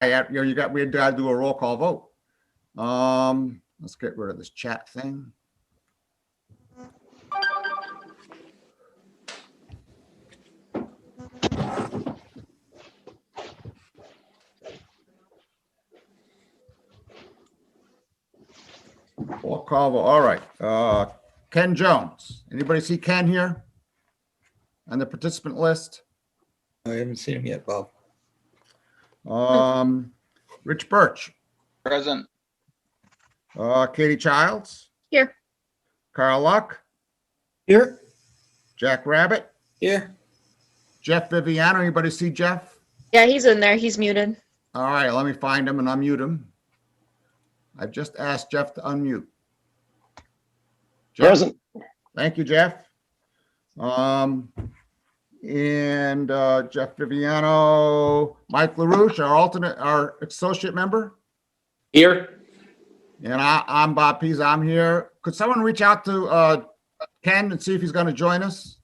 we got to do a roll call vote. Let's get rid of this chat thing. Roll call vote. All right. Ken Jones. Anybody see Ken here on the participant list? I haven't seen him yet, Bob. Rich Birch. Present. Katie Childs. Here. Carl Luck. Here. Jack Rabbit. Here. Jeff Viviano. Anybody see Jeff? Yeah, he's in there. He's muted. All right, let me find him and unmute him. I've just asked Jeff to unmute. Jeff? Present. Thank you, Jeff. And Jeff Viviano, Mike LaRouche, our associate member. Here. And I'm Bob Pease. I'm here. Could someone reach out to Ken and see if he's going to join us?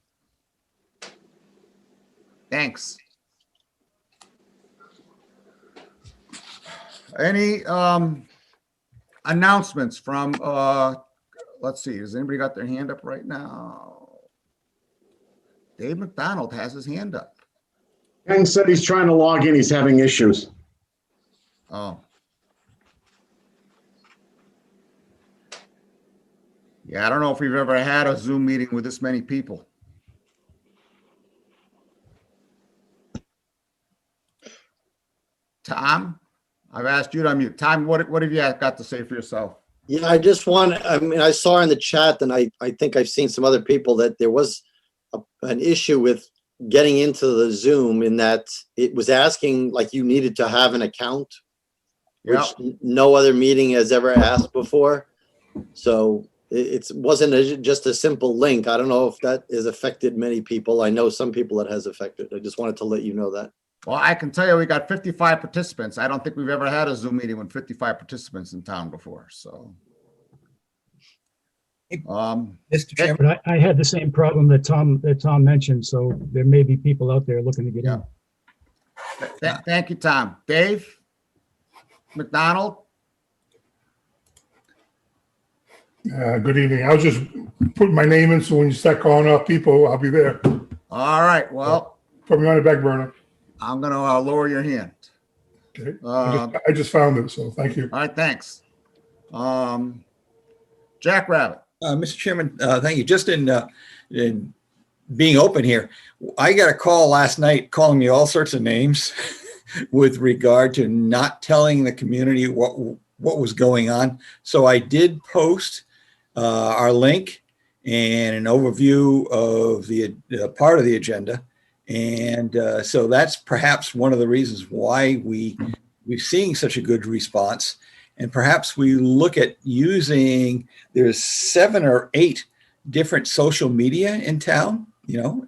Thanks. Any announcements from, let's see, has anybody got their hand up right now? Dave McDonald has his hand up. Ken said he's trying to log in. He's having issues. Oh. Yeah, I don't know if we've ever had a Zoom meeting with this many people. Tom, I've asked you to unmute. Tom, what have you got to say for yourself? Yeah, I saw in the chat, and I think I've seen some other people that there was an issue with getting into the Zoom in that it was asking like you needed to have an account, which no other meeting has ever asked before. So it wasn't just a simple link. I don't know if that has affected many people. I know some people it has affected. I just wanted to let you know that. Well, I can tell you we got 55 participants. I don't think we've ever had a Zoom meeting with 55 participants in town before, so. Mr. Chairman, I had the same problem that Tom mentioned, so there may be people out there looking to get in. Thank you, Tom. Dave McDonald? Good evening. I was just putting my name in, so when you start calling up people, I'll be there. All right, well. Put me on the back burner. I'm going to lower your hand. Okay. I just found it, so thank you. All right, thanks. Jack Rabbit. Mr. Chairman, thank you. Just in being open here, I got a call last night calling me all sorts of names with regard to not telling the community what was going on. So I did post our link and an overview of the part of the agenda. And so that's perhaps one of the reasons why we're seeing such a good response. And perhaps we look at using, there's 7 or 8 different social media in town,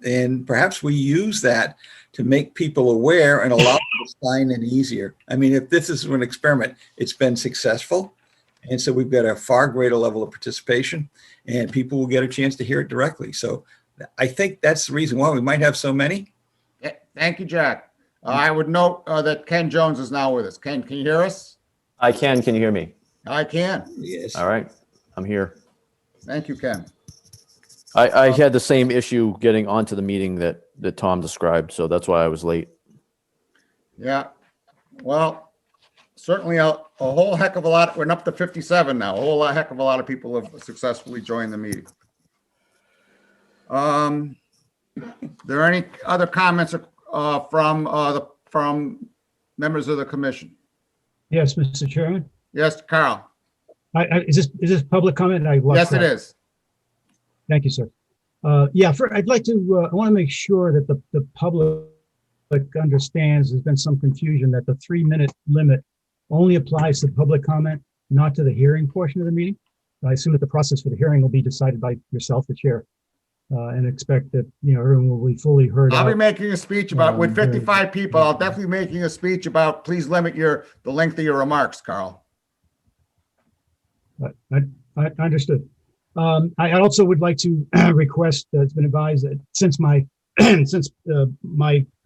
and perhaps we use that to make people aware and allow them to sign in easier. I mean, if this is an experiment, it's been successful. And so we've got a far greater level of participation and people will get a chance to hear it directly. So I think that's the reason why we might have so many. Thank you, Jack. I would note that Ken Jones is now with us. Ken, can you hear us? I can. Can you hear me? I can. Yes. All right. I'm here. Thank you, Ken. I had the same issue getting onto the meeting that Tom described, so that's why I was late. Yeah. Well, certainly a whole heck of a lot. We're up to 57 now. A whole heck of a lot of people have successfully joined the meeting. There any other comments from members of the commission? Yes, Mr. Chairman. Yes, Carl. Is this public comment? Yes, it is. Thank you, sir. I'd like to, I want to make sure that the public understands there's been some confusion that the 3-minute limit only applies to public comment, not to the hearing portion of the meeting. I assume that the process for the hearing will be decided by yourself, the chair, and expect that, everyone will be fully heard. I'll be making a speech about, with 55 people, I'll definitely be making a speech about, please limit the length of your remarks, Carl. I understood. I also would like to request, it's been advised that since my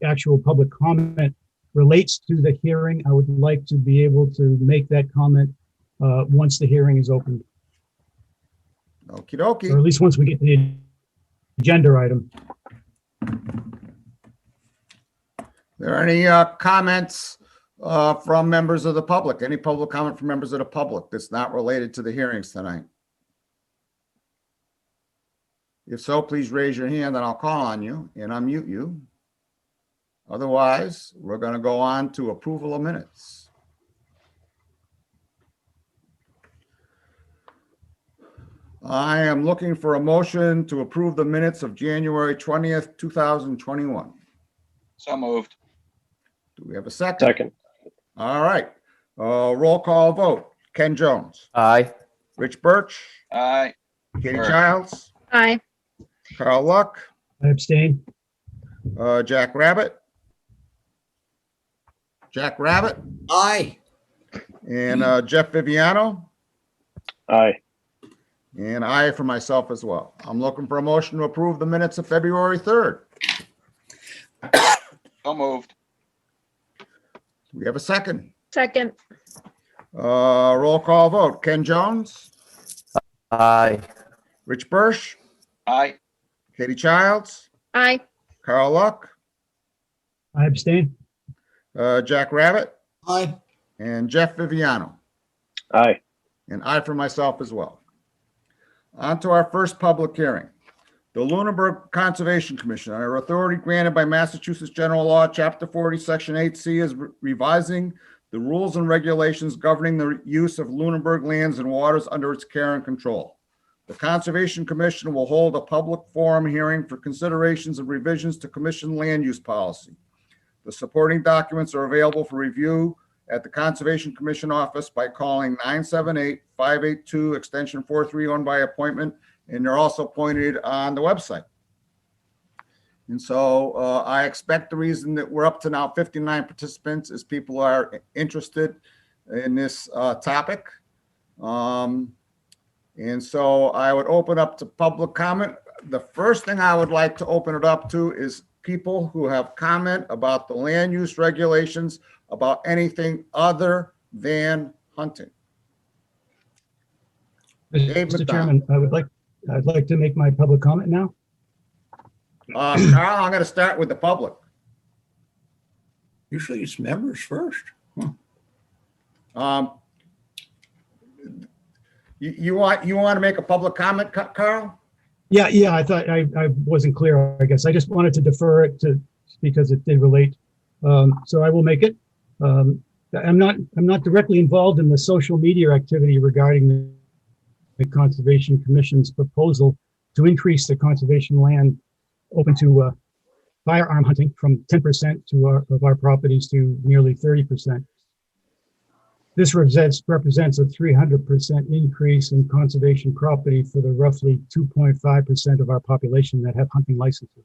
actual public comment relates to the hearing, I would like to be able to make that comment once the hearing is open, Okie or dokie. at least once we get to the agenda item. There any comments from members of the public? Any public comment from members of the public that's not related to the hearings tonight? If so, please raise your hand and I'll call on you and unmute you. Otherwise, we're going to go on to approval of minutes. I am looking for a motion to approve the minutes of January 20th, 2021. So moved. Do we have a second? Second. All right. Roll call vote. Ken Jones, Aye. Rich Birch, Aye. Katie Sure. Childs, Aye. Carl Luck, I abstain. Jack Rabbit. Jack Rabbit Aye. and Jeff Viviano, Aye. and I for myself as well. I'm looking for a motion to approve the minutes of February 3rd. So moved. We have a second. Second. Roll call vote. Ken Jones, Aye. Rich Birch, Aye. Katie Childs, Aye. Carl Luck, I abstain. Jack Rabbit, Aye. and Jeff Viviano. Aye. And I for myself as well. On to our first public hearing. The Lunenburg Conservation Commission, under authority granted by Massachusetts General Law, Chapter 40, Section 8C, is revising the rules and regulations governing the use of Lunenburg lands and waters under its care and control. The Conservation Commission will hold a public forum hearing for considerations of revisions to Commission land use policy. The supporting documents are available for review at the Conservation Commission office by calling 978-582 extension 431 by appointment, and they're also pointed on the website. And so I expect the reason that we're up to now 59 participants is people are interested in this topic. And so I would open up to public comment. The first thing I would like to open it up to is people who have comment about the land use regulations, about anything other than hunting. Dave Mr. McDonald. Chairman, I'd like to make my public comment now. Carl, I'm going to start with the public. Usually it's members first. You want to make a public comment, Carl? Yeah, I thought I wasn't clear, I guess. I just wanted to defer it to, because it did relate. So I will make it. I'm not directly involved in the social media activity regarding the Conservation Commission's proposal to increase the conservation land open to firearm hunting from 10% of our properties to nearly 30%. This represents a 300% increase in conservation property for the roughly 2.5% of our population that have hunting licenses.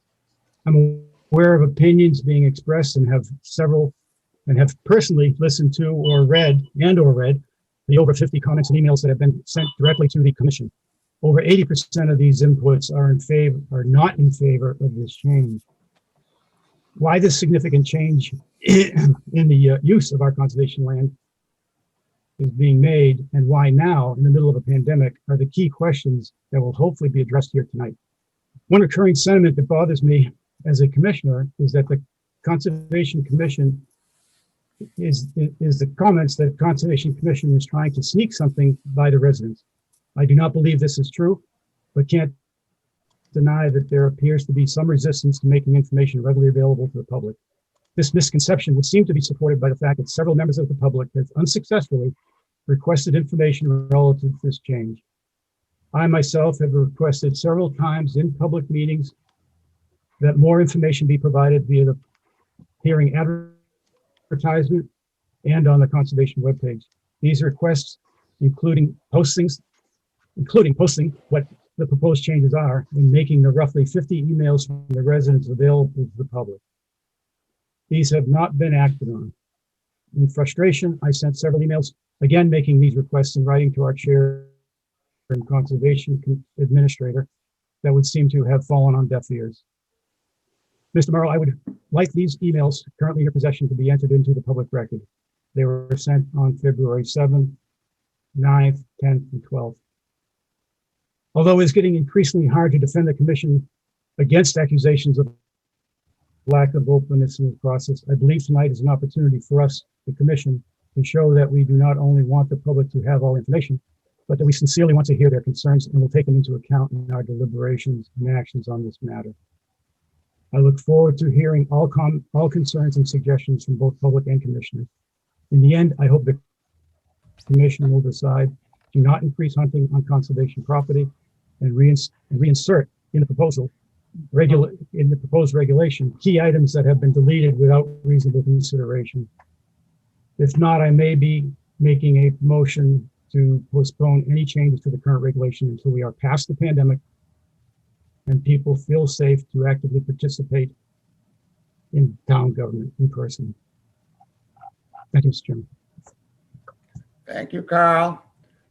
I'm aware of opinions being expressed and have personally listened to or read the over 50 comments and emails that have been sent directly to the commission. Over 80% of these inputs are not in favor of this change. Why this significant change in the use of our conservation land is being made, and why now, in the middle of a pandemic, are the key questions that will hopefully be addressed here tonight. One recurring sentiment that bothers me as a commissioner is that the Conservation Commission is the comments that Conservation Commission is trying to sneak something by the residents. I do not believe this is true, but can't deny that there appears to be some resistance to making information readily available to the public. This misconception would seem to be supported by the fact that several members of the public have unsuccessfully requested information relative to this change. I myself have requested several times in public meetings that more information be provided via the hearing advertisement and on the conservation webpage. These requests, including posting what the proposed changes are and making the roughly 50 emails from the residents available to the public. These have not been acted on. In frustration, I sent several emails, again making these requests and writing to our chair and conservation administrator that would seem to have fallen on deaf ears. Mr. Merrill, I would like these emails currently in your possession to be entered into the public record. They were sent on February 7th, 9th, 10th, and 12th. Although it's getting increasingly hard to defend the commission against accusations of lack of openness in the process, I believe tonight is an opportunity for us, the commission, to show that we do not only want the public to have all information, but that we sincerely want to hear their concerns and will take them into account in our deliberations and actions on this matter. I look forward to hearing all concerns and suggestions from both public and commissioners. In the end, I hope the commission will decide to not increase hunting on conservation property and reinsert in the proposed regulation key items that have been deleted without reasonable consideration. If not, I may be making a motion to postpone any changes to the current regulation until we are past the pandemic and people feel safe to actively participate in town government in person. Thank you, Mr. Chairman. Thank you, Carl.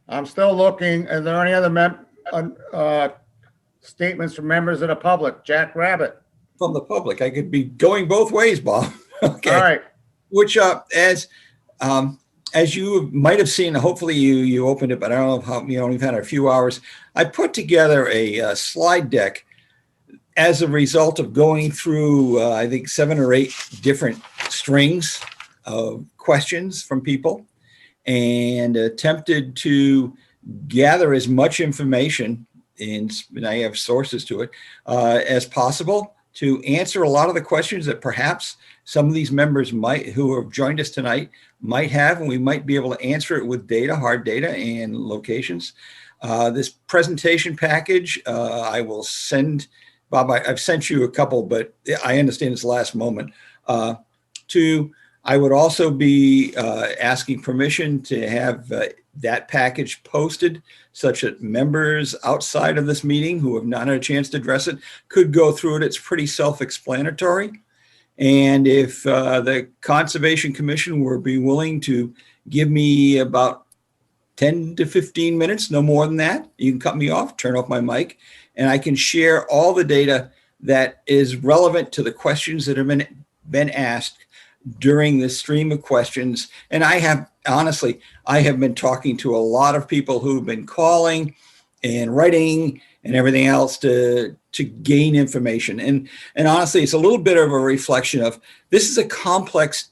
I'm still looking. Are there any other statements from members of the public? Jack Rabbit. From the public, I could be going both ways, Bob. Okay. All right. Which, as you might have seen, hopefully you opened it, but I don't know how, we've had a few hours. I put together a slide deck as a result of going through, I think, 7 or 8 different strings of questions from people and attempted to gather as much information, and I have sources to it, as possible to answer a lot of the questions that perhaps some of these members who have joined us tonight might have, and we might be able to answer it with data, hard data and locations. This presentation package, I will send, Bob, I've sent you a couple, but I understand it's last moment. I would also be asking permission to have that package posted such that members outside of this meeting who have not had a chance to address it could go through it. It's pretty self-explanatory. And if the Conservation Commission would be willing to give me about 10 to 15 minutes, no more than that, you can cut me off, turn off my mic, and I can share all the data that is relevant to the questions that have been asked during this stream of questions. And I have been talking to a lot of people who've been calling and writing and everything else to gain information. And honestly, it's a little bit of a reflection of, this is a complex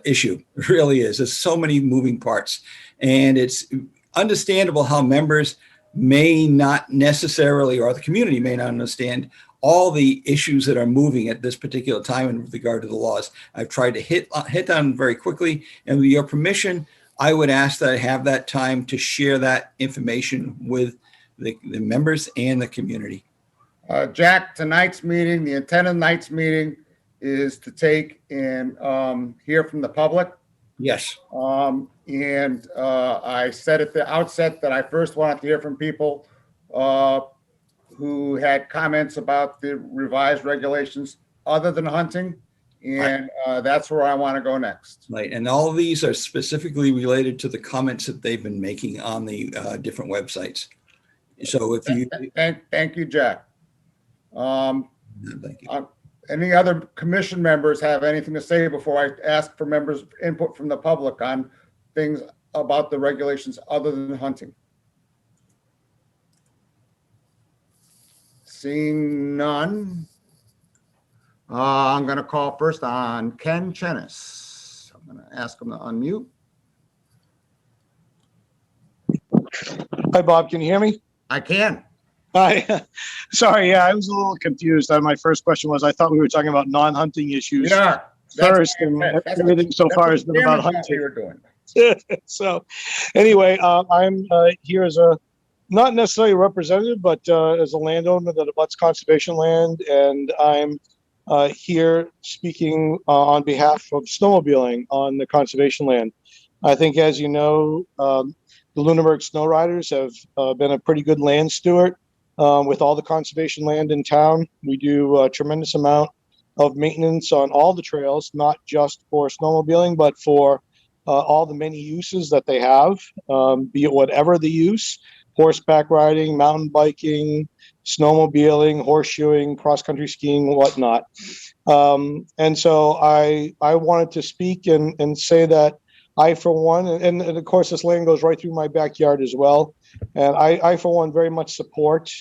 issue. It really is. There's so many moving parts, and it's understandable how members may not necessarily, or the community may not understand all the issues that are moving at this particular time in regard to the laws. I've tried to hit on very quickly, and with your permission, I would ask that I have that time to share that information with the members and the community. Jack, tonight's meeting, the intent of tonight's meeting is to take and hear from the public. Yes. And I said at the outset that I first wanted to hear from people who had comments about the revised regulations other than hunting. And that's where I want to go next. Right. And all of these are specifically related to the comments that they've been making on the different websites. So if you... Thank you, Jack. Thank you. Any other commission members have anything to say before I ask for members' input from the public on things about the regulations other than hunting? Seeing none, I'm going to call first on Ken Chenis. I'm going to ask him to unmute. Hi, Bob. Can you hear me? I can. Hi. Sorry. Yeah, I was a little confused. My first question was, I thought we were talking about non-hunting issues first, and everything so far has been about hunting. So anyway, I'm here as a, not necessarily a representative, but as a landowner that abuts conservation land, and I'm here speaking on behalf of snowmobiling on the conservation land. I think, as you know, the Lunenburg Snow Riders have been a pretty good land steward with all the conservation land in town. We do a tremendous amount of maintenance on all the trails, not just for snowmobiling, but for all the many uses that they have, be it whatever the use. horseback riding, mountain biking, snowmobiling, horseshoeing, cross-country skiing, whatnot. And so I wanted to speak and say that I, for one, and of course, this land goes right through my backyard as well. And I for one, very much support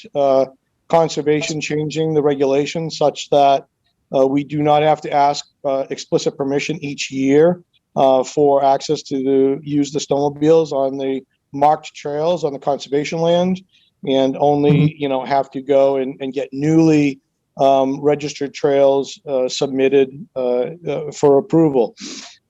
conservation changing the regulations such that we do not have to ask explicit permission each year for access to use the snowmobiles on the marked trails on the conservation land, and only, have to go and get newly registered trails submitted for approval.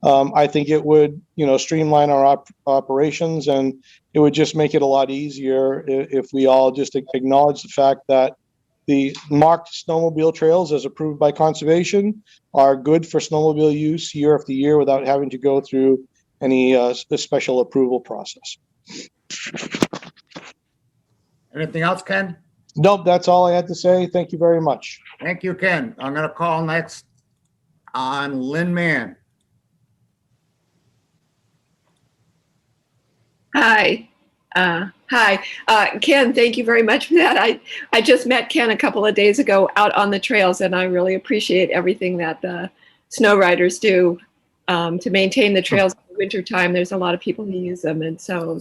I think it would, streamline our operations, and it would just make it a lot easier if we all just acknowledge the fact that the marked snowmobile trails as approved by conservation are good for snowmobile use year after year without having to go through any special approval process. Anything else, Ken? Nope, that's all I had to say. Thank you very much. Thank you, Ken. I'm going to call next on Lynn Mann. Hi. Ken, thank you very much for that. I just met Ken a couple of days ago out on the trails, and I really appreciate everything that the snow riders do to maintain the trails in the wintertime. There's a lot of people who use them, and so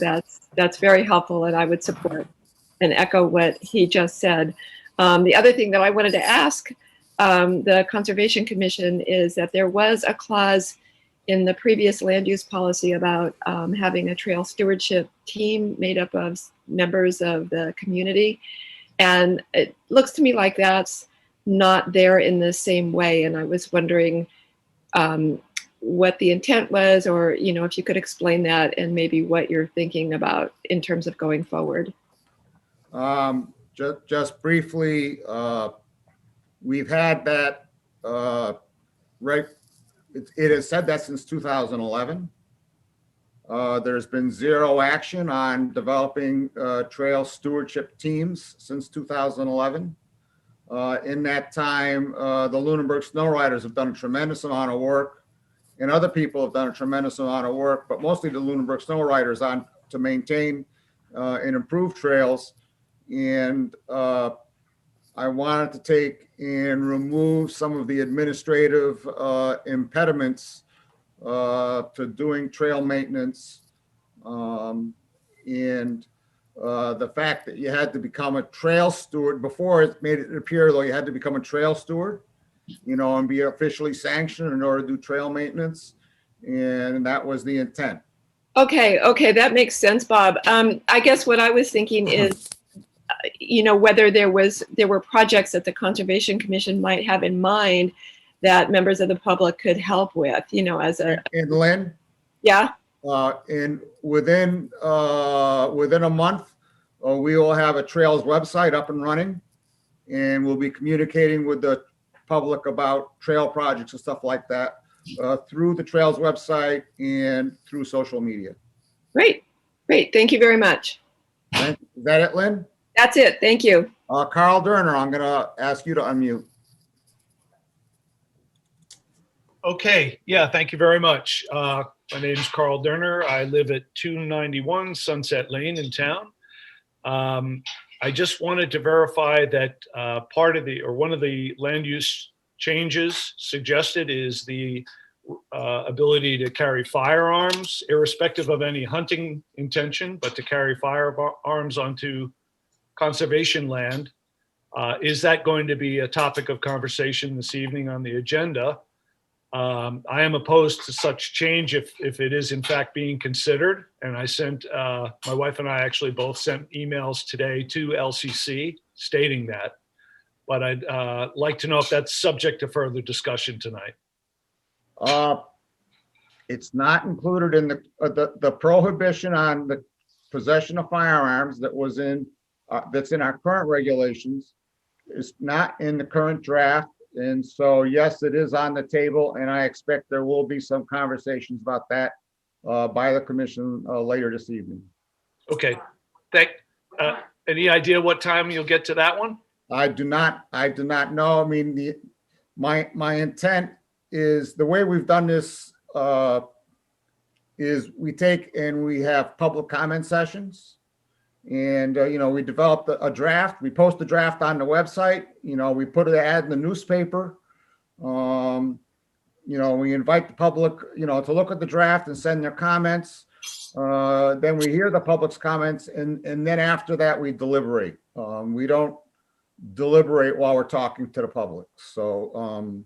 that's very helpful, and I would support and echo what he just said. The other thing that I wanted to ask the Conservation Commission is that there was a clause in the previous land use policy about having a trail stewardship team made up of members of the community. And it looks to me like that's not there in the same way. And I was wondering what the intent was, or, if you could explain that and maybe what you're thinking about in terms of going forward. Just briefly, we've had that, right. It has said that since 2011. There's been zero action on developing trail stewardship teams since 2011. In that time, the Lunenburg Snow Riders have done a tremendous amount of work, and other people have done a tremendous amount of work, but mostly the Lunenburg Snow Riders to maintain and improve trails. And I wanted to take and remove some of the administrative impediments to doing trail maintenance, and the fact that you had to become a trail steward. Before, it made it appear though you had to become a trail steward, and be officially sanctioned in order to do trail maintenance, and that was the intent. Okay, that makes sense, Bob. I guess what I was thinking is, whether there were projects that the Conservation Commission might have in mind that members of the public could help with, as a. And Lynn? Yeah. And within a month, we will have a trails website up and running, and we'll be communicating with the public about trail projects and stuff like that through the trails website and through social media. Great. Thank you very much. Is that it, Lynn? That's it. Thank you. Carl Durner, I'm going to ask you to unmute. Okay. Yeah, thank you very much. My name is Carl Durner. I live at 291 Sunset Lane in town. I just wanted to verify that one of the land use changes suggested is the ability to carry firearms, irrespective of any hunting intention, but to carry firearms onto conservation land. Is that going to be a topic of conversation this evening on the agenda? I am opposed to such change if it is in fact being considered. And I sent, my wife and I actually both sent emails today to LCC stating that. But I'd like to know if that's subject to further discussion tonight. It's not included in the prohibition on the possession of firearms that was in that's in our current regulations. Is not in the current draft. And so, yes, it is on the table, and I expect there will be some conversations about that by the commission later this evening. Okay. Any idea what time you'll get to that one? I do not know. I mean, my intent is, the way we've done this is we take and we have public comment sessions, And, we developed a draft. We post the draft on the website. We put an ad in the newspaper. We invite the public, to look at the draft and send their comments. Then we hear the public's comments, and then after that, we deliberate. We don't deliberate while we're talking to the public. So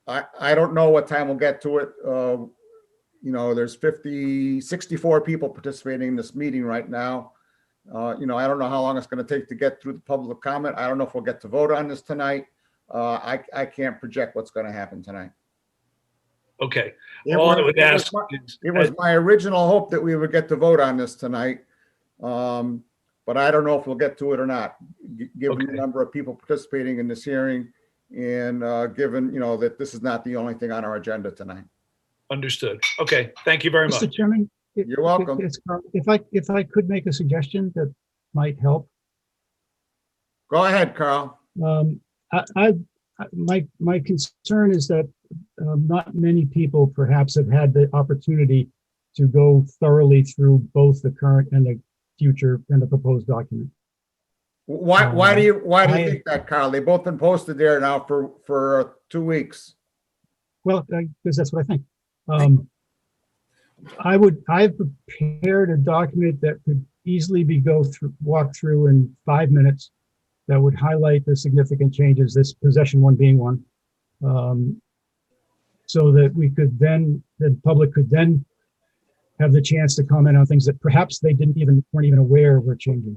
I don't know what time we'll get to it. There's 64 people participating in this meeting right now. I don't know how long it's going to take to get through the public comment. I don't know if we'll get to vote on this tonight. I can't project what's going to happen tonight. Okay. It All I was, would it was ask my, is- it was my original hope that we would get to vote on this tonight. But I don't know if we'll get to it or not, given the Okay. number of people participating in this hearing and given, that this is not the only thing on our agenda tonight. Understood. Okay, thank you very much. Mr. Chairman? You're welcome. If I could make a suggestion that might help. Go ahead, Carl. My concern is that not many people perhaps have had the opportunity to go thoroughly through both the current and the future and the proposed document. Why do you I- think that, Carl? They've both been posted there now for 2 weeks. Well, because that's what I think. I've prepared a document that could easily be walked through in 5 minutes that would highlight the significant changes, this possession one being one. So that the public could then have the chance to comment on things that perhaps they weren't even aware were changing.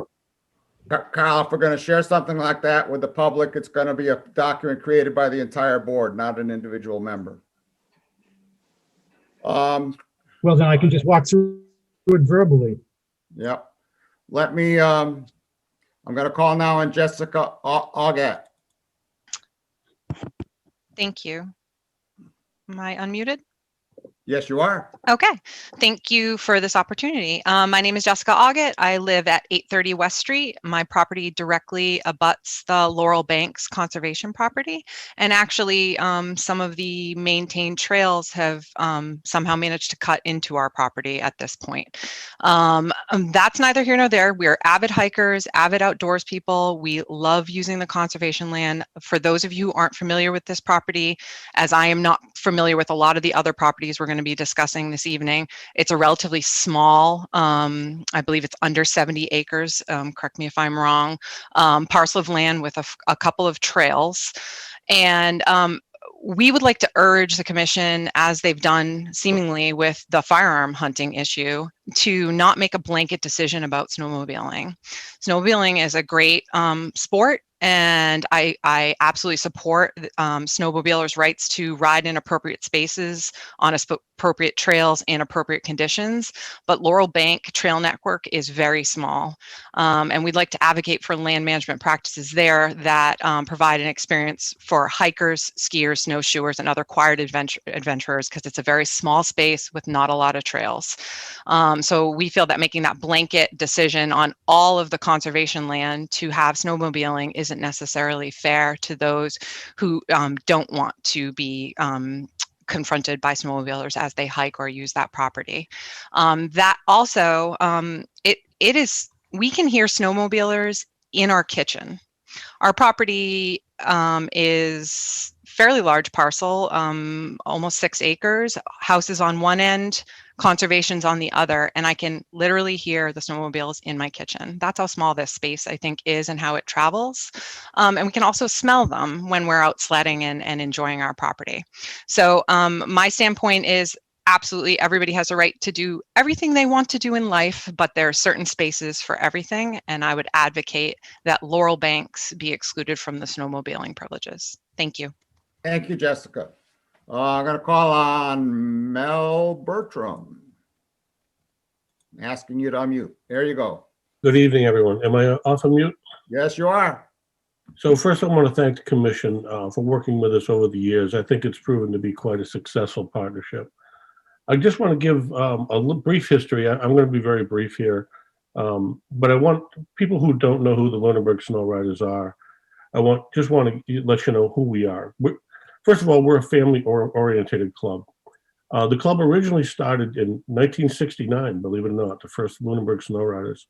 Carl, if we're going to share something like that with the public, it's going to be a document created by the entire board, not an individual member. Well, then I can just walk through it verbally. Yep. Let me, I'm going to call now on Jessica Augat. Thank you. Am I unmuted? Yes, you are. Okay, thank you for this opportunity. My name is Jessica Augat. I live at 830 West Street. My property directly abuts the Laurel Banks Conservation property. And actually, some of the maintained trails have somehow managed to cut into our property at this point. That's neither here nor there. We're avid hikers, avid outdoors people. We love using the conservation land. For those of you who aren't familiar with this property, as I am not familiar with a lot of the other properties we're going to be discussing this evening, it's a relatively small, I believe it's under 70 acres, correct me if I'm wrong, parcel of land with a couple of trails. And we would like to urge the commission, as they've done seemingly with the firearm hunting issue, to not make a blanket decision about snowmobiling. Snowmobiling is a great sport, and I absolutely support snowmobilers' rights to ride in appropriate spaces on appropriate trails in appropriate conditions. But Laurel Bank Trail Network is very small, and we'd like to advocate for land management practices there that provide an experience for hikers, skiers, snowshoers, and other quiet adventurers, because it's a very small space with not a lot of trails. So we feel that making that blanket decision on all of the conservation land to have snowmobiling isn't necessarily fair to those who don't want to be confronted by snowmobilers as they hike or use that property. That also, we can hear snowmobilers in our kitchen. Our property is fairly large parcel, almost 6 acres, houses on one end, conservation's on the other, and I can literally hear the snowmobiles in my kitchen. That's how small this space, I think, is and how it travels. And we can also smell them when we're out sledding and enjoying our property. So my standpoint is absolutely everybody has a right to do everything they want to do in life, but there are certain spaces for everything, and I would advocate that Laurel Banks be excluded from the snowmobiling privileges. Thank you. Thank you, Jessica. I'm going to call on Mel Bertram. Asking you to unmute. There you go. Good evening, everyone. Am I off of mute? Yes, you are. So first, I want to thank the commission for working with us over the years. I think it's proven to be quite a successful partnership. I just want to give a brief history. I'm going to be very brief here, but I want people who don't know who the Lunenburg Snow Riders are, just want to let you know who we are. First of all, we're a family-oriented club. The club originally started in 1969, believe it or not, the first Lunenburg Snow Riders.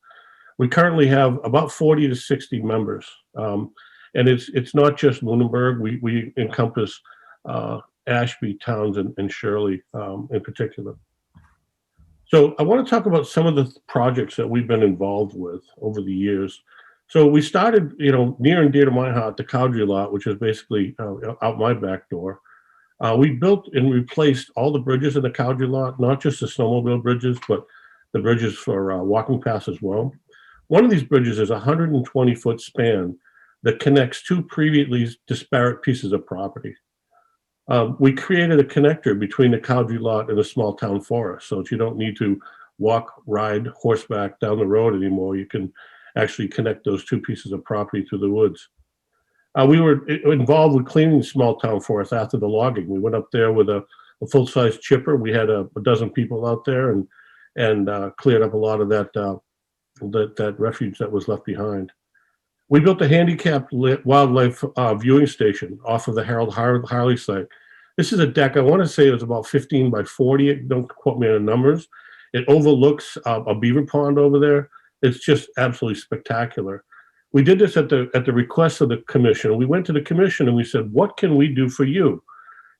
We currently have about 40 to 60 members. And it's not just Lunenburg. We encompass Ashby, Townsend, and Shirley in particular. So I want to talk about some of the projects that we've been involved with over the years. So we started, near and dear to my heart, the Cowdrey lot, which is basically out my back door. We built and replaced all the bridges in the Cowdrey lot, not just the snowmobile bridges, but the bridges for walking paths as well. One of these bridges is a 120-foot span that connects two previously disparate pieces of property. We created a connector between the Cowdrey lot and the small town forest, so that you don't need to walk, ride horseback down the road anymore. You can actually connect those two pieces of property through the woods. We were involved with cleaning the small town forest after the logging. We went up there with a full-size chipper. We had a dozen people out there and cleared up a lot of that refuge that was left behind. We built a handicapped wildlife viewing station off of the Harold Harley site. This is a deck, I want to say it was about 15 by 40. Don't quote me on the numbers. It overlooks a beaver pond over there. It's just absolutely spectacular. We did this at the request of the commission. We went to the commission and we said, what can we do for you?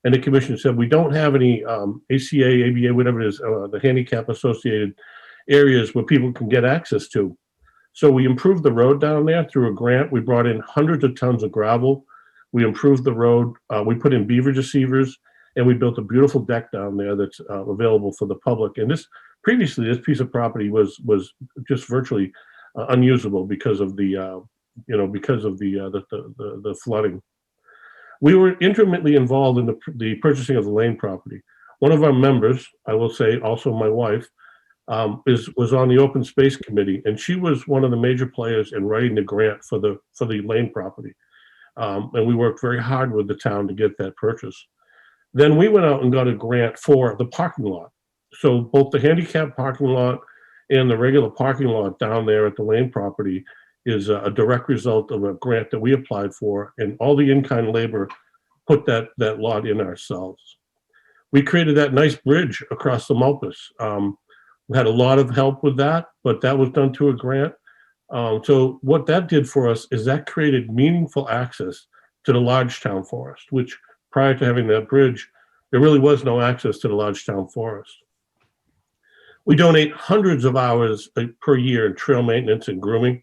And the commission said, we don't have any ACA, ABA, whatever it is, the handicap associated areas where people can get access to. So we improved the road down there through a grant. We brought in hundreds of tons of gravel. We improved the road. We put in beaver deceivers, and we built a beautiful deck down there that's available for the public. And previously, this piece of property was just virtually unusable because of the flooding. We were intimately involved in the purchasing of the Lane property. One of our members, I will say, also my wife, was on the open space committee, and she was one of the major players in writing the grant for the Lane property. And we worked very hard with the town to get that purchase. Then we went out and got a grant for the parking lot. So both the handicap parking lot and the regular parking lot down there at the Lane property is a direct result of a grant that we applied for, and all the in-kind labor put that lot in ourselves. We created that nice bridge across the Mulpus. We had a lot of help with that, but that was done through a grant. So what that did for us is that created meaningful access to the large town forest, which prior to having that bridge, there really was no access to the large town forest. We donate hundreds of hours per year in trail maintenance and grooming.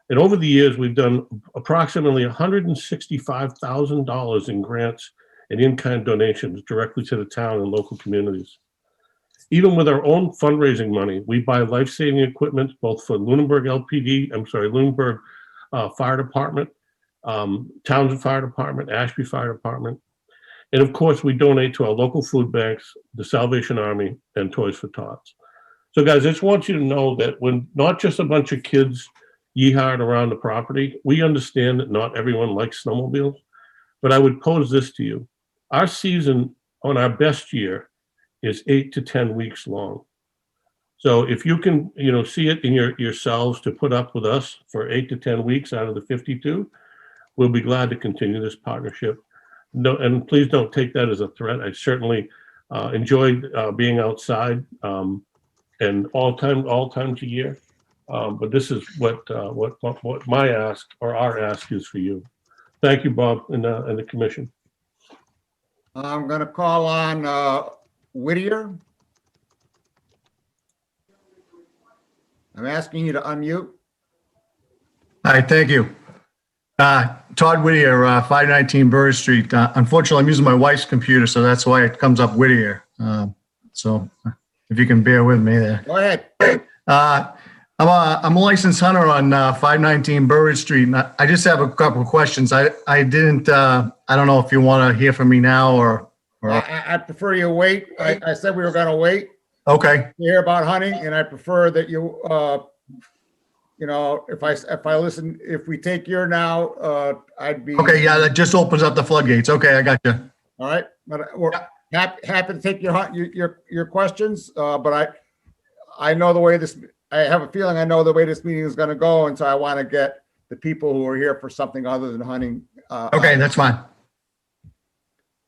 And over the years, we've done approximately $165,000 in grants and in-kind donations directly to the town and local communities. Even with our own fundraising money, we buy life-saving equipment, both for Lunenburg Lunenburg Fire Department, Townsend Fire Department, Ashby Fire Department. And of course, we donate to our local food banks, the Salvation Army, and Toys for Tots. So guys, I just want you to know that when not just a bunch of kids yeehawed around the property, we understand that not everyone likes snowmobiles, but I would pose this to you. Our season on our best year is 8 to 10 weeks long. So if you can, see it in yourselves to put up with us for 8 to 10 weeks out of the 52, we'll be glad to continue this partnership. No, and please don't take that as a threat. I certainly enjoyed being outside and all times a year. But this is what my ask or our ask is for you. Thank you, Bob, and the commission. I'm going to call on Whittier. I'm asking you to unmute. Hi, thank you. Todd Whittier, 519 Burr Street. Unfortunately, I'm using my wife's computer, so that's why it comes up Whittier. So if you can bear with me there. Go ahead. I'm a licensed hunter on 519 Burr Street, and I just have a couple of questions. I don't know if you want to hear from me now or I prefer you wait. I said we were going to wait. Okay. To hear about hunting, and I prefer that you, if we take your now, I'd be. Okay, yeah, that just opens up the floodgates. Okay, I got you. All right, but we're happy to take your questions, but I know the way this. I have a feeling I know the way this meeting is going to go, and so I want to get the people who are here for something other than hunting. Okay, that's fine.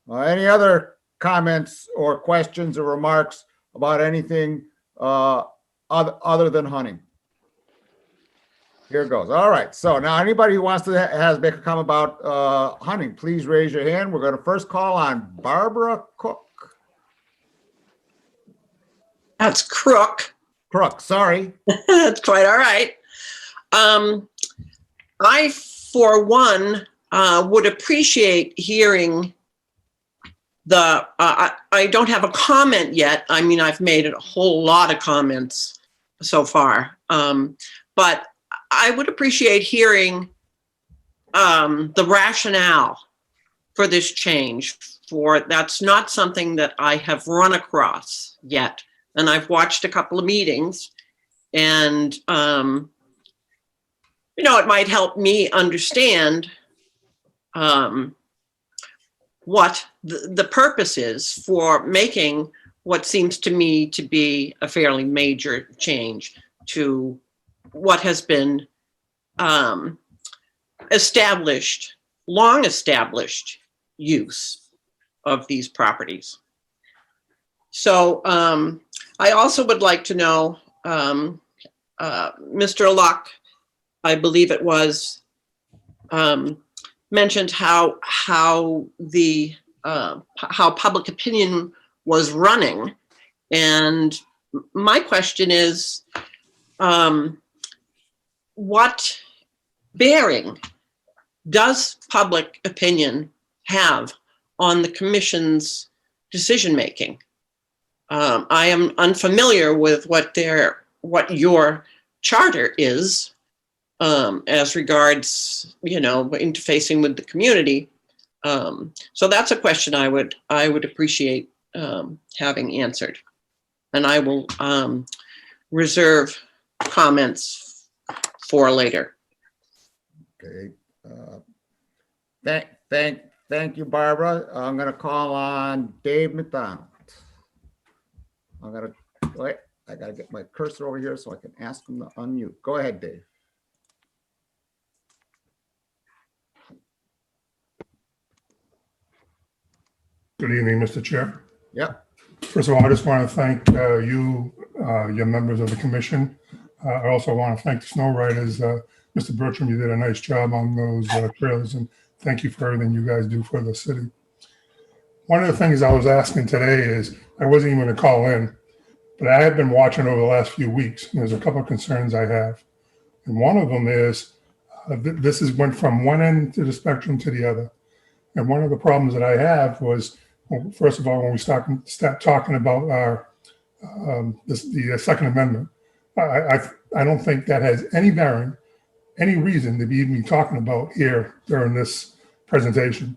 Any other comments or questions or remarks about anything other than hunting? Here goes. All right. So now anybody who wants to make a comment about hunting, please raise your hand. We're going to first call on Barbara Cook. That's Crook. Crook, sorry. That's quite all right. I, for one, would appreciate hearing I don't have a comment yet. I mean, I've made a whole lot of comments so far. But I would appreciate hearing the rationale for this change. That's not something that I have run across yet. And I've watched a couple of meetings, and it might help me understand what the purpose is for making what seems to me to be a fairly major change to what has been long established use of these properties. So I also would like to know, Mr. Luck, I believe it was, mentioned how public opinion was running. And my question is, what bearing does public opinion have on the commission's decision-making? I am unfamiliar with what your charter is as regards, interfacing with the community. So that's a question I would appreciate having answered. And I will reserve comments for later. Okay. Thank you, Barbara. I'm going to call on Dave Mcdonald. I got to get my cursor over here so I can ask him to unmute. Go ahead, Dave. Good evening, Mr. Chair. Yep. First of all, I just want to thank you, your members of the commission. I also want to thank the snow riders. Mr. Bertram, you did a nice job on those trailers, and thank you for everything you guys do for the city. One of the things I was asking today is, I wasn't even going to call in, but I have been watching over the last few weeks, and there's a couple of concerns I have. And one of them is, this went from one end to the spectrum to the other. And one of the problems that I have was, well, first of all, when we start talking about the Second Amendment, I don't think that has any bearing, any reason to be even talking about here during this presentation.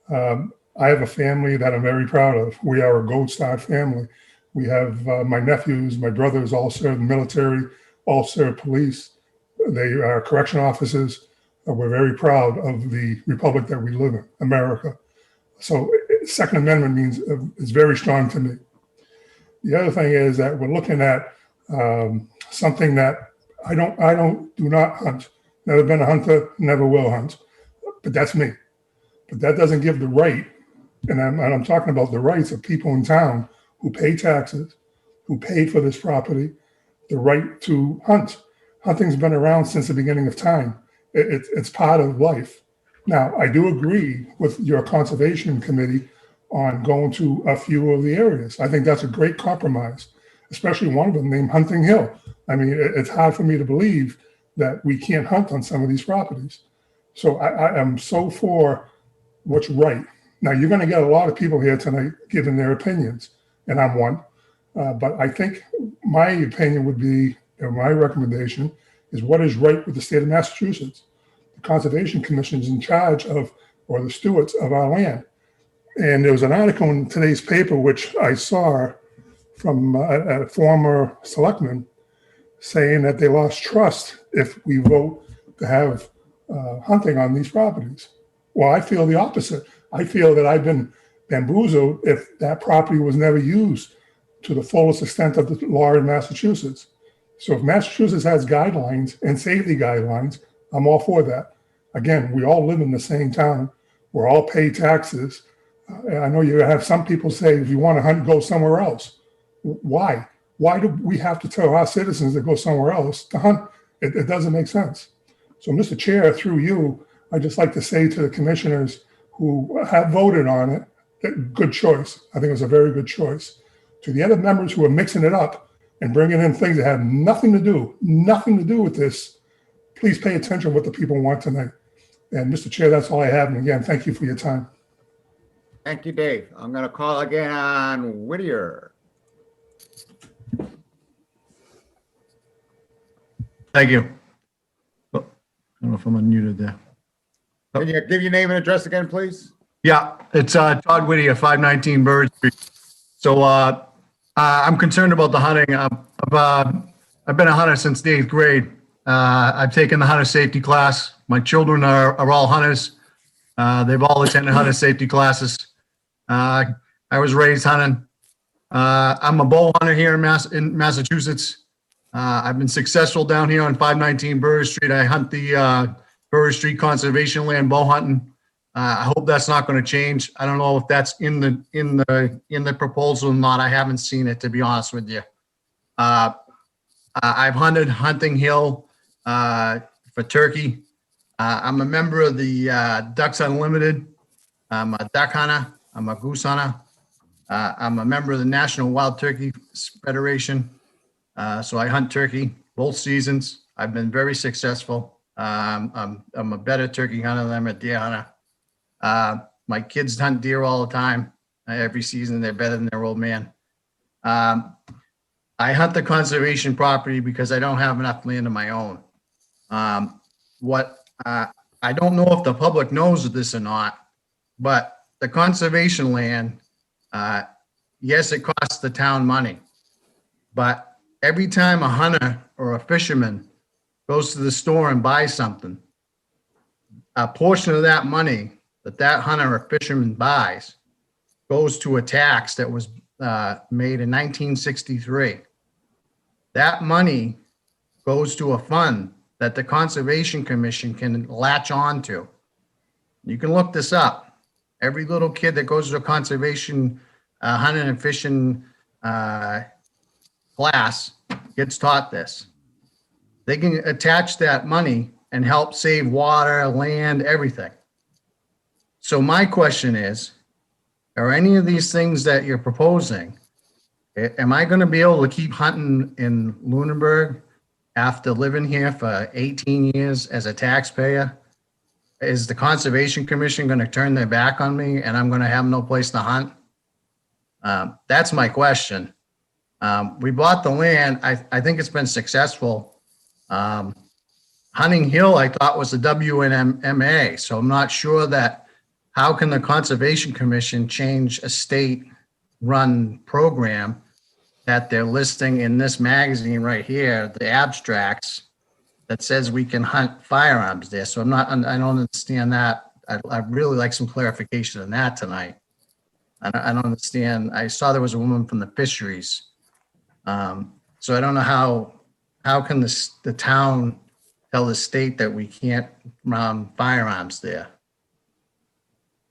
I have a family that I'm very proud of. We are a Gold Star family. We have my nephews, my brothers all serve the military, all serve police. They are correction officers. We're very proud of the republic that we live in, America. So Second Amendment means is very strong to me. The other thing is that we're looking at something that I do not hunt. Never been a hunter, never will hunt. But that's me. But that doesn't give the right, and I'm talking about the rights of people in town who pay taxes, who pay for this property, the right to hunt. Hunting's been around since the beginning of time. It's part of life. Now, I do agree with your conservation committee on going to a few of the areas. I think that's a great compromise, especially one of them named Hunting Hill. I mean, it's hard for me to believe that we can't hunt on some of these properties. So I am so for what's right. Now, you're going to get a lot of people here tonight giving their opinions, and I'm one. But I think my opinion would be, or my recommendation is what is right with the state of Massachusetts. The Conservation Commission is in charge of, or the stewards of our land. And there was an article in today's paper, which I saw from a former selectman saying that they lost trust if we vote to have hunting on these properties. Well, I feel the opposite. I feel that I've been bamboozled if that property was never used to the fullest extent of the law in Massachusetts. So if Massachusetts has guidelines and safety guidelines, I'm all for that. Again, we all live in the same town. We're all pay taxes. And I know you have some people say, if you want to hunt, go somewhere else. Why? Why do we have to tell our citizens to go somewhere else to hunt? It doesn't make sense. So, Mr. Chair, through you, I'd just like to say to the commissioners who have voted on it, that good choice. I think it was a very good choice. To the other members who are mixing it up and bringing in things that have nothing to do with this, please pay attention to what the people want tonight. And Mr. Chair, that's all I have. And again, thank you for your time. Thank you, Dave. I'm going to call again on Whittier. Thank you. Oh, I don't know if I'm unmuted there. Can you give your name and address again, please? Yeah, it's Todd Whittier, 519 Bird Street. So I'm concerned about the hunting. I've been a hunter since the 8th grade. I've taken the hunter safety class. My children are all hunters. They've all attended hunter safety classes. I was raised hunting. I'm a bow hunter here in Massachusetts. I've been successful down here on 519 Burr Street. I hunt the Burr Street Conservation Land bow hunting. I hope that's not going to change. I don't know if that's in the proposal or not. I haven't seen it, to be honest with you. I've hunted Hunting Hill for turkey. I'm a member of the Ducks Unlimited. I'm a duck hunter. I'm a goose hunter. I'm a member of the National Wild Turkey Federation. So I hunt turkey both seasons. I've been very successful. I'm a better turkey hunter than I'm a deer hunter. My kids hunt deer all the time. Every season, they're better than their old man. I hunt the conservation property because I don't have enough land of my own. I don't know if the public knows this or not, but the conservation land, yes, it costs the town money, but every time a hunter or a fisherman goes to the store and buys something, a portion of that money that hunter or fisherman buys goes to a tax that was made in 1963. That money goes to a fund that the Conservation Commission can latch on to. You can look this up. Every little kid that goes to a conservation hunting and fishing class gets taught this. They can attach that money and help save water, land, everything. So my question is, are any of these things that you're proposing, am I going to be able to keep hunting in Lunenburg after living here for 18 years as a taxpayer? Is the Conservation Commission going to turn their back on me and I'm going to have no place to hunt? That's my question. We bought the land. I think it's been successful. Hunting Hill, I thought, was a WNMA, so I'm not sure that how can the Conservation Commission change a state-run program that they're listing in this magazine right here, the abstracts, that says we can hunt firearms there. So I don't understand that. I'd really like some clarification on that tonight. I don't understand. I saw there was a woman from the fisheries. So I don't know how can the town tell the state that we can't run firearms there?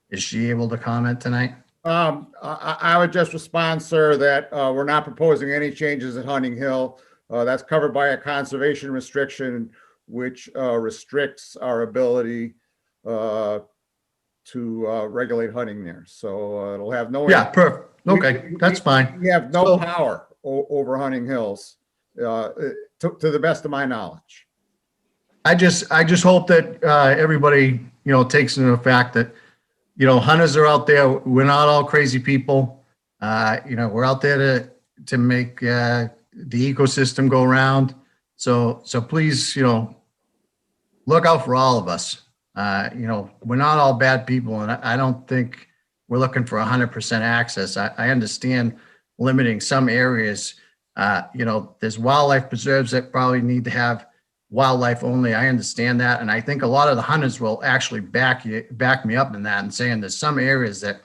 Is she able to comment tonight? I would just respond, sir, that we're not proposing any changes at Hunting Hill. That's covered by a conservation restriction, which restricts our ability to regulate hunting there. So it'll have no. Yeah, perfect. Okay, that's fine. We have no power over Hunting Hills, to the best of my knowledge. I just hope that everybody, takes into the fact that, hunters are out there. We're not all crazy people. We're out there to make the ecosystem go around. So please, look out for all of us. We're not all bad people, and I don't think we're looking for 100% access. I understand limiting some areas. There's wildlife preserves that probably need to have wildlife only. I understand that. And I think a lot of the hunters will actually back me up in that and saying there's some areas that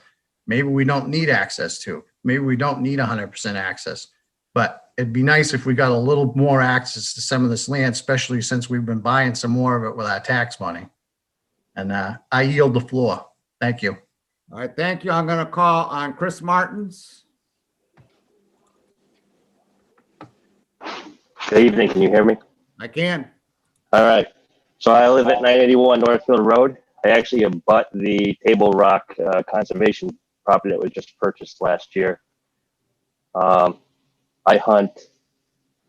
maybe we don't need access to. Maybe we don't need 100% access, but it'd be nice if we got a little more access to some of this land, especially since we've been buying some more of it with our tax money. And I yield the floor. Thank you. All right, thank you. I'm going to call on Chris Martins. Good evening. Can you hear me? I can. All right. So I live at 981 Northfield Road. I actually abut the Table Rock conservation property that was just purchased last year. I hunt.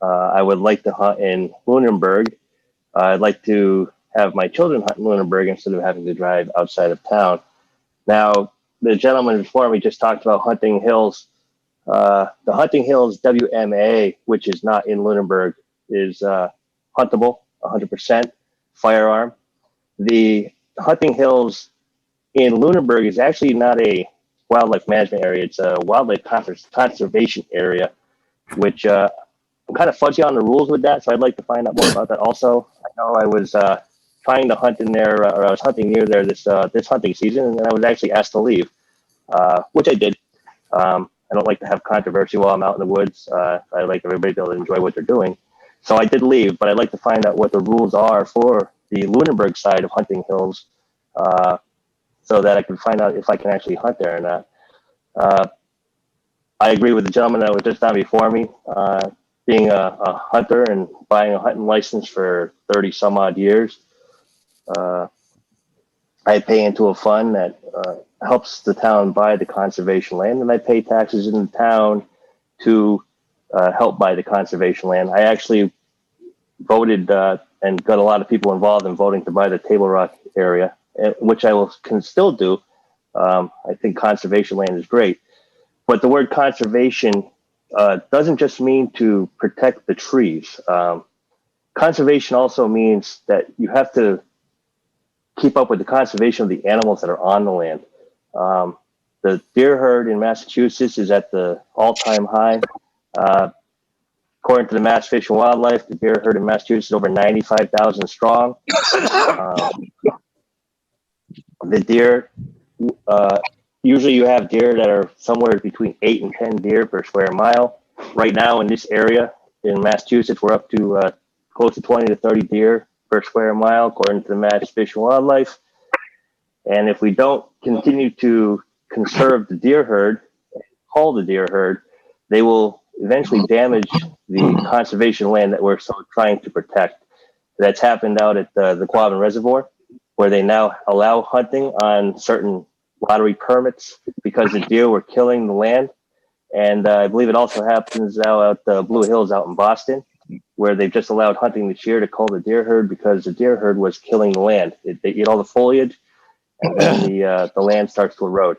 I would like to hunt in Lunenburg. I'd like to have my children hunt in Lunenburg instead of having to drive outside of town. Now, the gentleman before me just talked about Hunting Hills. The Hunting Hills WMA, which is not in Lunenburg, is huntable, 100% firearm. The Hunting Hills in Lunenburg is actually not a wildlife management area. It's a wildlife conservation area, which I'm kind of fuzzy on the rules with that. So I'd like to find out more about that also. I know I was trying to hunt in there, or I was hunting near there this hunting season, and then I was actually asked to leave, which I did. I don't like to have controversy while I'm out in the woods. I like everybody to be able to enjoy what they're doing. So I did leave, but I'd like to find out what the rules are for the Lunenburg side of Hunting Hills, so that I can find out if I can actually hunt there or not. I agree with the gentleman that was just on before me. Being a hunter and buying a hunting license for 30 some odd years, I pay into a fund that helps the town buy the conservation land, and I pay taxes in the town to help buy the conservation land. I actually voted and got a lot of people involved in voting to buy the Table Rock area, which I can still do. I think conservation land is great, but the word conservation doesn't just mean to protect the trees. Conservation also means that you have to keep up with the conservation of the animals that are on the land. The deer herd in Massachusetts is at the all-time high. According to the Mass Fish and Wildlife, the deer herd in Massachusetts is over 95,000 strong. The deer, usually you have deer that are somewhere between 8 and 10 deer per square mile. Right now in this area in Massachusetts, we're up to close to 20 to 30 deer per square mile, according to the Mass Fish and Wildlife. And if we don't continue to conserve the deer herd, cull the deer herd, they will eventually damage the conservation land that we're so trying to protect. That's happened out at the Quabbin Reservoir, where they now allow hunting on certain lottery permits because the deer were killing the land. And I believe it also happens now at the Blue Hills out in Boston, where they've just allowed hunting this year to cull the deer herd because the deer herd was killing the land. They eat all the foliage, and then the land starts to erode.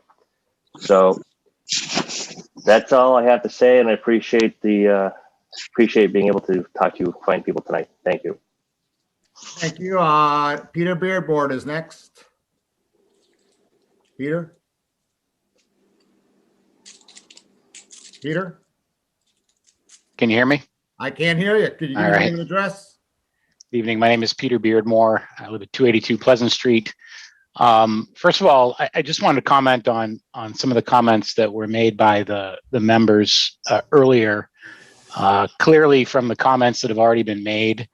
So that's all I have to say, and I appreciate being able to talk to you fine people tonight. Thank you. Thank you. Peter Beardboard is next. Peter? Peter? Can you hear me? I can't hear you. Could you give me your name and address? Good evening. My name is Peter Beardmore. I live at 282 Pleasant Street. First of all, I just wanted to comment on some of the comments that were made by the members earlier. Clearly, from the comments that have already been made,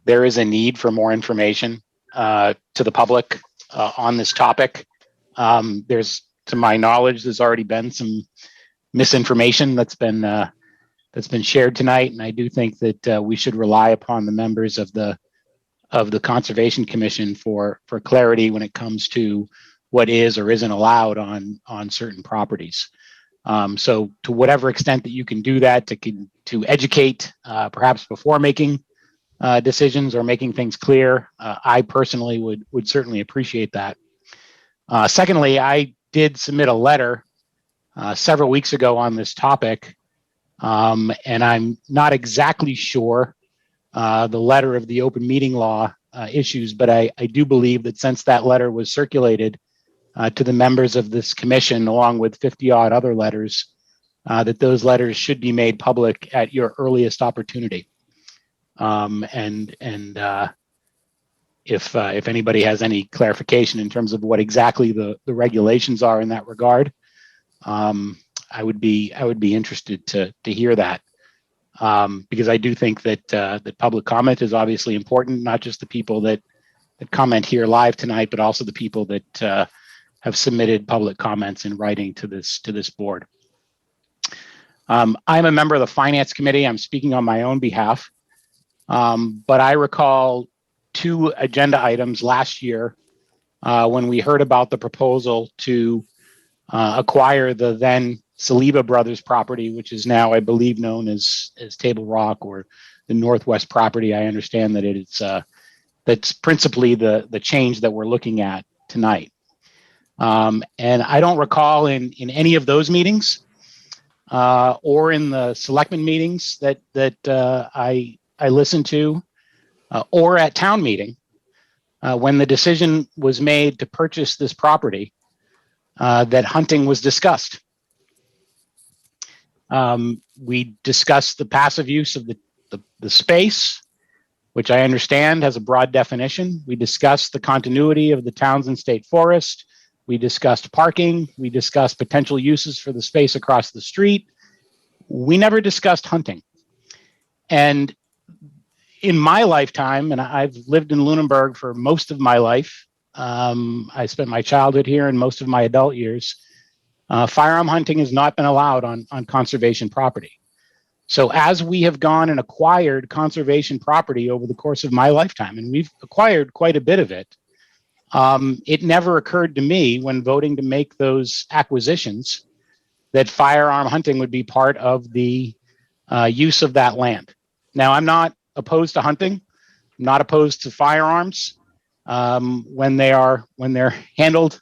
there is a need for more information to the public on this topic. To my knowledge, there's already been some misinformation that's been shared tonight, and I do think that we should rely upon the members of the Conservation Commission for clarity when it comes to what is or isn't allowed on certain properties. So to whatever extent that you can do that to educate, perhaps before making decisions or making things clear, I personally would certainly appreciate that. Secondly, I did submit a letter several weeks ago on this topic, and I'm not exactly sure the letter of the open meeting law issues, but I do believe that since that letter was circulated to the members of this commission, along with 50 odd other letters, that those letters should be made public at your earliest opportunity. If anybody has any clarification in terms of what exactly the regulations are in that regard, I would be interested to hear that. Because I do think that public comment is obviously important, not just the people that comment here live tonight, but also the people that have submitted public comments in writing to this board. I'm a member of the Finance Committee. I'm speaking on my own behalf, but I recall 2 agenda items last year when we heard about the proposal to acquire the then Saliba Brothers property, which is now, I believe, known as Table Rock or the Northwest property. I understand that it's that's principally the change that we're looking at tonight. And I don't recall in any of those meetings or in the selectmen meetings that I listened to or at town meeting when the decision was made to purchase this property that hunting was discussed. We discussed the passive use of the space, which I understand has a broad definition. We discussed the continuity of the Townsend State Forest. We discussed parking. We discussed potential uses for the space across the street. We never discussed hunting. And in my lifetime, and I've lived in Lunenburg for most of my life, I spent my childhood here and most of my adult years, firearm hunting has not been allowed on conservation property. So as we have gone and acquired conservation property over the course of my lifetime, and we've acquired quite a bit of it, it never occurred to me when voting to make those acquisitions that firearm hunting would be part of the use of that land. Now, I'm not opposed to hunting. I'm not opposed to firearms when they're handled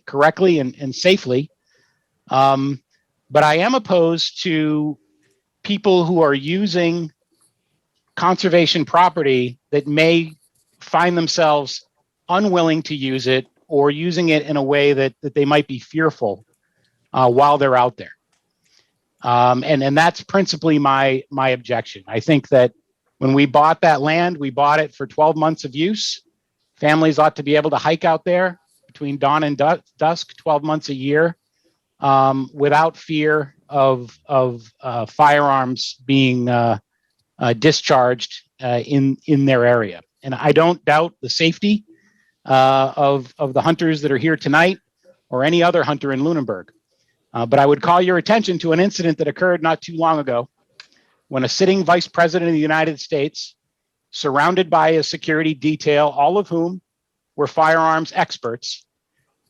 correctly and safely. But I am opposed to people who are using conservation property that may find themselves unwilling to use it or using it in a way that they might be fearful while they're out there. And that's principally my objection. I think that when we bought that land, we bought it for 12 months of use. Families ought to be able to hike out there between dawn and dusk, 12 months a year, without fear of firearms being discharged in their area. And I don't doubt the safety of the hunters that are here tonight or any other hunter in Lunenburg. But I would call your attention to an incident that occurred not too long ago when a sitting vice president of the United States, surrounded by a security detail, all of whom were firearms experts,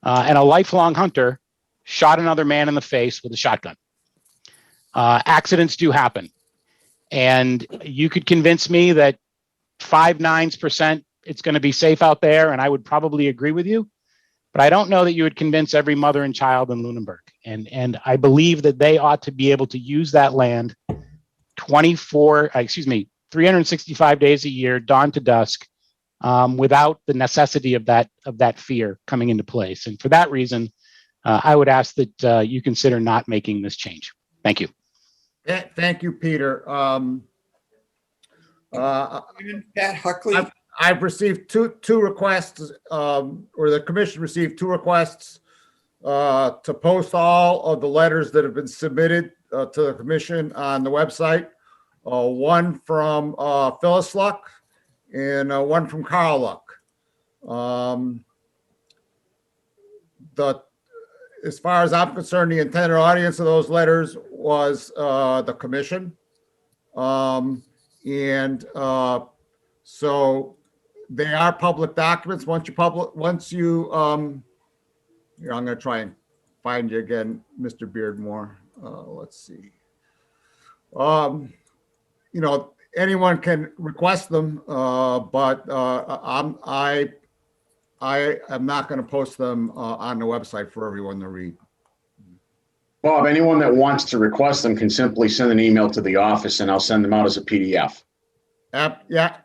and a lifelong hunter, shot another man in the face with a shotgun. Accidents do happen. And you could convince me that 5-9% it's going to be safe out there, and I would probably agree with you. But I don't know that you would convince every mother and child in Lunenburg. And I believe that they ought to be able to use that land 365 days a year, dawn to dusk, without the necessity of that fear coming into place. And for that reason, I would ask that you consider not making this change. Thank you. Thank you, Peter. Pat Huckley. I've received two requests, or the commission received 2 requests to post all of the letters that have been submitted to the commission on the website. One from Phyllis Luck and one from Carl Luck. As far as I'm concerned, the intended audience of those letters was the commission. So they are public documents. Here, I'm going to try and find you again, Mr. Beardmore. Let's see. Anyone can request them, but I am not going to post them on the website for everyone to read. Bob, anyone that wants to request them can simply send an email to the office and I'll send them out as a PDF. Yeah,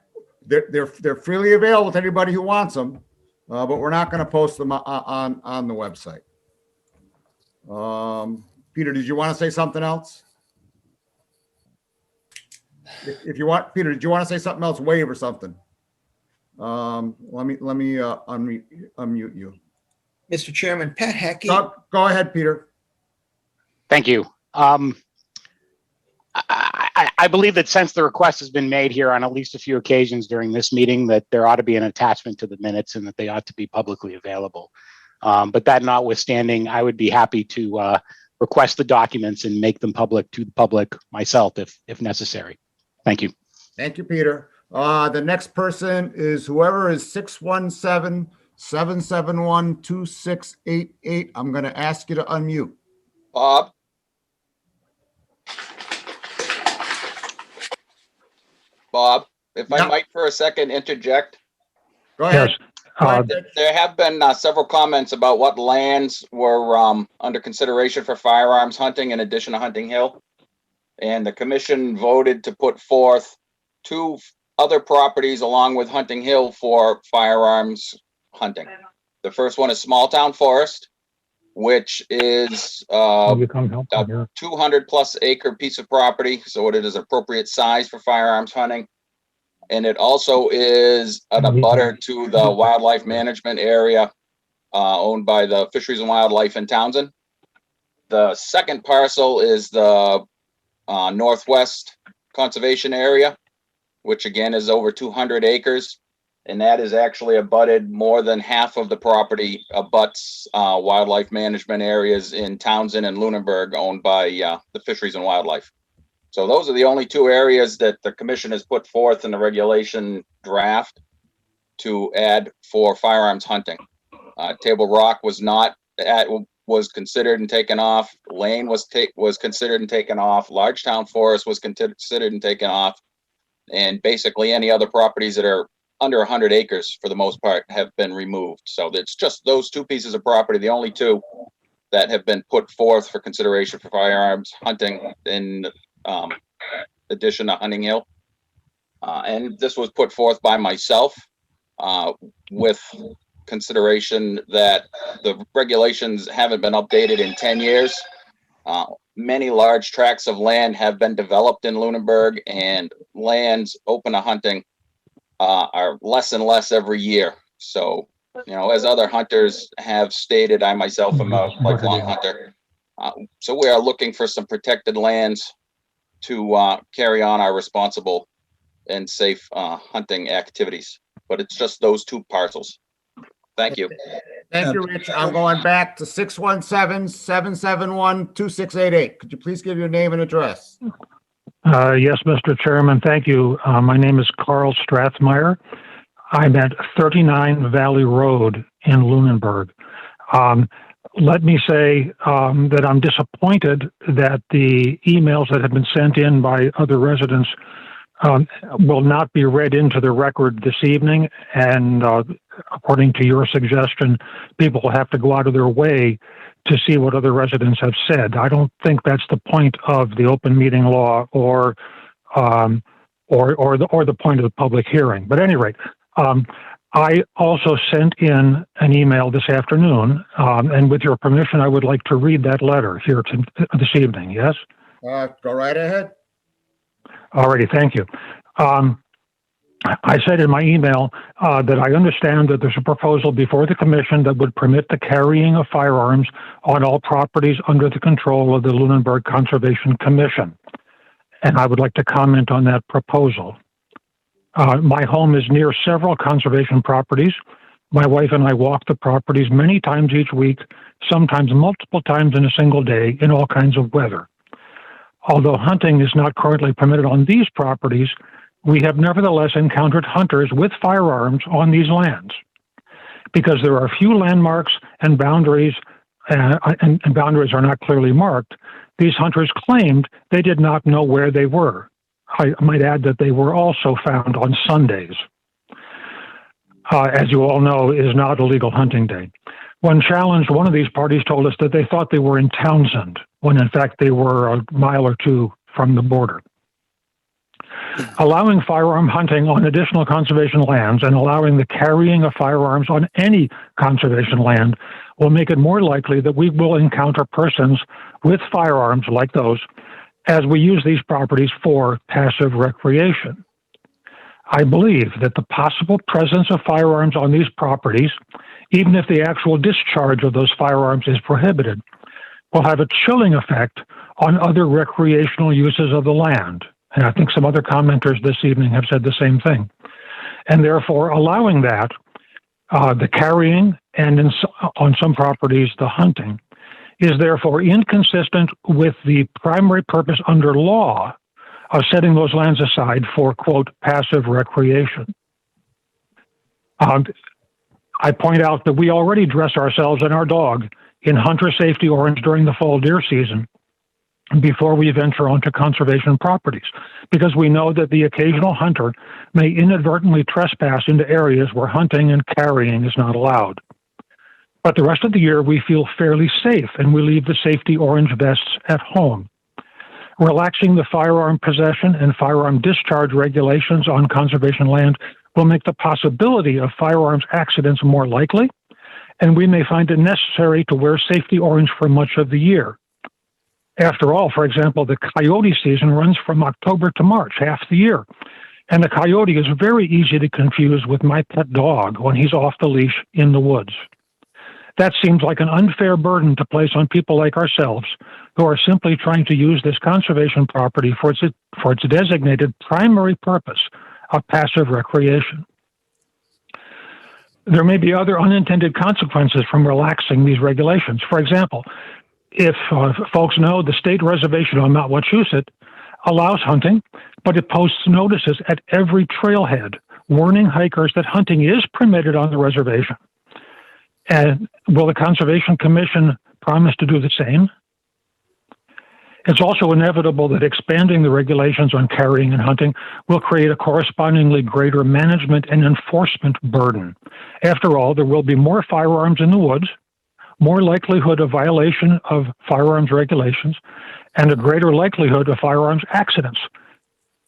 they're freely available to anybody who wants them, but we're not going to post them on the website. Peter, did you want to say something else? If you want, Peter, did you want to say something else? Wave or something. Let me unmute you. Mr. Chairman, Pat Hackey. Go ahead, Peter. Thank you. I believe that since the request has been made here on at least a few occasions during this meeting, that there ought to be an attachment to the minutes and that they ought to be publicly available. But that notwithstanding, I would be happy to request the documents and make them public to the public myself if necessary. Thank you. Thank you, Peter. The next person is whoever is 617-771-2688. I'm going to ask you to unmute. Bob? Bob, if I might for a second interject. Go ahead. There have been several comments about what lands were under consideration for firearms hunting in addition to Hunting Hill. And the commission voted to put forth 2 other properties along with Hunting Hill for firearms hunting. The first one is Small Town Forest, which is a 200 plus acre piece of property. So it is appropriate size for firearms hunting. And it also is an abutter to the wildlife management area owned by the Fisheries and Wildlife in Townsend. The second parcel is the Northwest Conservation Area, which again is over 200 acres. And that is actually abutted more than half of the property abuts wildlife management areas in Townsend and Lunenburg owned by the Fisheries and Wildlife. So those are the only 2 areas that the commission has put forth in the regulation draft to add for firearms hunting. Table Rock was considered and taken off. Lane was considered and taken off. Large Town Forest was considered and taken off. And basically any other properties that are under 100 acres for the most part have been removed. So it's just those 2 pieces of property, the only 2 that have been put forth for consideration for firearms hunting in addition to Hunting Hill. And this was put forth by myself with consideration that the regulations haven't been updated in 10 years. Many large tracts of land have been developed in Lunenburg, and lands open to hunting are less and less every year. So, as other hunters have stated, I myself am a lifelong hunter. So we are looking for some protected lands to carry on our responsible and safe hunting activities. But it's just those 2 parcels. Thank you. Thank you, Rich. I'm going back to 617-771-2688. Could you please give your name and address? Yes, Mr. Chairman, thank you. My name is Carl Strathmeyer. I'm at 39 Valley Road in Lunenburg. Let me say that I'm disappointed that the emails that have been sent in by other residents will not be read into the record this evening. And according to your suggestion, people will have to go out of their way to see what other residents have said. I don't think that's the point of the open meeting law or the point of the public hearing. But at any rate, I also sent in an email this afternoon, and with your permission, I would like to read that letter here this evening. Yes? Go right ahead. Alrighty, thank you. I said in my email that I understand that there's a proposal before the commission that would permit the carrying of firearms on all properties under the control of the Lunenburg Conservation Commission. And I would like to comment on that proposal. My home is near several conservation properties. My wife and I walk the properties many times each week, sometimes multiple times in a single day in all kinds of weather. Although hunting is not currently permitted on these properties, we have nevertheless encountered hunters with firearms on these lands. Because there are few landmarks and boundaries, and boundaries are not clearly marked, these hunters claimed they did not know where they were. I might add that they were also found on Sundays. As you all know, is not a legal hunting day. When challenged, one of these parties told us that they thought they were in Townsend, when in fact they were a mile or 2 from the border. Allowing firearm hunting on additional conservation lands and allowing the carrying of firearms on any conservation land will make it more likely that we will encounter persons with firearms like those as we use these properties for passive recreation. I believe that the possible presence of firearms on these properties, even if the actual discharge of those firearms is prohibited, will have a chilling effect on other recreational uses of the land. And I think some other commenters this evening have said the same thing. And therefore, allowing that, the carrying and on some properties, the hunting, is therefore inconsistent with the primary purpose under law of setting those lands aside for, quote, passive recreation. I point out that we already dress ourselves and our dog in hunter safety orange during the fall deer season before we venture onto conservation properties, because we know that the occasional hunter may inadvertently trespass into areas where hunting and carrying is not allowed. But the rest of the year, we feel fairly safe, and we leave the safety orange vests at home. Relaxing the firearm possession and firearm discharge regulations on conservation land will make the possibility of firearms accidents more likely, and we may find it necessary to wear safety orange for much of the year. After all, for example, the coyote season runs from October to March, half the year, and the coyote is very easy to confuse with my pet dog when he's off the leash in the woods. That seems like an unfair burden to place on people like ourselves who are simply trying to use this conservation property for its designated primary purpose of passive recreation. There may be other unintended consequences from relaxing these regulations. For example, if folks know, the state reservation on Mount Wachusett allows hunting, but it posts notices at every trailhead warning hikers that hunting is permitted on the reservation. And will the Conservation Commission promise to do the same? It's also inevitable that expanding the regulations on carrying and hunting will create a correspondingly greater management and enforcement burden. After all, there will be more firearms in the woods, more likelihood of violation of firearms regulations, and a greater likelihood of firearms accidents.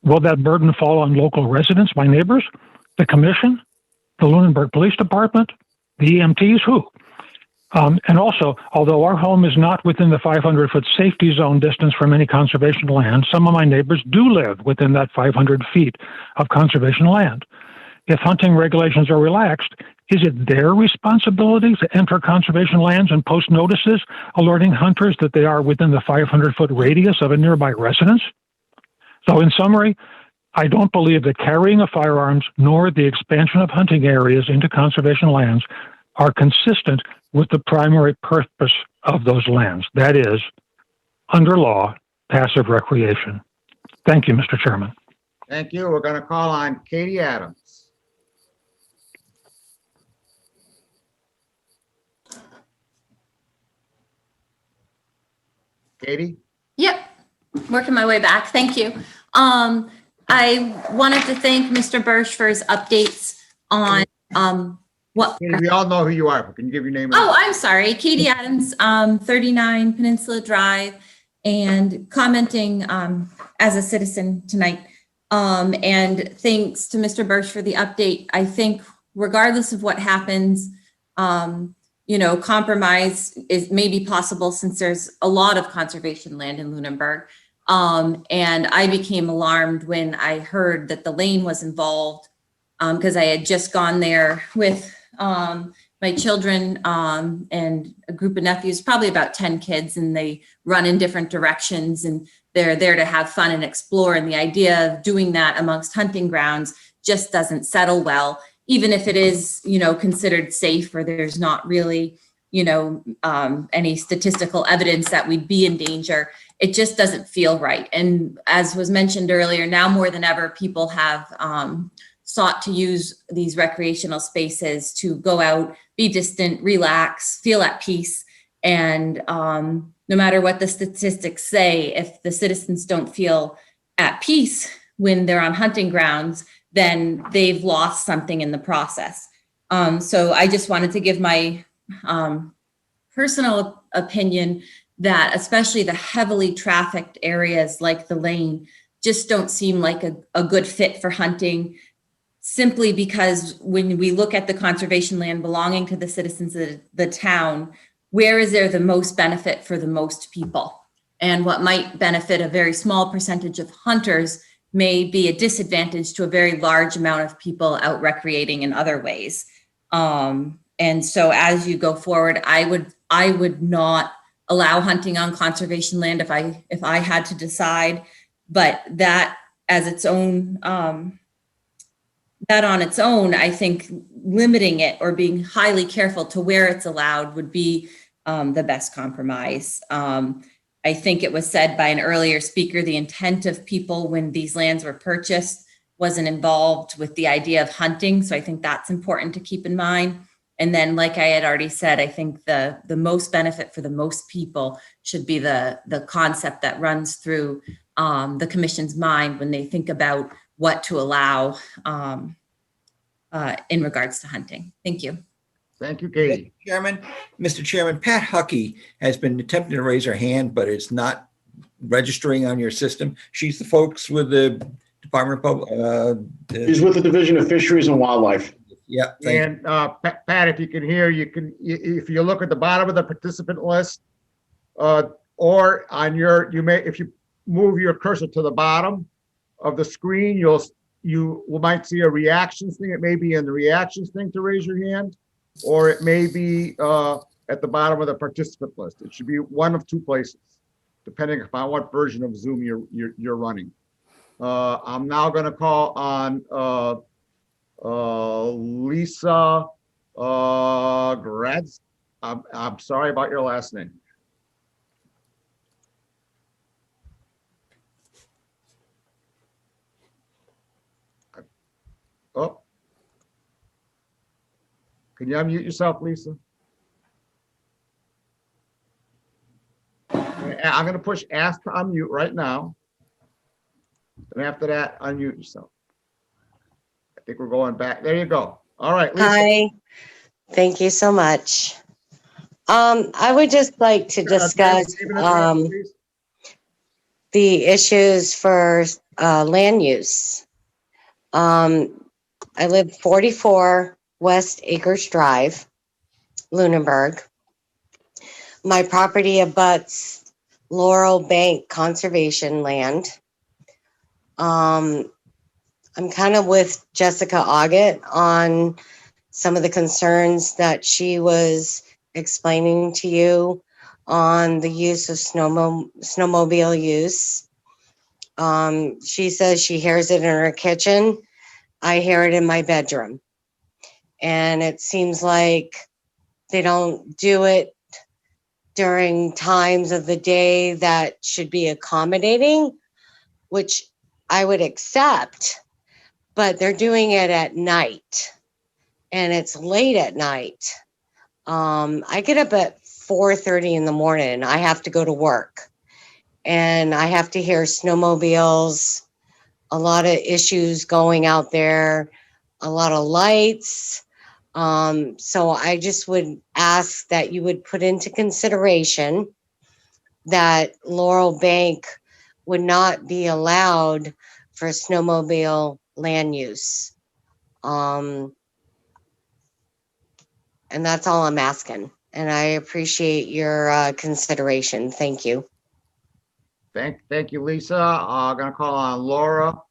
Will that burden fall on local residents, my neighbors, the commission, the Lunenburg Police Department, the EMTs, who? And also, although our home is not within the 500-foot safety zone distance from any conservation land, some of my neighbors do live within that 500 feet of conservation land. If hunting regulations are relaxed, is it their responsibility to enter conservation lands and post notices alerting hunters that they are within the 500-foot radius of a nearby residence? So in summary, I don't believe that carrying of firearms nor the expansion of hunting areas into conservation lands are consistent with the primary purpose of those lands. That is, under law, passive recreation. Thank you, Mr. Chairman. Thank you. We're going to call on Katie Adams. Katie? Yep, working my way back. Thank you. I wanted to thank Mr. Bursch for his updates on what. Katie, we all know who you are. Can you give your name? Oh, I'm sorry. Katie Adams, 39 Peninsula Drive, and commenting as a citizen tonight. And thanks to Mr. Bursch for the update. I think regardless of what happens, compromise is maybe possible since there's a lot of conservation land in Lunenburg. And I became alarmed when I heard that the lane was involved because I had just gone there with my children and a group of nephews, probably about 10 kids, and they run in different directions and they're there to have fun and explore. And the idea of doing that amongst hunting grounds just doesn't settle well, even if it is, considered safe or there's not really, any statistical evidence that we'd be in danger. It just doesn't feel right. And as was mentioned earlier, now more than ever, people have sought to use these recreational spaces to go out, be distant, relax, feel at peace. And no matter what the statistics say, if the citizens don't feel at peace when they're on hunting grounds, then they've lost something in the process. So I just wanted to give my personal opinion that especially the heavily trafficked areas like the lane just don't seem like a good fit for hunting, simply because when we look at the conservation land belonging to the citizens of the town, where is there the most benefit for the most people? And what might benefit a very small percentage of hunters may be a disadvantage to a very large amount of people out recreating in other ways. And so as you go forward, I would not allow hunting on conservation land if I had to decide, but that as its own that on its own, I think limiting it or being highly careful to where it's allowed would be the best compromise. I think it was said by an earlier speaker, the intent of people when these lands were purchased wasn't involved with the idea of hunting. So I think that's important to keep in mind. And then, like I had already said, I think the most benefit for the most people should be the concept that runs through the commission's mind when they think about what to allow in regards to hunting. Thank you. Thank you, Katie. Mr. Chairman, Pat Huckey has been attempting to raise her hand, but it's not registering on your system. She's the folks with the Department of He's with the Division of Fisheries and Wildlife. Yeah. And Pat, if you can hear, if you look at the bottom of the participant list, or on if you move your cursor to the bottom of the screen, you might see a reactions thing. It may be in the reactions thing to raise your hand, or it may be at the bottom of the participant list. It should be one of two places, depending upon what version of Zoom you're running. I'm now going to call on Lisa Gratz. I'm sorry about your last name. Oh, can you unmute yourself, Lisa? I'm going to push ask to unmute right now. And after that, unmute yourself. I think we're going back. There you go. All right, Lisa. Hi, thank you so much. I would just like to discuss the issues for land use. I live 44 West Acres Drive, Lunenburg. My property abuts Laurel Bank Conservation Land. I'm kind of with Jessica Oggett on some of the concerns that she was explaining to you on the use of snowmobile use. She says she hears it in her kitchen. I hear it in my bedroom. And it seems like they don't do it during times of the day that should be accommodating, which I would accept, but they're doing it at night and it's late at night. I get up at 4:30 in the morning. I have to go to work and I have to hear snowmobiles, a lot of issues going out there, a lot of lights. So I just would ask that you would put into consideration that Laurel Bank would not be allowed for snowmobile land use. And that's all I'm asking. And I appreciate your consideration. Thank you. Thank you, Lisa. I'm going to call on Laura.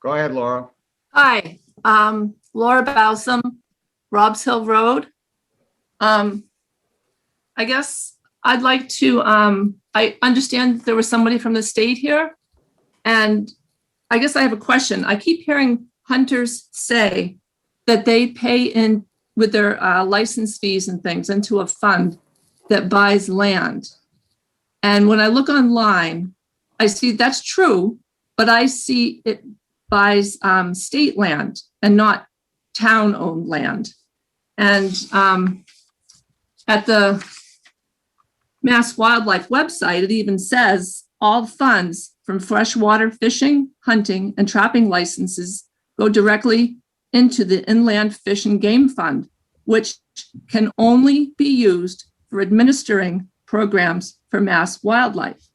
Go ahead, Laura. Hi, Laura Bowsam, Robs Hill Road. I guess I'd like to, I understand there was somebody from the state here, and I guess I have a question. I keep hearing hunters say that they pay in with their license fees and things into a fund that buys land. And when I look online, I see that's true, but I see it buys state land and not town-owned land. And at the Mass Wildlife website, it even says all funds from freshwater fishing, hunting, and trapping licenses go directly into the Inland Fish and Game Fund, which can only be used for administering programs for Mass Wildlife.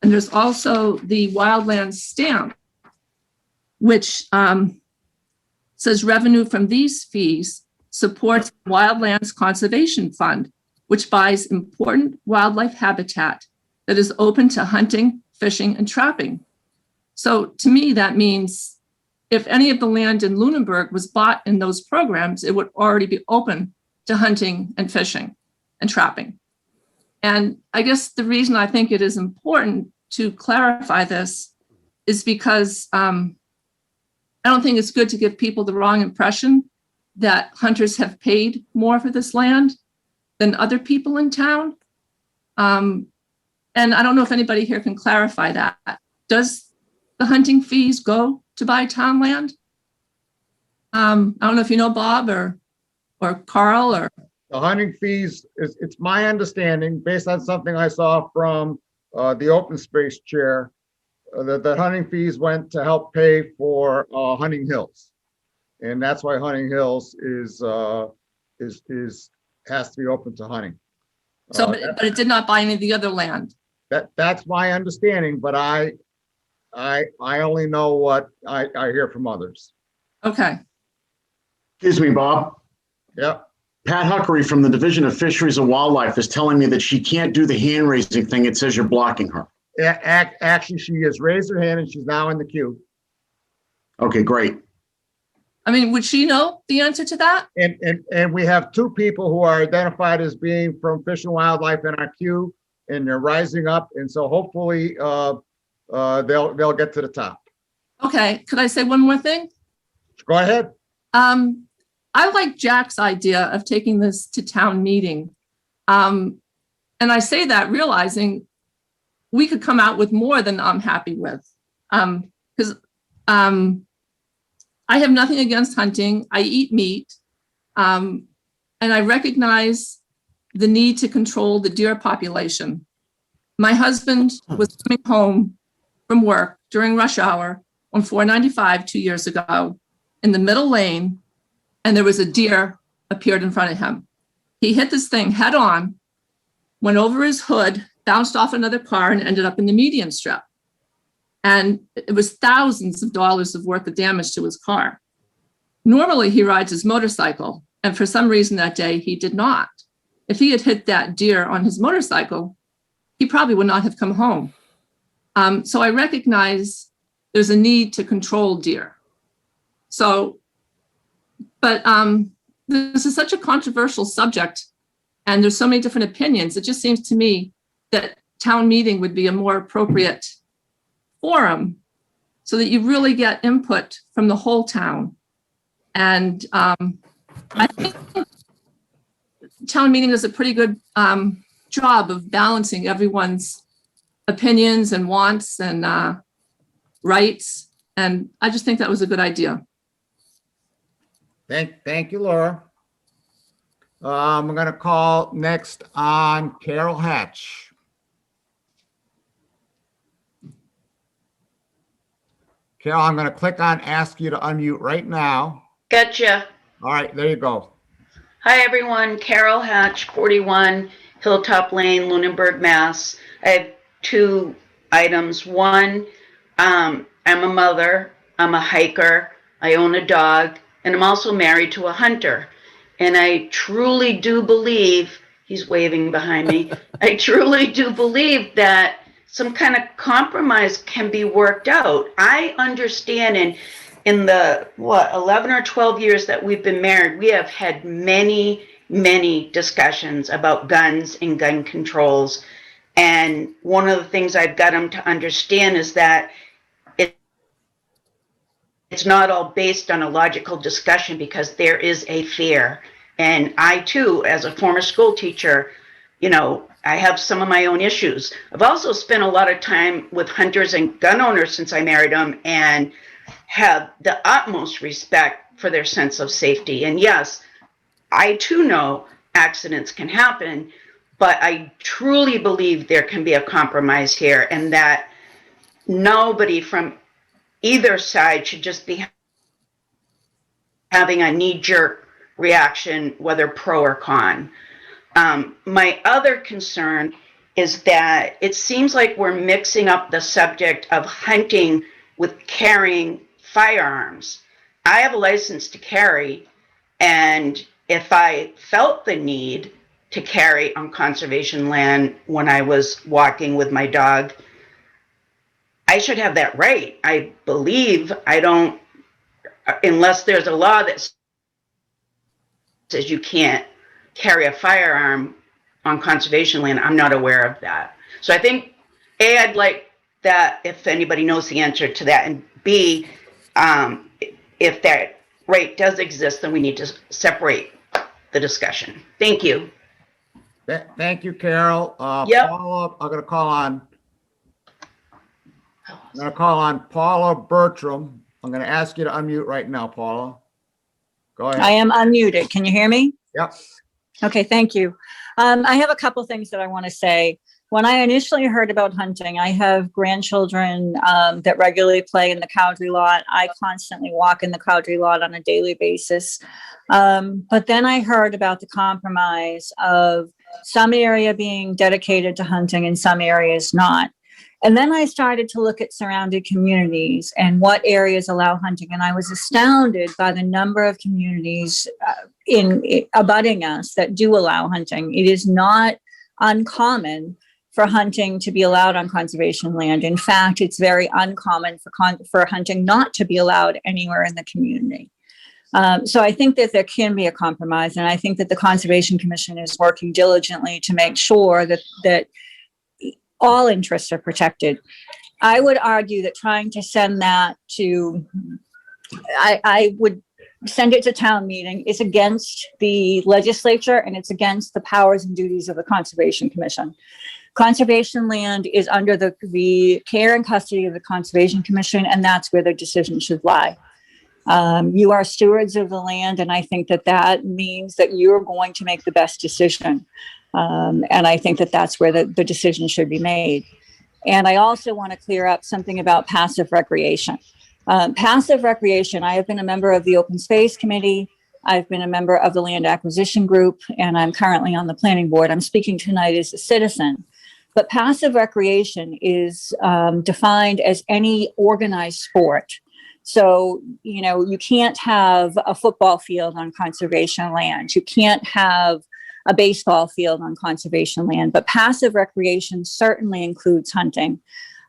And there's also the Wildlands Stamp, which says revenue from these fees supports Wildlands Conservation Fund, which buys important wildlife habitat that is open to hunting, fishing, and trapping. So to me, that means if any of the land in Lunenburg was bought in those programs, it would already be open to hunting and fishing and trapping. And I guess the reason I think it is important to clarify this is because I don't think it's good to give people the wrong impression that hunters have paid more for this land than other people in town. And I don't know if anybody here can clarify that. Does the hunting fees go to buy town land? I don't know if you know Bob or Carl or. The hunting fees, it's my understanding, based on something I saw from the open space chair, that the hunting fees went to help pay for Hunting Hills. And that's why Hunting Hills has to be open to hunting. So, but it did not buy any of the other land. That's my understanding, but I only know what I hear from others. Okay. Excuse me, Bob. Yep. Pat Huckery from the Division of Fisheries and Wildlife is telling me that she can't do the hand raising thing. It says you're blocking her. Actually, she has raised her hand and she's now in the queue. Okay, great. I mean, would she know the answer to that? And we have two people who are identified as being from Fish and Wildlife in our queue, and they're rising up. And so hopefully they'll get to the top. Okay. Could I say one more thing? Go ahead. I like Jack's idea of taking this to town meeting. And I say that realizing we could come out with more than I'm happy with. Because I have nothing against hunting. I eat meat. And I recognize the need to control the deer population. My husband was coming home from work during rush hour on 495 2 years ago in the middle lane, and there was a deer appeared in front of him. He hit this thing head on, went over his hood, bounced off another car, and ended up in the median strip. And it was thousands of dollars of worth of damage to his car. Normally, he rides his motorcycle, and for some reason that day, he did not. If he had hit that deer on his motorcycle, he probably would not have come home. So I recognize there's a need to control deer. So, but this is such a controversial subject, and there's so many different opinions. It just seems to me that town meeting would be a more appropriate forum so that you really get input from the whole town. And I think town meeting does a pretty good job of balancing everyone's opinions and wants and rights. And I just think that was a good idea. Thank you, Laura. I'm going to call next on Carol Hatch. Carol, I'm going to click on ask you to unmute right now. Gotcha. All right, there you go. Hi, everyone. Carol Hatch, 41 Hilltop Lane, Lunenburg, Mass. I have two items. One, I'm a mother. I'm a hiker. I own a dog. And I'm also married to a hunter. And I truly do believe, he's waving behind me, I truly do believe that some kind of compromise can be worked out. I understand in the, 11 or 12 years that we've been married, we have had many, many discussions about guns and gun controls. And one of the things I've got him to understand is that it's not all based on a logical discussion, because there is a fear. And I too, as a former school teacher, you know, I have some of my own issues. I've also spent a lot of time with hunters and gun owners since I married them, and have the utmost respect for their sense of safety. And yes, I too know accidents can happen, but I truly believe there can be a compromise here, and that nobody from either side should just be having a knee-jerk reaction, whether pro or con. My other concern is that it seems like we're mixing up the subject of hunting with carrying firearms. I have a license to carry, and if I felt the need to carry on conservation land when I was walking with my dog, I should have that right. I believe I don't, unless there's a law that says you can't carry a firearm on conservation land. I'm not aware of that. So I think, I'd like that, if anybody knows the answer to that, and B, if that right does exist, then we need to separate the discussion. Thank you. Thank you, Carol. Yep. Paula, I'm gonna call on Paula Bertram. I'm gonna ask you to unmute right now, Paula. Go ahead. I am unmuted. Can you hear me? Yep. Okay, thank you. I have a couple things that I want to say. When I initially heard about hunting, I have grandchildren that regularly play in the Cowdrey lot. I constantly walk in the Cowdrey lot on a daily basis. But then I heard about the compromise of some area being dedicated to hunting and some areas not. And then I started to look at surrounding communities and what areas allow hunting. And I was astounded by the number of communities abutting us that do allow hunting. It is not uncommon for hunting to be allowed on conservation land. In fact, it's very uncommon for hunting not to be allowed anywhere in the community. So I think that there can be a compromise, and I think that the Conservation Commission is working diligently to make sure that all interests are protected. I would argue that trying to send that to, I would send it to town meeting is against the legislature, and it's against the powers and duties of the Conservation Commission. Conservation land is under the care and custody of the Conservation Commission, and that's where the decision should lie. You are stewards of the land, and I think that means that you're going to make the best decision. And I think that that's where the decision should be made. And I also want to clear up something about passive recreation. Passive recreation, I have been a member of the Open Space Committee. I've been a member of the Land Acquisition Group, and I'm currently on the Planning Board. I'm speaking tonight as a citizen. But passive recreation is defined as any organized sport. So, you can't have a football field on conservation land. You can't have a baseball field on conservation land, but passive recreation certainly includes hunting.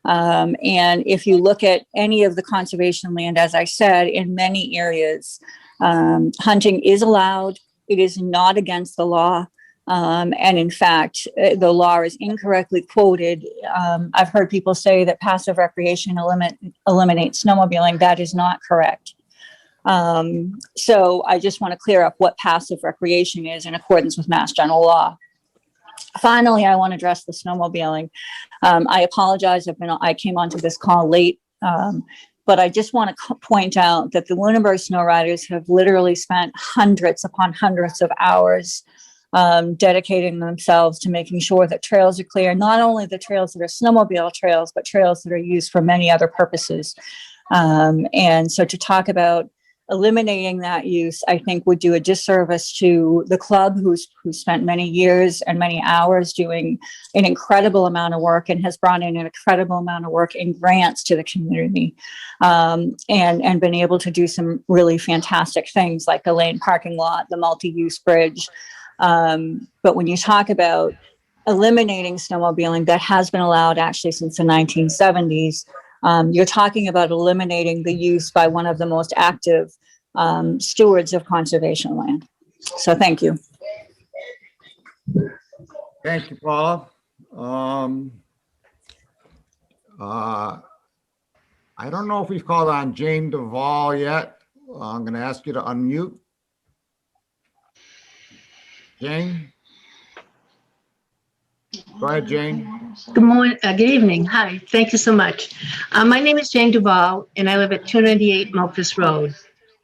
And if you look at any of the conservation land, as I said, in many areas, hunting is allowed. It is not against the law. And in fact, the law is incorrectly quoted. I've heard people say that passive recreation eliminates snowmobiling. That is not correct. So I just want to clear up what passive recreation is in accordance with Mass General Law. Finally, I want to address the snowmobiling. I apologize. I came onto this call late, but I just want to point out that the Lunenburg snow riders have literally spent hundreds upon hundreds of hours dedicating themselves to making sure that trails are clear, not only the trails that are snowmobile trails, but trails that are used for many other purposes. And so to talk about eliminating that use, I think would do a disservice to the club who spent many years and many hours doing an incredible amount of work and has brought in an incredible amount of work in grants to the community, and been able to do some really fantastic things like the lane parking lot, the multi-use bridge. But when you talk about eliminating snowmobiling, that has been allowed actually since the 1970s. You're talking about eliminating the use by one of the most active stewards of conservation land. So thank you. Thank you, Paula. I don't know if we've called on Jane Duvall yet. I'm going to ask you to unmute. Jane? Go ahead, Jane. Good morning, good evening. Hi, thank you so much. My name is Jane Duvall, and I live at 298 Memphis Road,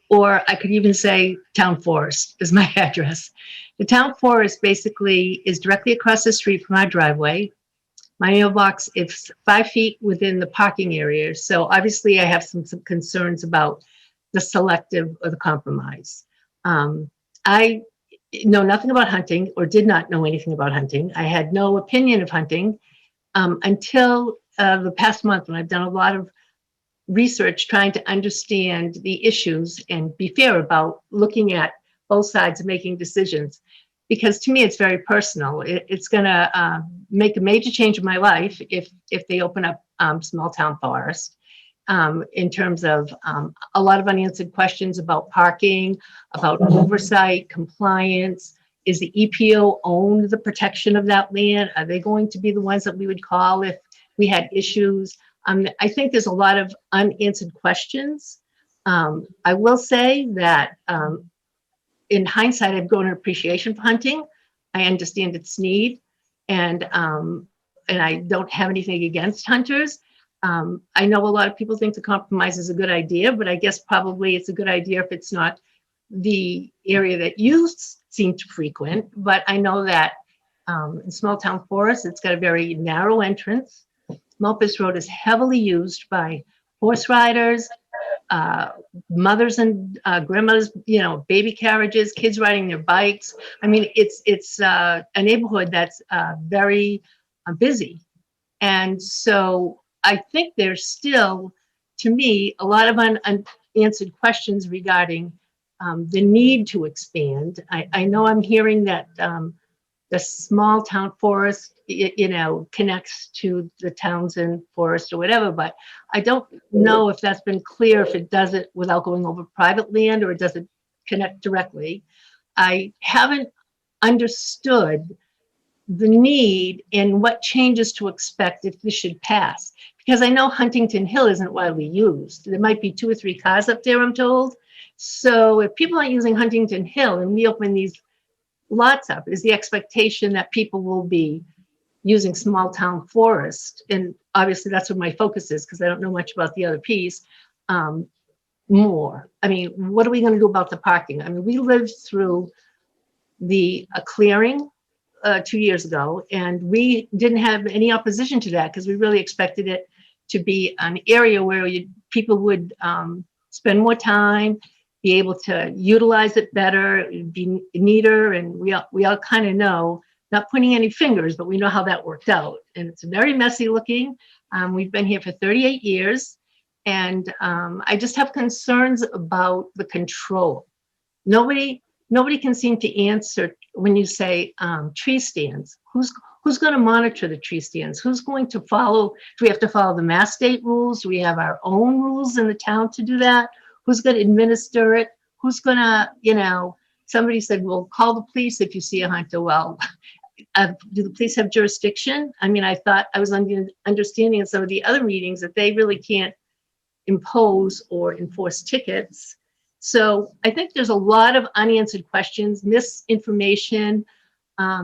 or I could even say Town Forest is my address. The Town Forest basically is directly across the street from our driveway. My mailbox is 5 feet within the parking area, so obviously I have some concerns about the selective or the compromise. I know nothing about hunting, or did not know anything about hunting. I had no opinion of hunting until the past month, when I've done a lot of research trying to understand the issues and be fair about looking at both sides and making decisions. Because to me, it's very personal. It's going to make a major change in my life if they open up small town forest. In terms of a lot of unanswered questions about parking, about oversight, compliance. Is the EPO own the protection of that land? Are they going to be the ones that we would call if we had issues? I think there's a lot of unanswered questions. I will say that in hindsight, I've grown an appreciation for hunting. I understand its need, and I don't have anything against hunters. I know a lot of people think the compromise is a good idea, but I guess probably it's a good idea if it's not the area that you seem to frequent. But I know that in small town forests, it's got a very narrow entrance. Milpas Road is heavily used by horse riders, mothers and grandmothers, baby carriages, kids riding their bikes. I mean, it's a neighborhood that's very busy. And so I think there's still, to me, a lot of unanswered questions regarding the need to expand. I know I'm hearing that the small town forest, connects to the Townsend forest or whatever, but I don't know if that's been clear, if it does it without going over private land or it doesn't connect directly. I haven't understood the need and what changes to expect if this should pass. Because I know Huntington Hill isn't widely used. There might be 2 or 3 cars up there, I'm told. So if people aren't using Huntington Hill and we open these lots up, is the expectation that people will be using small town forest? And obviously that's what my focus is, because I don't know much about the other piece. More. I mean, what are we going to do about the parking? I mean, we lived through a clearing 2 years ago, and we didn't have any opposition to that because we really expected it to be an area where people would spend more time, be able to utilize it better, be neater, and we all kind of know, not pointing any fingers, but we know how that worked out. And it's very messy looking. We've been here for 38 years, and I just have concerns about the control. Nobody can seem to answer when you say tree stands. Who's going to monitor the tree stands? Who's going to follow? Do we have to follow the Mass State rules? Do we have our own rules in the town to do that? Who's going to administer it? Who's going to, somebody said, well, call the police if you see a hunter. Well, do the police have jurisdiction? I mean, I thought I was understanding in some of the other meetings that they really can't impose or enforce tickets. So I think there's a lot of unanswered questions, misinformation,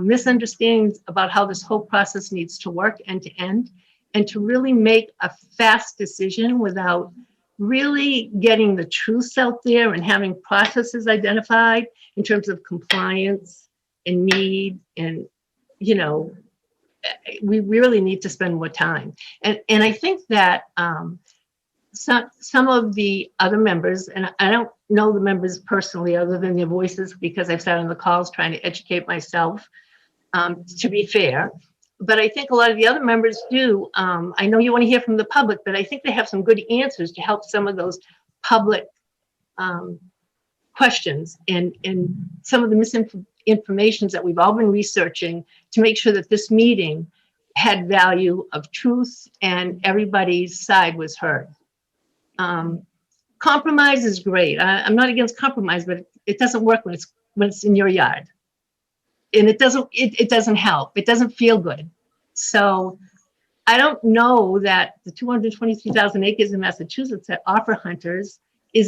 misunderstandings about how this whole process needs to work end to end, and to really make a fast decision without really getting the truths out there and having processes identified in terms of compliance and need. And, we really need to spend more time. And I think that some of the other members, and I don't know the members personally other than their voices because I've sat on the calls trying to educate myself, to be fair. But I think a lot of the other members do. I know you want to hear from the public, but I think they have some good answers to help some of those public questions and some of the misinformation that we've all been researching to make sure that this meeting had value of truth and everybody's side was heard. Compromise is great. I'm not against compromise, but it doesn't work when it's in your yard. And it doesn't help. It doesn't feel good. So I don't know that the 223,000 acres in Massachusetts that offer hunters I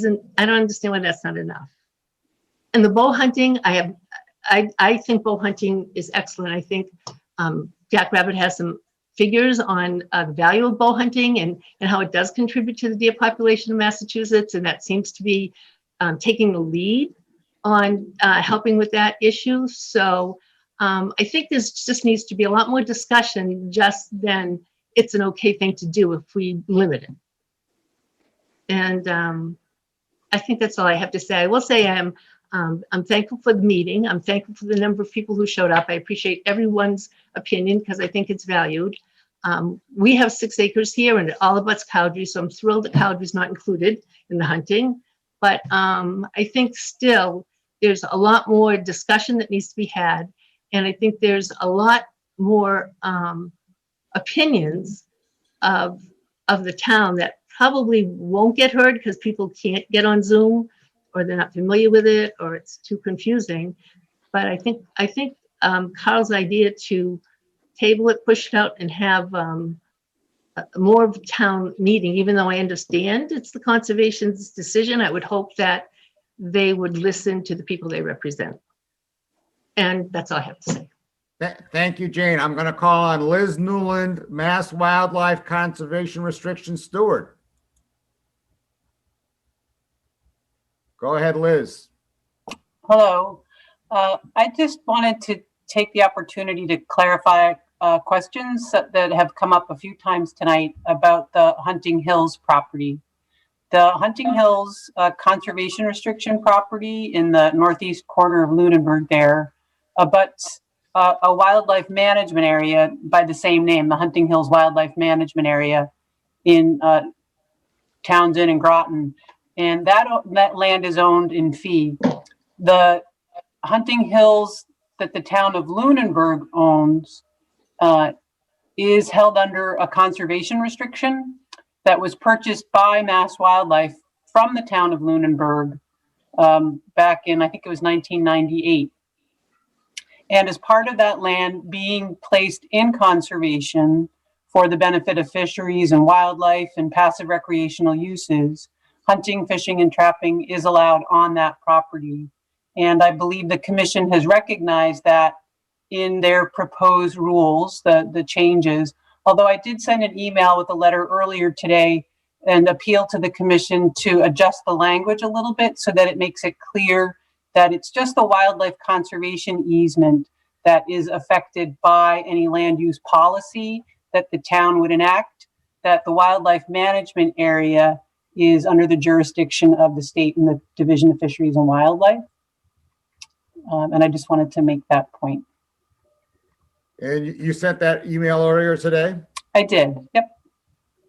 don't understand why that's not enough. And the bow hunting, I think bow hunting is excellent. I think Jack Rabbit has some figures on the value of bow hunting and how it does contribute to the deer population of Massachusetts. And that seems to be taking the lead on helping with that issue. So I think this just needs to be a lot more discussion just than it's an okay thing to do if we limit it. And I think that's all I have to say. I will say I'm thankful for the meeting. I'm thankful for the number of people who showed up. I appreciate everyone's opinion because I think it's valued. We have 6 acres here and it all abuts Cowdrey, so I'm thrilled that Cowdrey's not included in the hunting. But I think still there's a lot more discussion that needs to be had. And I think there's a lot more opinions of the town that probably won't get heard because people can't get on Zoom or they're not familiar with it or it's too confusing. But I think Carl's idea to table it, push it out, and have more of a town meeting, even though I understand it's the conservation's decision. I would hope that they would listen to the people they represent. And that's all I have to say. Thank you, Jane. I'm going to call on Liz Newland, Mass Wildlife Conservation Restriction Steward. Go ahead, Liz. Hello. I just wanted to take the opportunity to clarify questions that have come up a few times tonight about the Hunting Hills property. The Hunting Hills conservation restriction property in the northeast corner of Lunenburg there abuts a wildlife management area by the same name, the Hunting Hills Wildlife Management Area in Townsend and Groton. And that land is owned in fee. The Hunting Hills that the town of Lunenburg owns is held under a conservation restriction that was purchased by Mass Wildlife from the town of Lunenburg back in, I think it was 1998. And as part of that land being placed in conservation for the benefit of fisheries and wildlife and passive recreational uses, hunting, fishing, and trapping is allowed on that property. And I believe the commission has recognized that in their proposed rules, the changes. Although I did send an email with a letter earlier today and appeal to the commission to adjust the language a little bit so that it makes it clear that it's just the wildlife conservation easement that is affected by any land use policy that the town would enact, that the wildlife management area is under the jurisdiction of the state and the Division of Fisheries and Wildlife. And I just wanted to make that point. And you sent that email earlier today? I did, yep.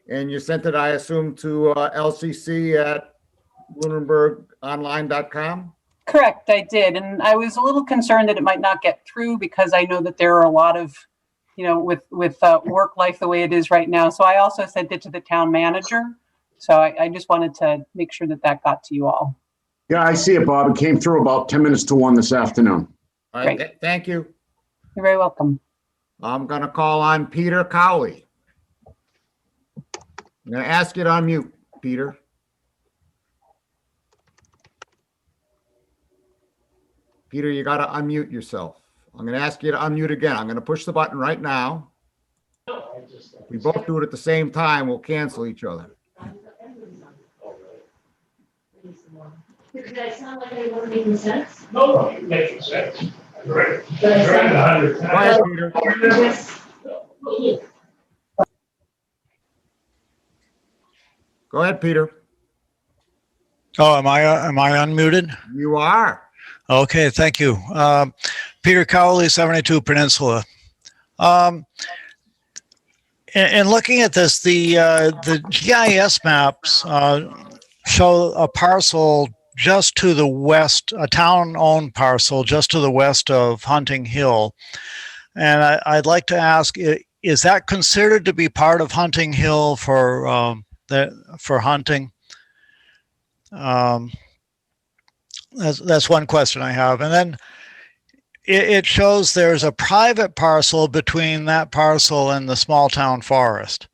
And you sent it, I assume, to lcc@lunenburgonline.com? Correct, I did. And I was a little concerned that it might not get through because I know that there are a lot of, with work life the way it is right now. So I also sent it to the town manager. So I just wanted to make sure that that got to you all. Yeah, I see it, Bob. It came through about 10 minutes to 1 this afternoon. All right, thank you. You're very welcome. I'm going to call on Peter Cowley. I'm going to ask you to unmute, Peter. Peter, you got to unmute yourself. I'm going to ask you to unmute again. I'm going to push the button right now. We both do it at the same time. We'll cancel each other. Does that sound like it wasn't making sense? No, you're making sense. Great. Go ahead, Peter. Go ahead, Peter. Oh, am I unmuted? You are. Okay, thank you. Peter Cowley, 72 Peninsula. In looking at this, the GIS maps show a parcel just to the west, a town-owned parcel just to the west of Hunting Hill. And I'd like to ask, is that considered to be part of Hunting Hill for hunting? That's one question I have. And then it shows there's a private parcel between that parcel and the small town forest.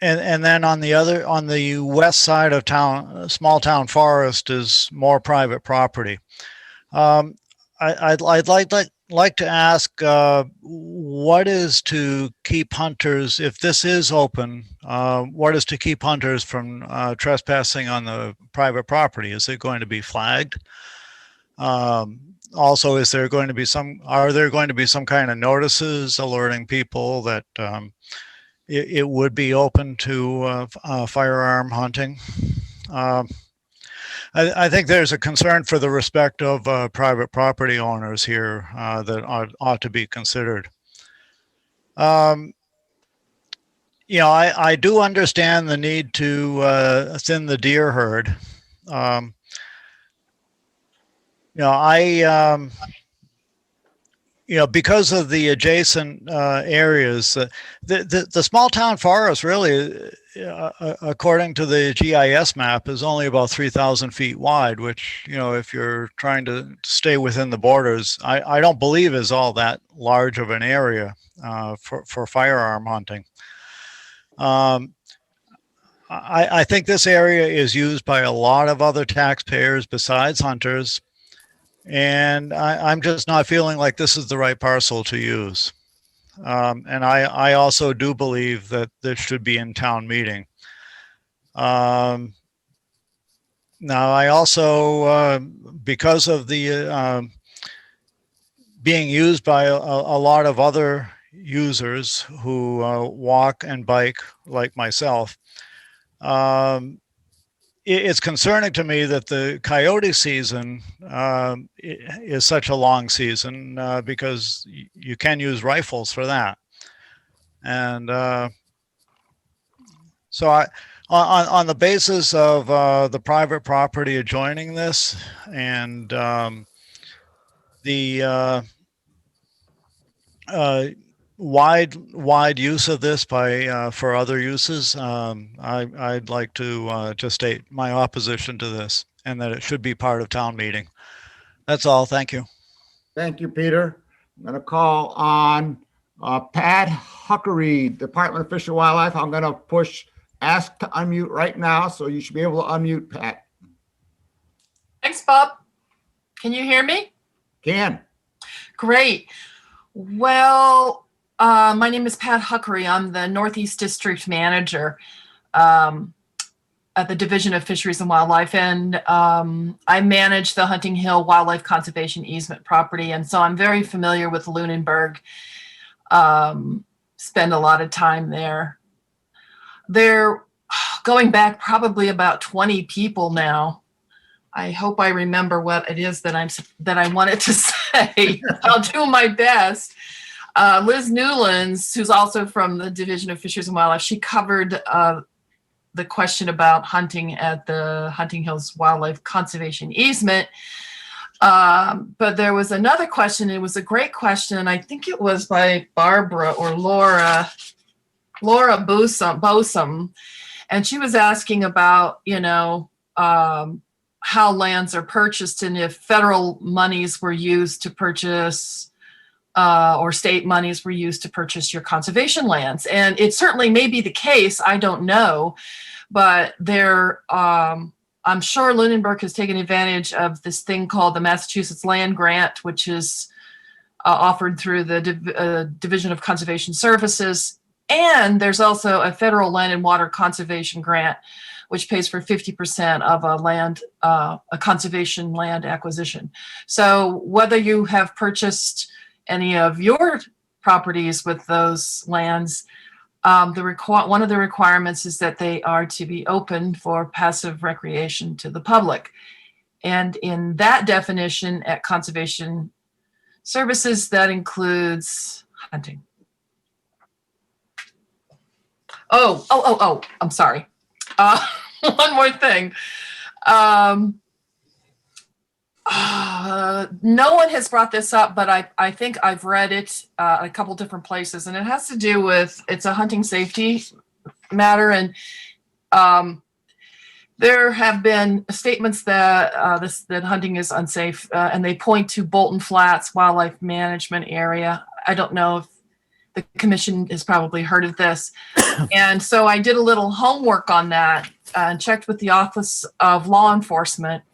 And then on the west side of town, small town forest is more private property. I'd like to ask what is to keep hunters, if this is open, what is to keep hunters from trespassing on the private property? Is it going to be flagged? Also, are there going to be some kind of notices alerting people that it would be open to firearm hunting? I think there's a concern for the respect of private property owners here that ought to be considered. I do understand the need to thin the deer herd. because of the adjacent areas, the small town forest really, according to the GIS map, is only about 3,000 feet wide, which, if you're trying to stay within the borders, I don't believe is all that large of an area for firearm hunting. I think this area is used by a lot of other taxpayers besides hunters. And I'm just not feeling like this is the right parcel to use. And I also do believe that this should be in town meeting. Now, I also, because of the being used by a lot of other users who walk and bike like myself, it's concerning to me that the coyote season is such a long season because you can use rifles for that. And so on the basis of the private property adjoining this and the wide use of this by for other uses, I'd like to just state my opposition to this and that it should be part of town meeting. That's all. Thank you. Thank you, Peter. I'm going to call on Pat Huckery, Department of Fish and Wildlife. I'm going to push ask to unmute right now, so you should be able to unmute, Pat. Thanks, Bob. Can you hear me? Can. Great. Well, my name is Pat Huckery. I'm the Northeast District Manager at the Division of Fisheries and Wildlife, and I manage the Hunting Hill Wildlife Conservation Easement property, and so I'm very familiar with Lunenburg. Spend a lot of time there. They're going back probably about 20 people now. I hope I remember what it is that I wanted to say. I'll do my best. Liz Newlands, who's also from the Division of Fisheries and Wildlife, she covered the question about hunting at the Hunting Hills Wildlife Conservation Easement. But there was another question. It was a great question, and I think it was by Barbara or Laura Bosom, and she was asking about, how lands are purchased and if federal monies were used to purchase or state monies were used to purchase your conservation lands. And it certainly may be the case, I don't know, but I'm sure Lunenburg has taken advantage of this thing called the Massachusetts Land Grant, which is offered through the Division of Conservation Services. And there's also a federal land and water conservation grant, which pays for 50% of a conservation land acquisition. So whether you have purchased any of your properties with those lands, one of the requirements is that they are to be open for passive recreation to the public. And in that definition at Conservation Services, that includes hunting. Oh, I'm sorry. One more thing. No one has brought this up, but I think I've read it a couple different places, and it has to do with, it's a hunting safety matter. And there have been statements that that hunting is unsafe, and they point to Bolton Flats Wildlife Management Area. I don't know if the commission has probably heard of this. And so I did a little homework on that and checked with the Office of Law Enforcement.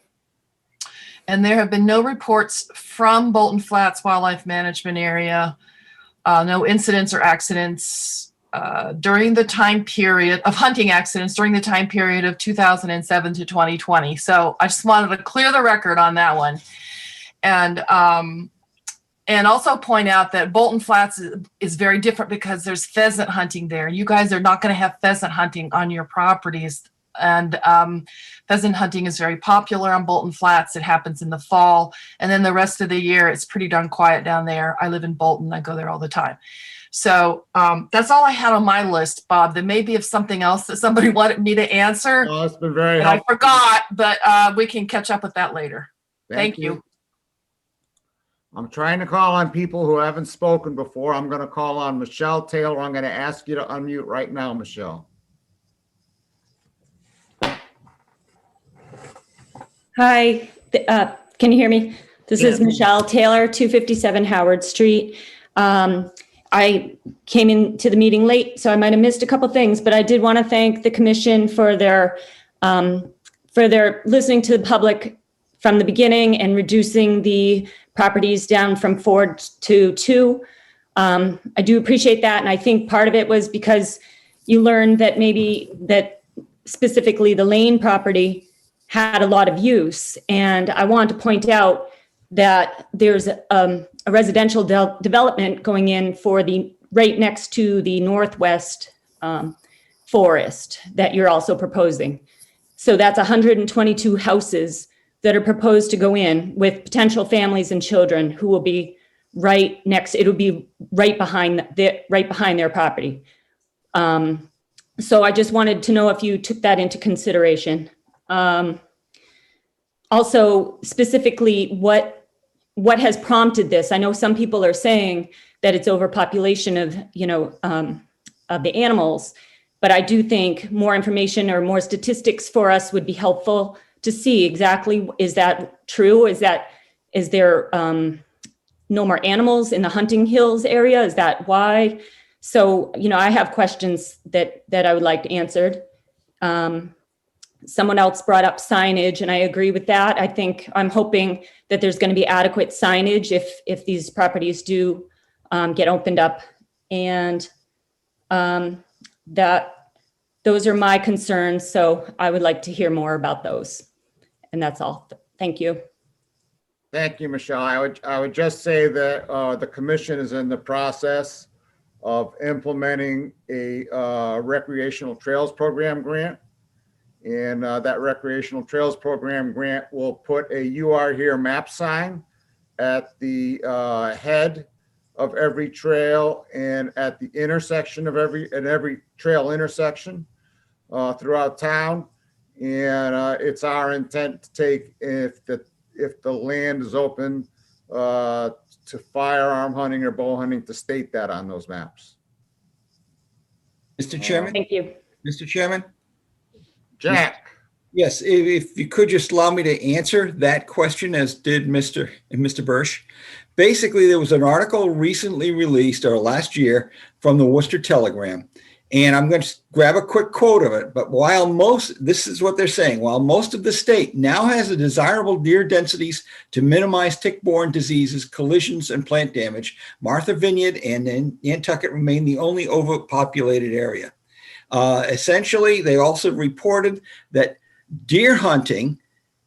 And there have been no reports from Bolton Flats Wildlife Management Area, no incidents or accidents during the time period of hunting accidents during the time period of 2007 to 2020. So I just wanted to clear the record on that one. And also point out that Bolton Flats is very different because there's pheasant hunting there. You guys are not going to have pheasant hunting on your properties. And pheasant hunting is very popular on Bolton Flats. It happens in the fall. And then the rest of the year, it's pretty darn quiet down there. I live in Bolton. I go there all the time. So that's all I had on my list, Bob. There may be something else that somebody wanted me to answer. Oh, it's been very helpful. I forgot, but we can catch up with that later. Thank you. I'm trying to call on people who haven't spoken before. I'm going to call on Michelle Taylor. I'm going to ask you to unmute right now, Michelle. Hi, can you hear me? This is Yeah. Michelle Taylor, 257 Howard Street. I came into the meeting late, so I might have missed a couple things, but I did want to thank the commission for their listening to the public from the beginning and reducing the properties down from 4 to 2. I do appreciate that, and I think part of it was because you learned that maybe that specifically the Lane property had a lot of use. And I want to point out that there's a residential development going in for the right next to the northwest forest that you're also proposing. So that's 122 houses that are proposed to go in with potential families and children who will be right next. It'll be right behind their property. So I just wanted to know if you took that into consideration. Also, specifically, what has prompted this? I know some people are saying that it's overpopulation of the animals, but I do think more information or more statistics for us would be helpful to see exactly, is that true? Is there no more animals in the hunting hills area? Is that why? So, I have questions that I would like answered. Someone else brought up signage, and I agree with that. I'm hoping that there's going to be adequate signage if these properties do get opened up, and that those are my concerns. So I would like to hear more about those, and that's all. Thank you. Thank you, Michelle. I would just say that the commission is in the process of implementing a recreational trails program grant. And that recreational trails program grant will put a "You Are Here" map sign at the head of every trail and at the intersection of every trail intersection throughout town. And it's our intent to take, if the land is open to firearm hunting or bow hunting, to state that on those maps. Mr. Chairman? Thank you. Mr. Chairman? Jack. Yes, if you could just allow me to answer that question, as did Mr. Bursch. Basically, there was an article recently released, or last year, from the Worcester Telegram, and I'm going to grab a quick quote of it. But this is what they're saying, while most of the state now has the desirable deer densities to minimize tick-borne diseases, collisions, and plant damage, Martha Vineyard and Nantucket remain the only overpopulated area. Essentially, they also reported that deer hunting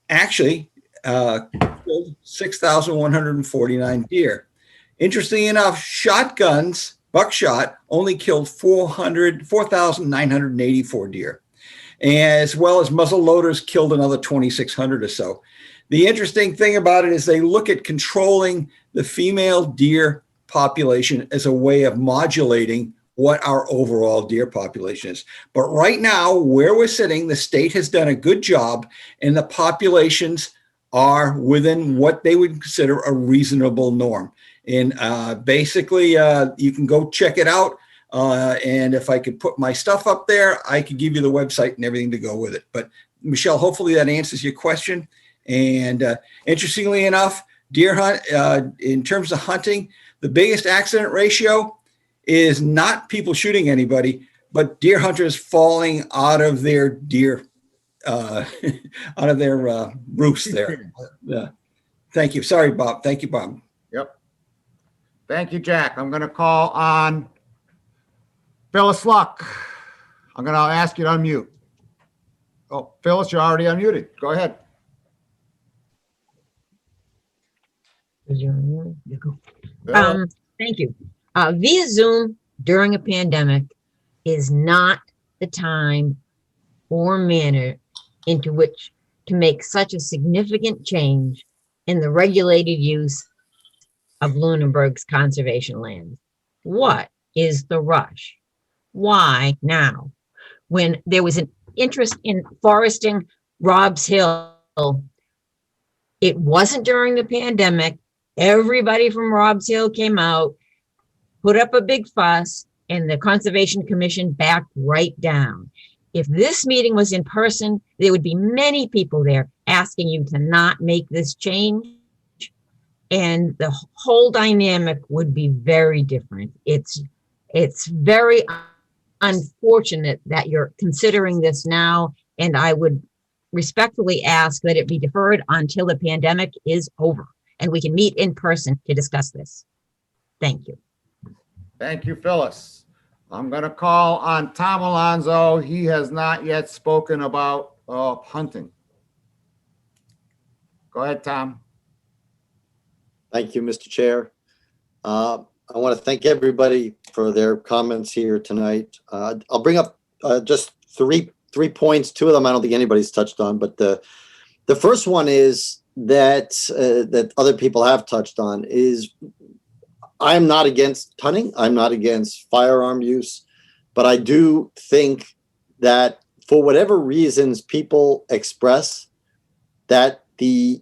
actually killed 6,149 deer. Interestingly enough, shotguns, buckshot, only killed 4,984 deer, as well as muzzle loaders killed another 2,600 or so. The interesting thing about it is they look at controlling the female deer population as a way of modulating what our overall deer population is. But right now, where we're sitting, the state has done a good job, and the populations are within what they would consider a reasonable norm. And basically, you can go check it out. And if I could put my stuff up there, I could give you the website and everything to go with it. But Michelle, hopefully that answers your question. And interestingly enough, deer hunt, in terms of hunting, the biggest accident ratio is not people shooting anybody, but deer hunters falling out of their deer, out of their roofs there. Thank you. Sorry, Bob. Thank you, Bob. Yep. Thank you, Jack. I'm going to call on Phyllis Luck. I'm going to ask you to unmute. Oh, Phyllis, you're already unmuted. Go ahead. Thank you. Via Zoom during a pandemic is not the time or manner into which to make such a significant change in the regulated use of Lunenburg's conservation land. What is the rush? Why now? When there was an interest in foresting Rob's Hill, it wasn't during the pandemic, Everybody from Rob's Hill came out, put up a big fuss, and the Conservation Commission backed right down. If this meeting was in person, there would be many people there asking you to not make this change. And the whole dynamic would be very different. It's very unfortunate that you're considering this now, and I would respectfully ask that it be deferred until the pandemic is over and we can meet in person to discuss this. Thank you. Thank you, Phyllis. I'm going to call on Tom Alonso. He has not yet spoken about hunting. Go ahead, Tom. Thank you, Mr. Chair. I want to thank everybody for their comments here tonight. I'll bring up just three points. Two of them I don't think anybody's touched on, but the first one is that other people have touched on is I'm not against hunting. I'm not against firearm use, but I do think that for whatever reasons people express that the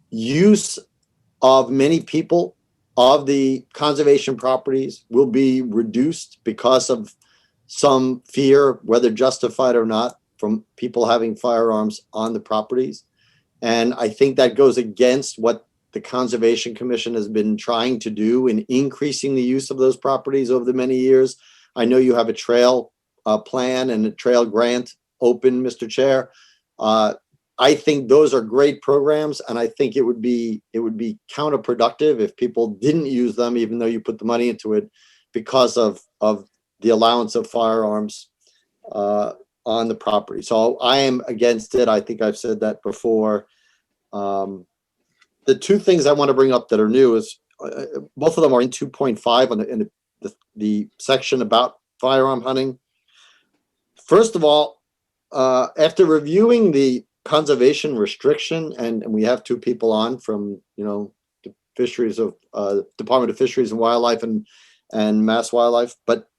use of many people of the conservation properties will be reduced because of some fear, whether justified or not, from people having firearms on the properties. And I think that goes against what the Conservation Commission has been trying to do in increasing the use of those properties over the many years. I know you have a trail plan and a trail grant open, Mr. Chair. I think those are great programs, and I think it would be counterproductive if people didn't use them, even though you put the money into it, because of the allowance of firearms on the property. So I am against it. I think I've said that before. The two things I want to bring up that are new is both of them are in 2.5 in the section about firearm hunting. First of all, after reviewing the conservation restriction, and we have two people on from the fisheries of Department of Fisheries and Wildlife and Mass Wildlife, but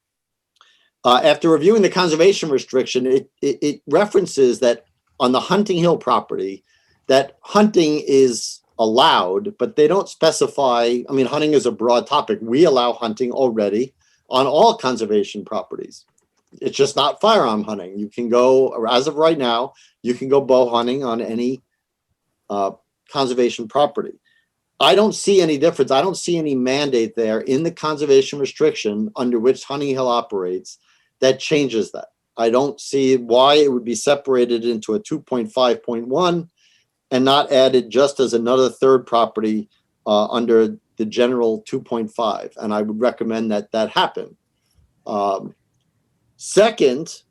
after reviewing the conservation restriction, it references that on the Hunting Hill property, that hunting is allowed, but they don't specify. I mean, hunting is a broad topic. We allow hunting already on all conservation properties. It's just not firearm hunting. You can go, as of right now, you can go bow hunting on any conservation property. I don't see any difference. I don't see any mandate there in the conservation restriction under which Hunting Hill operates that changes that. I don't see why it would be separated into a 2.5.1 and not added just as another third property under the general 2.5. And I would recommend that happen. Second,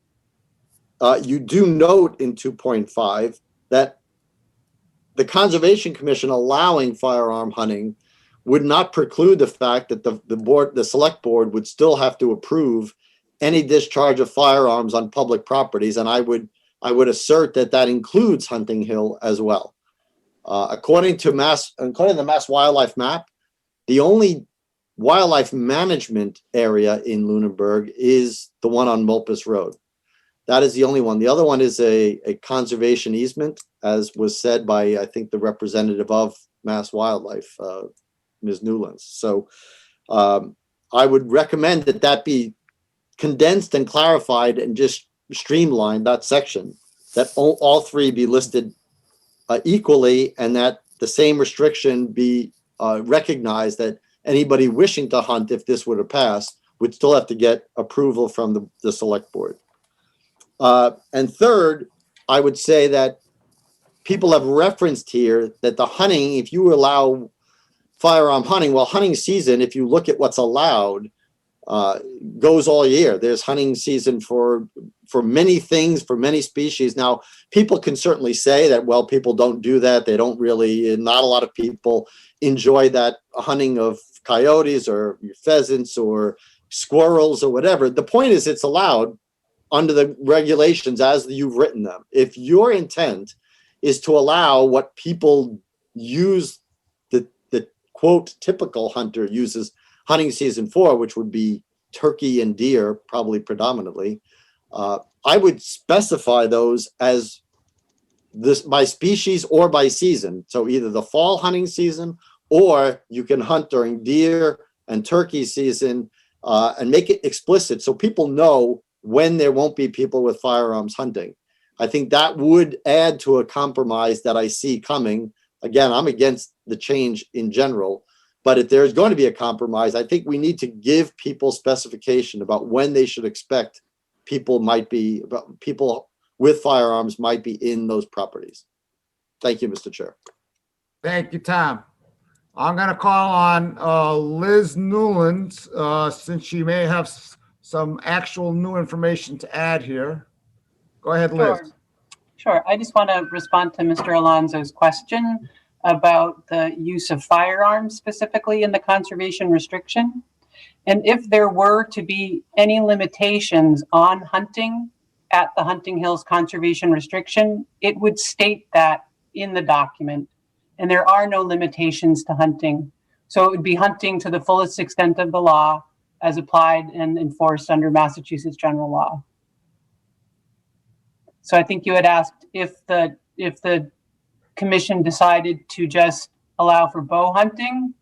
you do note in 2.5 that the Conservation Commission allowing firearm hunting would not preclude the fact that the select board would still have to approve any discharge of firearms on public properties. And I would assert that includes Hunting Hill as well. According to the Mass Wildlife Map, the only wildlife management area in Lunenburg is the one on Mulpus Road. That is the only one. The other one is a conservation easement, as was said by, I think, the representative of Mass Wildlife, Ms. Newlands. So I would recommend that be condensed and clarified and just streamlined, that section, that all three be listed equally, and that the same restriction be recognized, that anybody wishing to hunt, if this were to pass, would still have to get approval from the select board. And third, I would say that people have referenced here that the hunting, if you allow firearm hunting, well, hunting season, if you look at what's allowed, goes all year. There's hunting season for many things, for many species. Now, people can certainly say that, well, people don't do that. They don't really, not a lot of people enjoy that hunting of coyotes or pheasants or squirrels or whatever. The point is, it's allowed under the regulations as you've written them. If your intent is to allow what people use, the quote typical hunter uses hunting season for, which would be turkey and deer, probably predominantly, I would specify those as this by species or by season. So either the fall hunting season or you can hunt during deer and turkey season and make it explicit so people know when there won't be people with firearms hunting. I think that would add to a compromise that I see coming. Again, I'm against the change in general, but if there's going to be a compromise, I think we need to give people specification about when they should expect people with firearms might be in those properties. Thank you, Mr. Chair. Thank you, Tom. I'm going to call on Liz Newland, since she may have some actual new information to add here. Go ahead, Liz. Sure. I just want to respond to Mr. Alonso's question about the use of firearms specifically in the conservation restriction. And if there were to be any limitations on hunting at the Hunting Hills Conservation Restriction, it would state that in the document. And there are no limitations to hunting. So it would be hunting to the fullest extent of the law as applied and enforced under Massachusetts general law. So I think you had asked if the commission decided to just allow for bow hunting,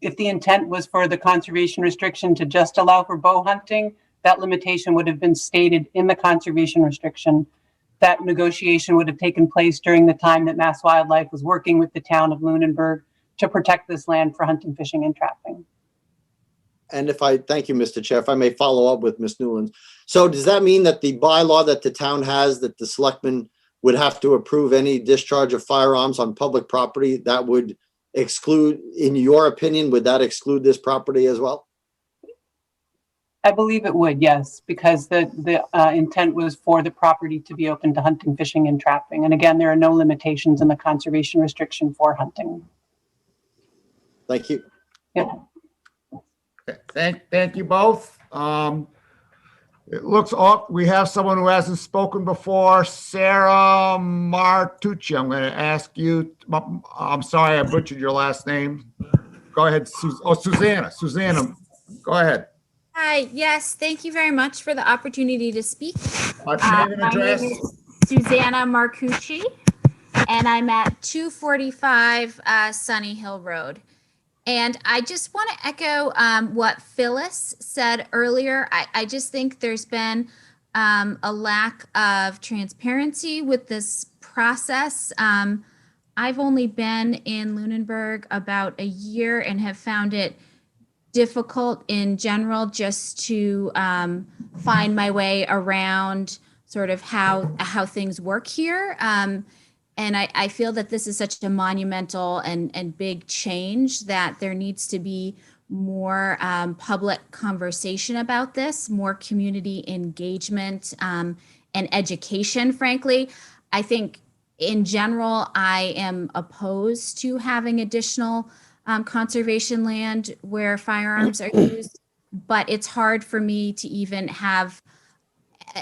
if the intent was for the conservation restriction to just allow for bow hunting, that limitation would have been stated in the conservation restriction. That negotiation would have taken place during the time that Mass Wildlife was working with the town of Lunenburg to protect this land for hunting, fishing, and trapping. And thank you, Mr. Chair, if I may follow up with Ms. Newland. So does that mean that the bylaw that the town has, that the selectmen would have to approve any discharge of firearms on public property, that would exclude, in your opinion, would that exclude this property as well? I believe it would, yes, because the intent was for the property to be open to hunting, fishing, and trapping. And again, there are no limitations in the conservation restriction for hunting. Thank you. Yeah. Thank you both. It looks off. We have someone who hasn't spoken before, Sarah Martucci. I'm going to ask you. I'm sorry, I butchered your last name. Go ahead, Susanna. Susanna, go ahead. Hi, yes, thank you very much for the opportunity to speak. What's your name and address? My name is Susanna Marcucci, and I'm at 245 Sunny Hill Road. And I just want to echo what Phyllis said earlier. I just think there's been a lack of transparency with this process. I've only been in Lunenburg about a year and have found it difficult in general just to find my way around sort of how things work here. And I feel that this is such a monumental and big change that there needs to be more public conversation about this, more community engagement and education, frankly. I think in general, I am opposed to having additional conservation land where firearms are used, but it's hard for me to even have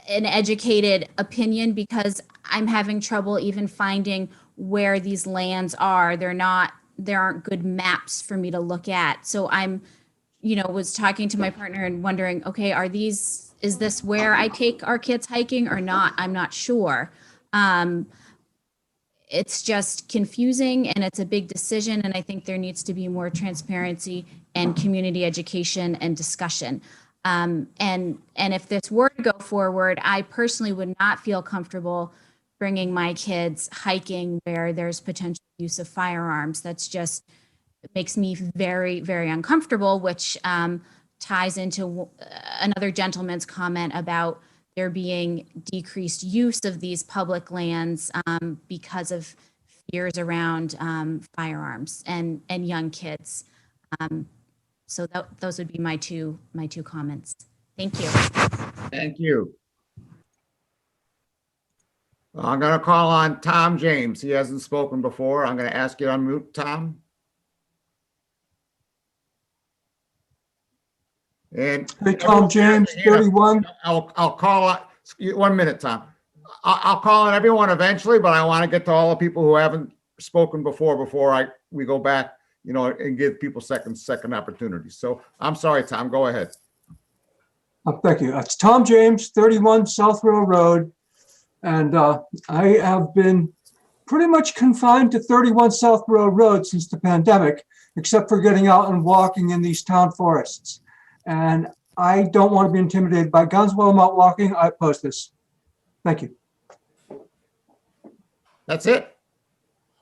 an educated opinion because I'm having trouble even finding where these lands are. There aren't good maps for me to look at. So I'm, was talking to my partner and wondering, okay, is this where I take our kids hiking or not? I'm not sure. It's just confusing and it's a big decision. And I think there needs to be more transparency and community education and discussion. And if this were to go forward, I personally would not feel comfortable bringing my kids hiking where there's potential use of firearms. That's just, it makes me very, very uncomfortable, which ties into another gentleman's comment about there being decreased use of these public lands because of fears around firearms and young kids. So those would be my two comments. Thank you. Thank you. I'm going to call on Tom James. He hasn't spoken before. I'm going to ask you to unmute, Tom. And hey, Tom James, 31. I'll call it. 1 minute, Tom. I'll call on everyone eventually, but I want to get to all the people who haven't spoken before we go back, and give people second opportunities. So I'm sorry, Tom, go ahead. Thank you. It's Tom James, 31 South Row Road. And I have been pretty much confined to 31 South Row Road since the pandemic. except for getting out and walking in these town forests. And I don't want to be intimidated by guns while I'm out walking. I oppose this. Thank you. That's it.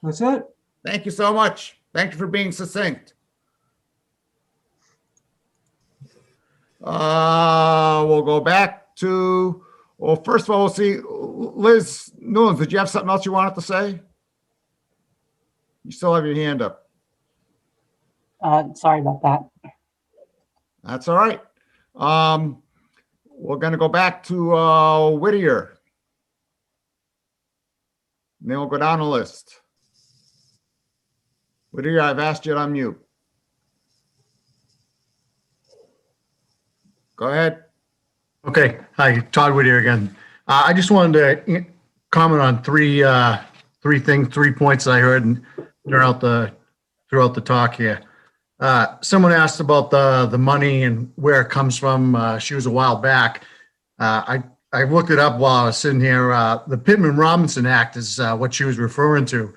That's it. Thank you so much. Thank you for being succinct. We'll go back to, well, first of all, we'll see, Liz Newlands, did you have something else you wanted to say? You still have your hand up. Sorry about that. That's all right. We're gonna go back to Whittier. And then we'll go down the list. Whittier, I've asked you to unmute. Go ahead. Okay. Hi, Todd Whittier again. I just wanted to comment on three points that I heard throughout the talk here. Someone asked about the money and where it comes from. She was a while back. I looked it up while I was sitting here. The Pittman-Robinson Act is what she was referring to.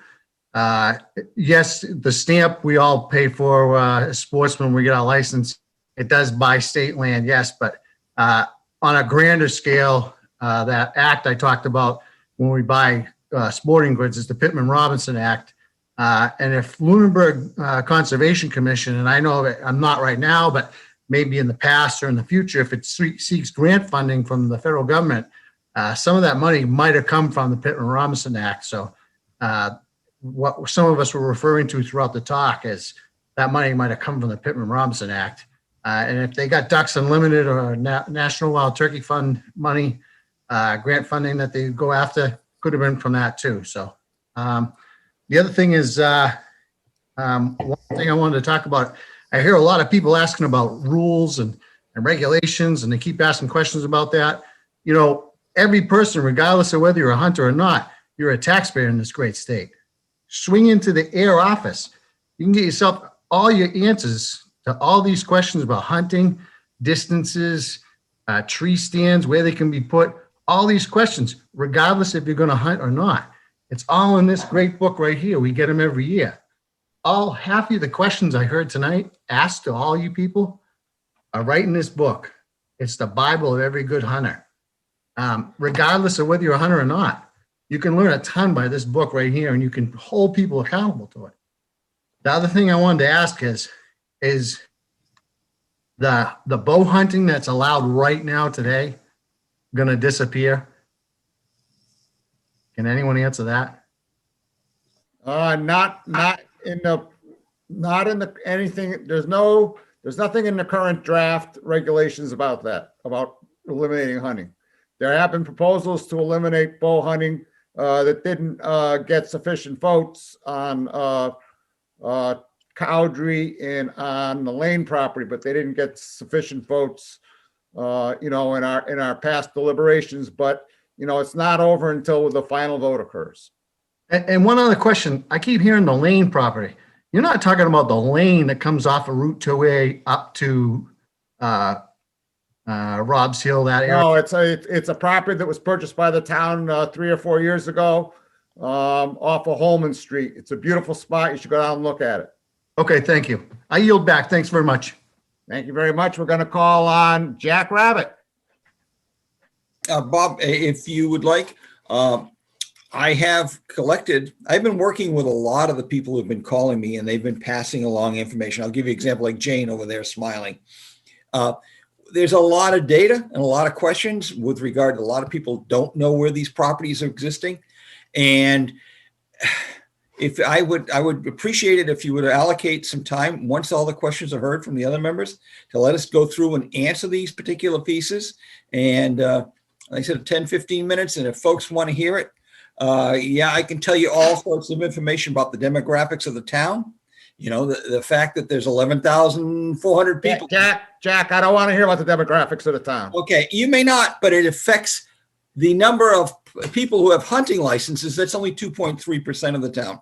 Yes, the stamp we all pay for as sportsmen when we get our license. It does buy state land, yes, but on a grander scale, that act I talked about when we buy sporting goods is the Pittman-Robinson Act. And if Lunenburg Conservation Commission, and I know that I'm not right now, but maybe in the past or in the future, if it seeks grant funding from the federal government, some of that money might have come from the Pittman-Robinson Act. So what some of us were referring to throughout the talk is that money might have come from the Pittman-Robinson Act. And if they got Ducks Unlimited or National Wild Turkey Fund money, grant funding that they go after, could have been from that too. So the other thing is, one thing I wanted to talk about, I hear a lot of people asking about rules and regulations, and they keep asking questions about that. You know, every person, regardless of whether you're a hunter or not, you're a taxpayer in this great state. Swing into the air office. You can get yourself all your answers to all these questions about hunting, distances, tree stands, where they can be put, all these questions, regardless if you're going to hunt or not. It's all in this great book right here. We get them every year. Half of the questions I heard tonight asked to all you people are right in this book. It's the Bible of every good hunter. Regardless of whether you're a hunter or not, you can learn a ton by this book right here, and you can hold people accountable to it. The other thing I wanted to ask is the bow hunting that's allowed right now today going to disappear? Can anyone answer that? Not in the anything. There's nothing in the current draft regulations about that, about eliminating hunting. There have been proposals to eliminate bow hunting that didn't get sufficient votes on Cowdrey and on the Lane property, but they didn't get sufficient votes, in our past deliberations. But it's not over until the final vote occurs. And one other question, I keep hearing the Lane property. You're not talking about the lane that comes off of Route 2A up to Rob's Hill, that area? No, it's a property that was purchased by the town 3 or 4 years ago off of Holman Street. It's a beautiful spot. You should go down and look at it. Okay, thank you. I yield back. Thanks very much. Thank you very much. We're going to call on Jack Rabbit. Bob, if you would like, I've been working with a lot of the people who've been calling me, and they've been passing along information. I'll give you an example, like Jane over there smiling. There's a lot of data and a lot of questions with regard to a lot of people don't know where these properties are existing. And if I would appreciate it if you would allocate some time once all the questions are heard from the other members to let us go through and answer these particular pieces. And like I said, 10, 15 minutes. And if folks want to hear it, I can tell you all sorts of information about the demographics of the town. The fact that there's 11,400 people. Jack, I don't want to hear about the demographics of the town. Okay, you may not, but it affects the number of people who have hunting licenses. That's only 2.3% of the town.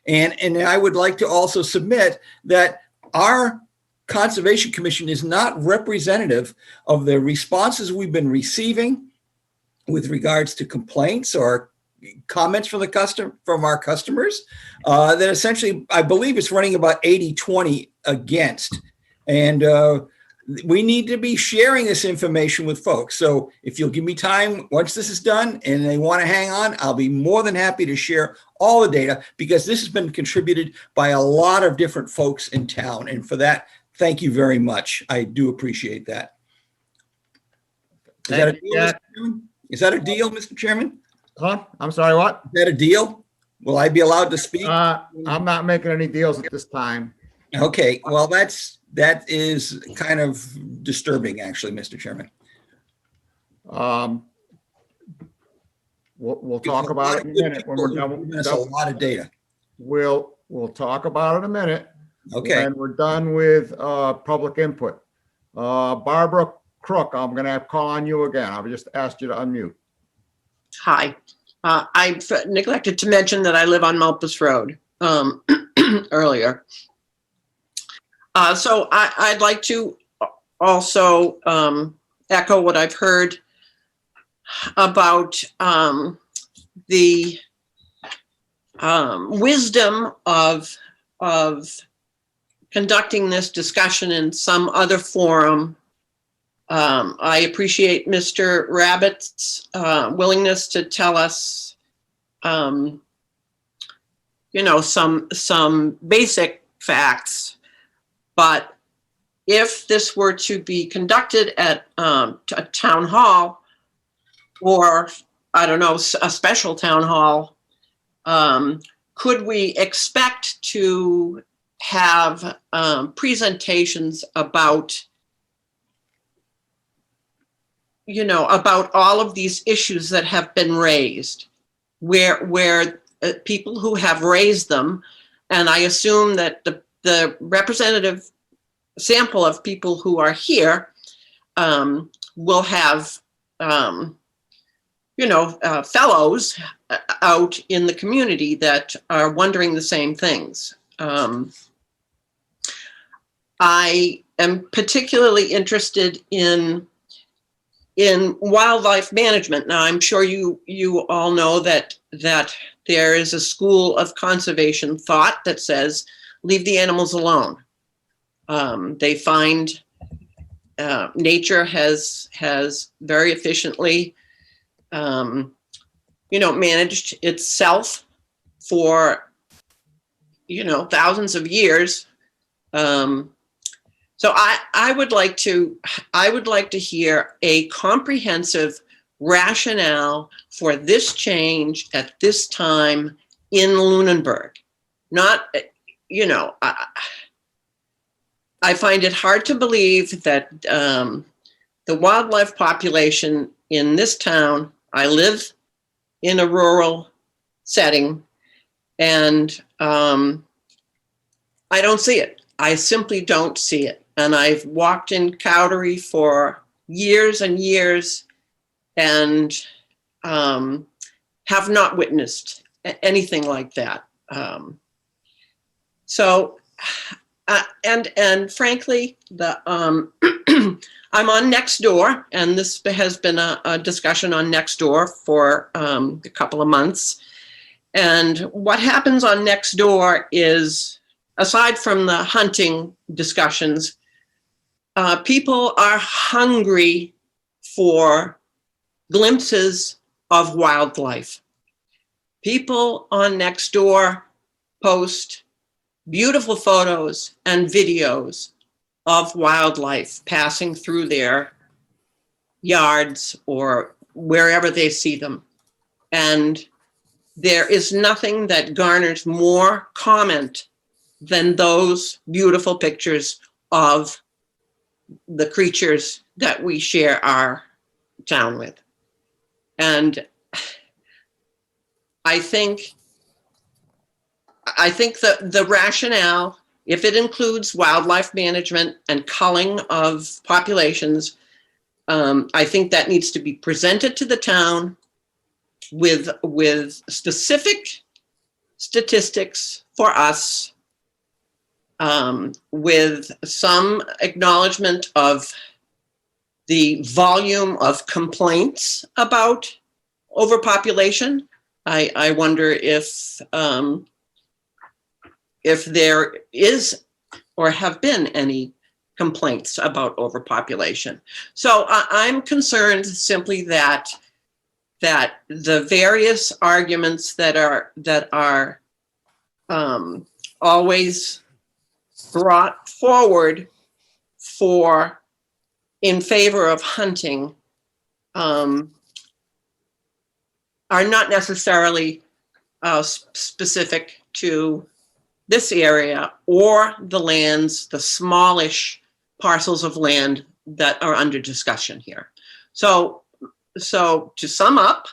And I would like to also submit that our Conservation Commission is not representative of the responses we've been receiving with regards to complaints or comments from from our customers, that essentially, I believe it's running about 80-20 against. And we need to be sharing this information with folks. So if you'll give me time, once this is done and they want to hang on, I'll be more than happy to share all the data, because this has been contributed by a lot of different folks in town. And for that, thank you very much. I do appreciate that. Is that a deal, Mr. Chairman? Is that a deal, Mr. Chairman? Huh? I'm sorry, what? Is that a deal? Will I be allowed to speak? I'm not making any deals at this time. Okay, well, that is kind of disturbing, actually, Mr. Chairman. We'll talk about it in a minute when we're done. That's a lot of data. We'll talk about it in a minute. Okay. When we're done with public input. Barbara Crook, I'm going to call on you again. I've just asked you to unmute. Hi. I neglected to mention that I live on Mulpus Road earlier. So I'd like to also echo what I've heard about the wisdom of conducting this discussion in some other forum. I appreciate Mr. Rabbit's willingness to tell us, some basic facts. But if this were to be conducted at a town hall, or I don't know, a special town hall, could we expect to have presentations about all of these issues that have been raised, where people who have raised them, and I assume that the representative sample of people who are here will have, fellows out in the community that are wondering the same things. I am particularly interested in wildlife management. Now, I'm sure you all know that there is a school of conservation thought that says, leave the animals alone. They find nature has very efficiently, managed itself for, thousands of years. So I would like to hear a comprehensive rationale for this change at this time in Lunenburg. Not, I find it hard to believe that the wildlife population in this town, I live in a rural setting, and I don't see it. I simply don't see it. And I've walked in Cowdery for years and years and have not witnessed anything like that. And frankly, I'm on Nextdoor, and this has been a discussion on Nextdoor for a couple of months. And what happens on Nextdoor is, aside from the hunting discussions, people are hungry for glimpses of wildlife. People on Nextdoor post beautiful photos and videos of wildlife passing through their yards or wherever they see them. And there is nothing that garners more comment than those beautiful pictures of the creatures that we share our town with. And I think the rationale, if it includes wildlife management and culling of populations, I think that needs to be presented to the town with specific statistics for us, with some acknowledgement of the volume of complaints about overpopulation, I wonder if there is or have been any complaints about overpopulation. So I'm concerned simply that the various arguments that are always brought forward in favor of hunting are not necessarily specific to this area or the lands, the smallish parcels of land that are under discussion here. So to sum up,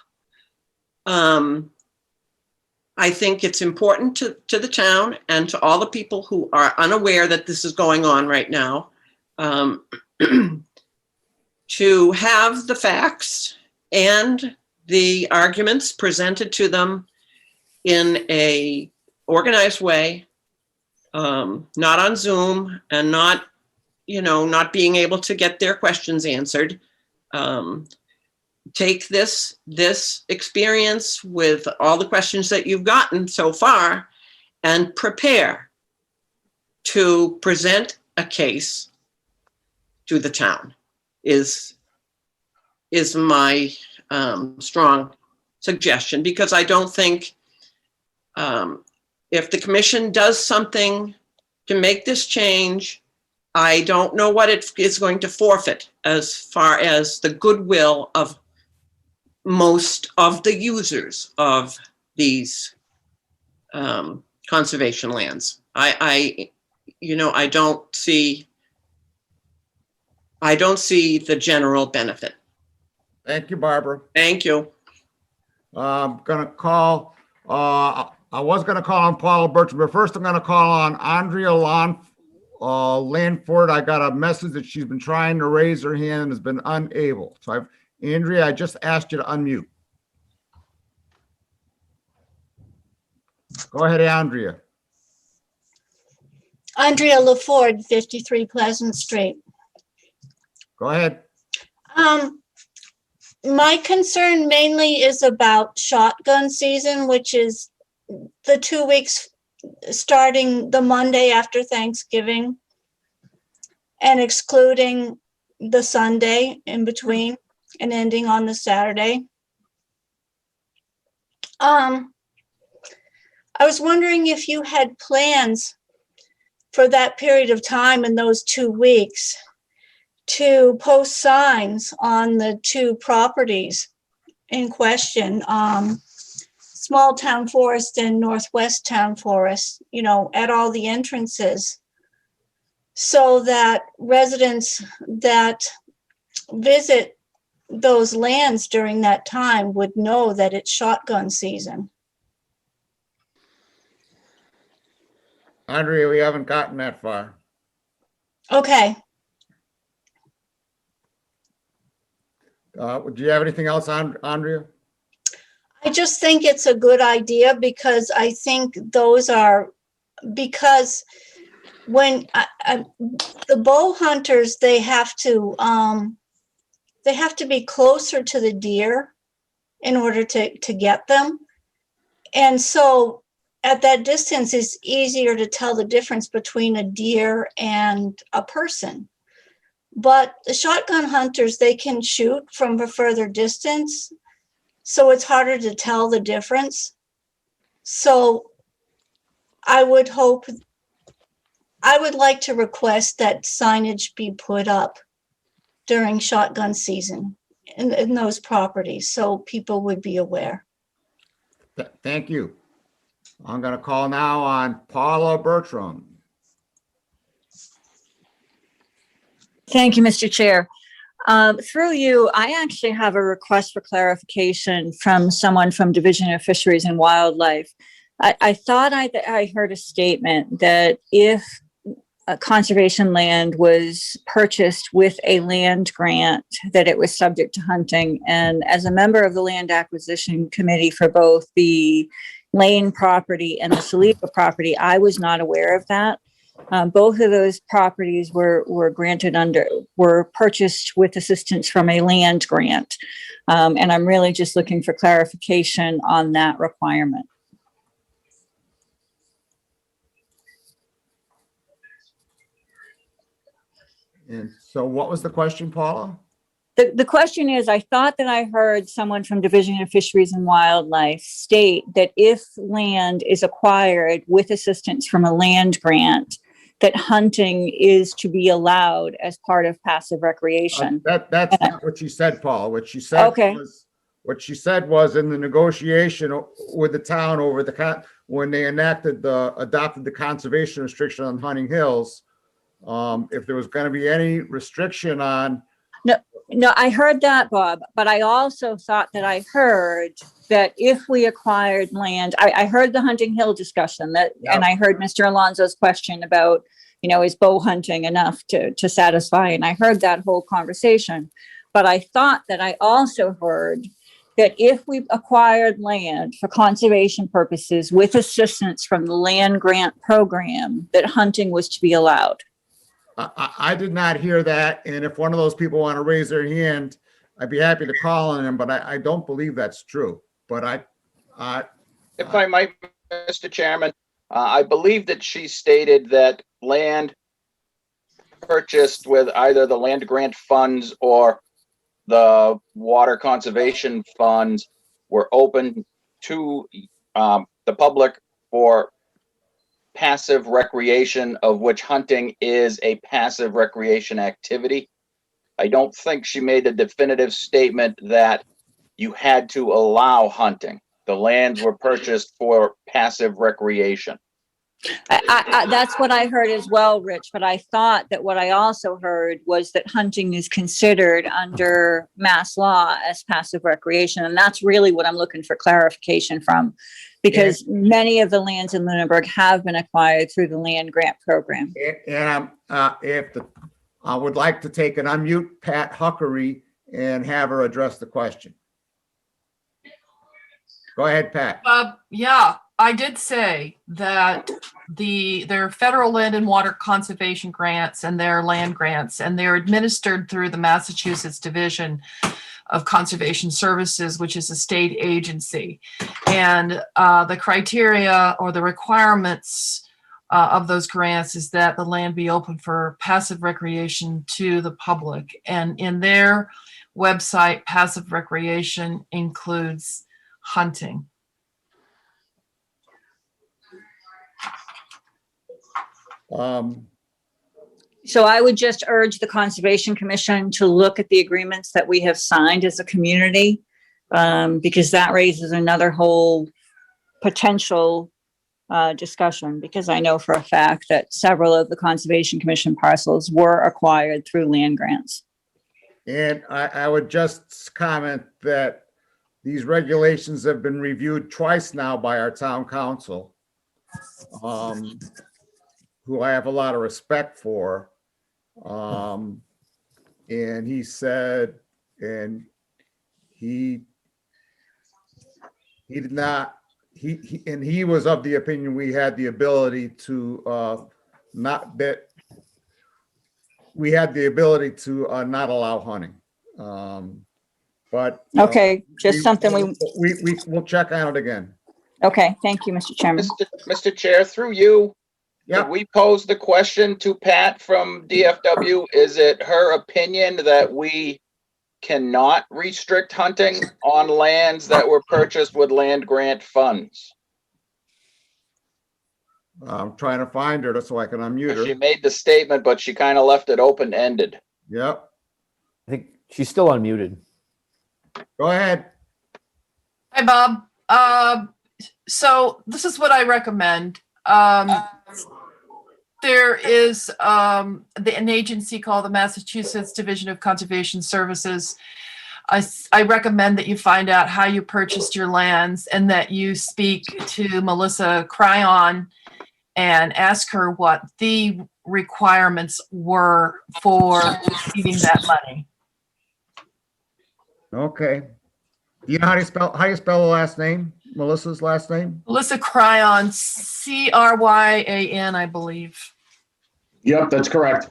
I think it's important to the town and to all the people who are unaware that this is going on right now, to have the facts and the arguments presented to them in a organized way, not on Zoom and not being able to get their questions answered. Take this experience with all the questions that you've gotten so far and prepare to present a case to the town is my strong suggestion, because I don't think if the commission does something to make this change, I don't know what it is going to forfeit as far as the goodwill of most of the users of these conservation lands. I don't see the general benefit. Thank you, Barbara. Thank you. I'm gonna call, I was gonna call on Paula Bertram, but first I'm gonna call on Andrea Lanford. I got a message that she's been trying to raise her hand and has been unable. So Andrea, I just asked you to unmute. Go ahead, Andrea. Andrea LaFord, 53 Pleasant Street. Go ahead. My concern mainly is about shotgun season, which is the 2 weeks starting the Monday after Thanksgiving and excluding the Sunday in between and ending on the Saturday. I was wondering if you had plans for that period of time in those 2 weeks to post signs on the two properties in question, Small Town Forest and Northwest Town Forest, at all the entrances, so that residents that visit those lands during that time would know that it's shotgun season. Andrea, we haven't gotten that far. Okay. Do you have anything else, Andrea? I just think it's a good idea because I think because when the bow hunters, they have to be closer to the deer in order to get them. And so at that distance, it's easier to tell the difference between a deer and a person. But the shotgun hunters, they can shoot from a further distance, so it's harder to tell the difference. So I would like to request that signage be put up during shotgun season in those properties, so people would be aware. Thank you. I'm going to call now on Paula Bertram. Thank you, Mr. Chair. Through you, I actually have a request for clarification from someone from Division of Fisheries and Wildlife. I thought I heard a statement that if a conservation land was purchased with a land grant, that it was subject to hunting. And as a member of the Land Acquisition Committee for both the Lane property and the Saliba property, I was not aware of that. Both of those properties were purchased with assistance from a land grant. And I'm really just looking for clarification on that requirement. And so what was the question, Paula? The question is, I thought that I heard someone from Division of Fisheries and Wildlife state that if land is acquired with assistance from a land grant, that hunting is to be allowed as part of passive recreation. That's not what she said, Paula. What she said Okay. was in the negotiation with the town over when they adopted the conservation restriction on hunting hills. If there was going to be any restriction on. No, I heard that, Bob, but I also thought that I heard that if we acquired land, I heard the hunting hill discussion and I heard Mr. Alonso's question about, is bow hunting enough to satisfy? And I heard that whole conversation, but I thought that I also heard that if we acquired land for conservation purposes with assistance from the land grant program, that hunting was to be allowed. I did not hear that, and if one of those people want to raise their hand, I'd be happy to call on them, but I don't believe that's true. But if I might, Mr. Chairman, I believe that she stated that land purchased with either the land grant funds or the water conservation funds were open to the public for passive recreation, of which hunting is a passive recreation activity. I don't think she made a definitive statement that you had to allow hunting. The lands were purchased for passive recreation. That's what I heard as well, Rich, but I thought that what I also heard was that hunting is considered under mass law as passive recreation. And that's really what I'm looking for clarification from, because many of the lands in Lunenburg have been acquired through the land grant program. And I would like to take and unmute Pat Huckery and have her address the question. Go ahead, Pat. Yeah, I did say that their federal land and water conservation grants and their land grants, and they're administered through the Massachusetts Division of Conservation Services, which is a state agency. And the criteria or the requirements of those grants is that the land be open for passive recreation to the public. And in their website, passive recreation includes hunting. So I would just urge the Conservation Commission to look at the agreements that we have signed as a community, because that raises another whole potential discussion, because I know for a fact that several of the Conservation Commission parcels were acquired through land grants. And I would just comment that these regulations have been reviewed twice now by our town council, who I have a lot of respect for. And he said, and he did not, he was of the opinion we had the ability to not not allow hunting. But okay, just something we'll check on it again. Okay, thank you, Mr. Chairman. Mr. Chair, through you, yeah. Did we pose the question to Pat from DFW? Is it her opinion that we cannot restrict hunting on lands that were purchased with land grant funds? I'm trying to find her so I can unmute her. She made the statement, but she kind of left it open-ended. Yep. I think she's still unmuted. Go ahead. Hi, Bob. So this is what I recommend. There is an agency called the Massachusetts Division of Conservation Services. I recommend that you find out how you purchased your lands and that you speak to Melissa Cryon and ask her what the requirements were for receiving that money. Okay. Do you know how you spell the last name? Melissa's last name? Melissa Cryon, Cryan, I believe. Yep, that's correct.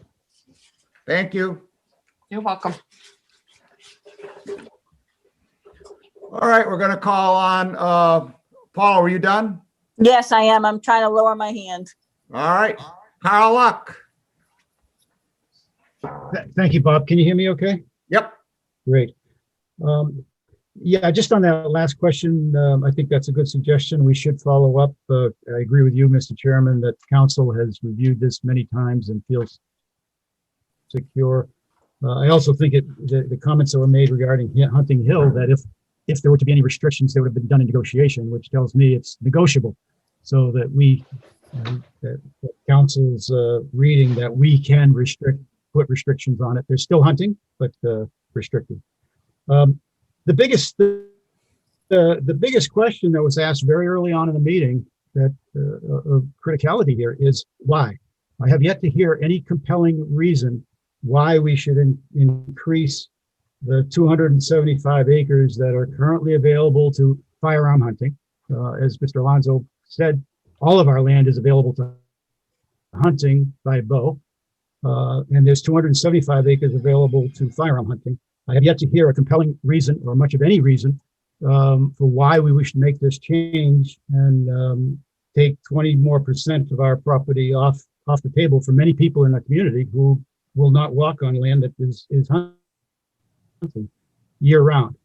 Thank you. You're welcome. All right, we're gonna call on, Paul, are you done? Yes, I am. I'm trying to lower my hand. All right, Carl Luck. Thank you, Bob. Can you hear me okay? Yep. Great. Yeah, just on that last question, I think that's a good suggestion. We should follow up. I agree with you, Mr. Chairman, that council has reviewed this many times and feels secure. I also think the comments that were made regarding Hunting Hill, that if there were to be any restrictions, they would have been done in negotiation, which tells me it's negotiable. So that that council's reading that we can put restrictions on it. There's still hunting, but restricted. The biggest question that was asked very early on in the meeting, that of criticality here, is why. I have yet to hear any compelling reason why we should increase the 275 acres that are currently available to firearm hunting. As Mr. Alonso said, all of our land is available to hunting by bow, and there's 275 acres available to firearm hunting. I have yet to hear a compelling reason, or much of any reason, for why we should make this change and take 20% more of our property off the table for many people in the community who will not walk on land that is hunting year round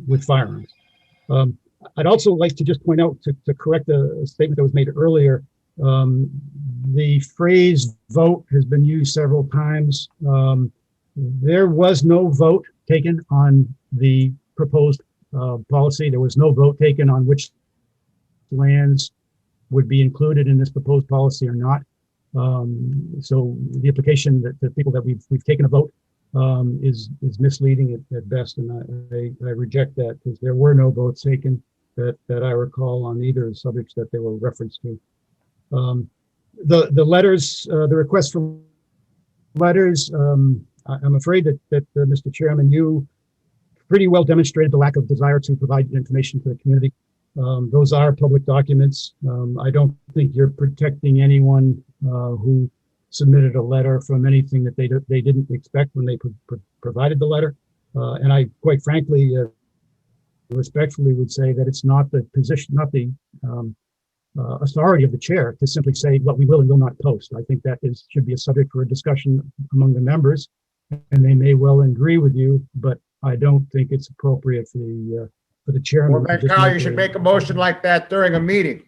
with firearms. I'd also like to just point out, to correct a statement that was made earlier. The phrase vote has been used several times. There was no vote taken on the proposed policy. There was no vote taken on which lands would be included in this proposed policy or not. So the implication that the people that we've taken a vote is misleading at best, and I reject that, because there were no votes taken that I recall on either of the subjects that they were referenced to. The letters, the request for letters, I'm afraid that Mr. Chairman, you pretty well demonstrated the lack of desire to provide information to the community. Those are public documents. I don't think you're protecting anyone who submitted a letter from anything that they didn't expect when they provided the letter. And I, quite frankly, respectfully would say that it's not the position, not the authority of the chair to simply say what we will and will not post. I think that should be a subject for a discussion among the members, and they may well agree with you, but I don't think it's appropriate for the chairman. Well, then, Carl, you should make a motion like that during a meeting.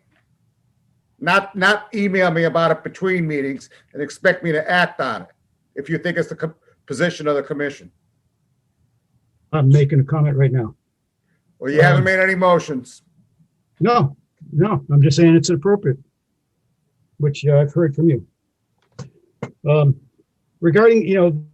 Not email me about it between meetings and expect me to act on it if you think it's the position of the commission. I'm making a comment right now. Well, you haven't made any motions. No, I'm just saying it's inappropriate, which I've heard from you. Regarding,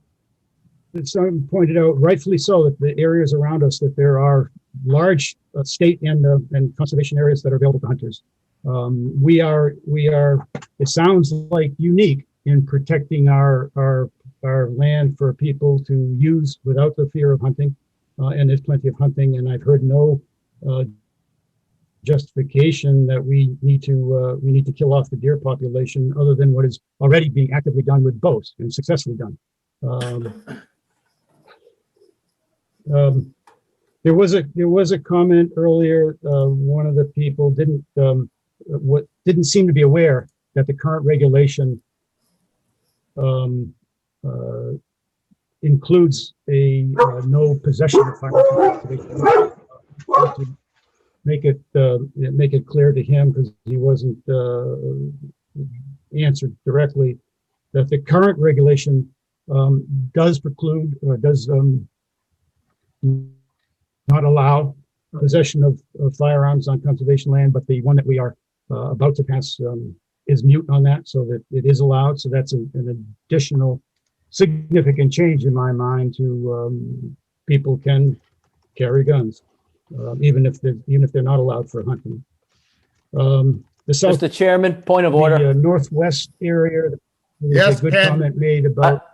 someone pointed out, rightfully so, that the areas around us, that there are large state and conservation areas that are available to hunters. We are, it sounds like, unique in protecting our land for people to use without the fear of hunting. And there's plenty of hunting, and I've heard no justification that we need to kill off the deer population other than what is already being actively done with bows and successfully done. There was a comment earlier. One of the people didn't seem to be aware that the current regulation includes a no possession of firearms. To make it clear to him, because he wasn't answered directly, that the current regulation does preclude, or does not allow possession of firearms on conservation land, but the one that we are about to pass is mute on that, so that it is allowed. So that's an additional significant change in my mind to people can carry guns, even if they're not allowed for hunting. The south, Mr. Chairman, point of order. The northwest area. There's a good comment made about.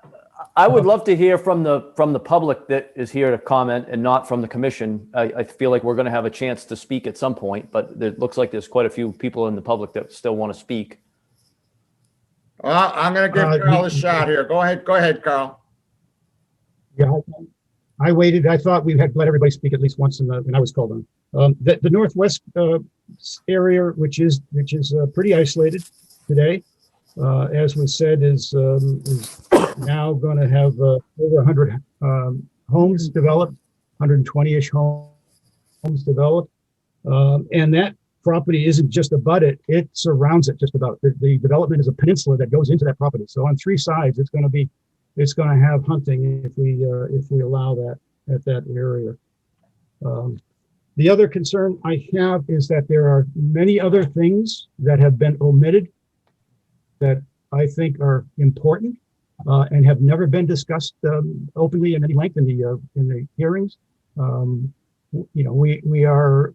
I would love to hear from the public that is here to comment, and not from the commission. I feel like we're going to have a chance to speak at some point, but it looks like there's quite a few people in the public that still want to speak. I'm going to give Carl a shot here. Go ahead, Carl. Yeah, I waited. I thought we had let everybody speak at least once, and I was called on. The northwest area, which is pretty isolated today, as was said, is now going to have over 100 homes developed, 120-ish homes developed, and that property isn't just abut it; it surrounds it just about. The development is a peninsula that goes into that property. So on three sides, it's going to have hunting if we allow that at that area. The other concern I have is that there are many other things that have been omitted that I think are important and have never been discussed openly in any length in the hearings. We are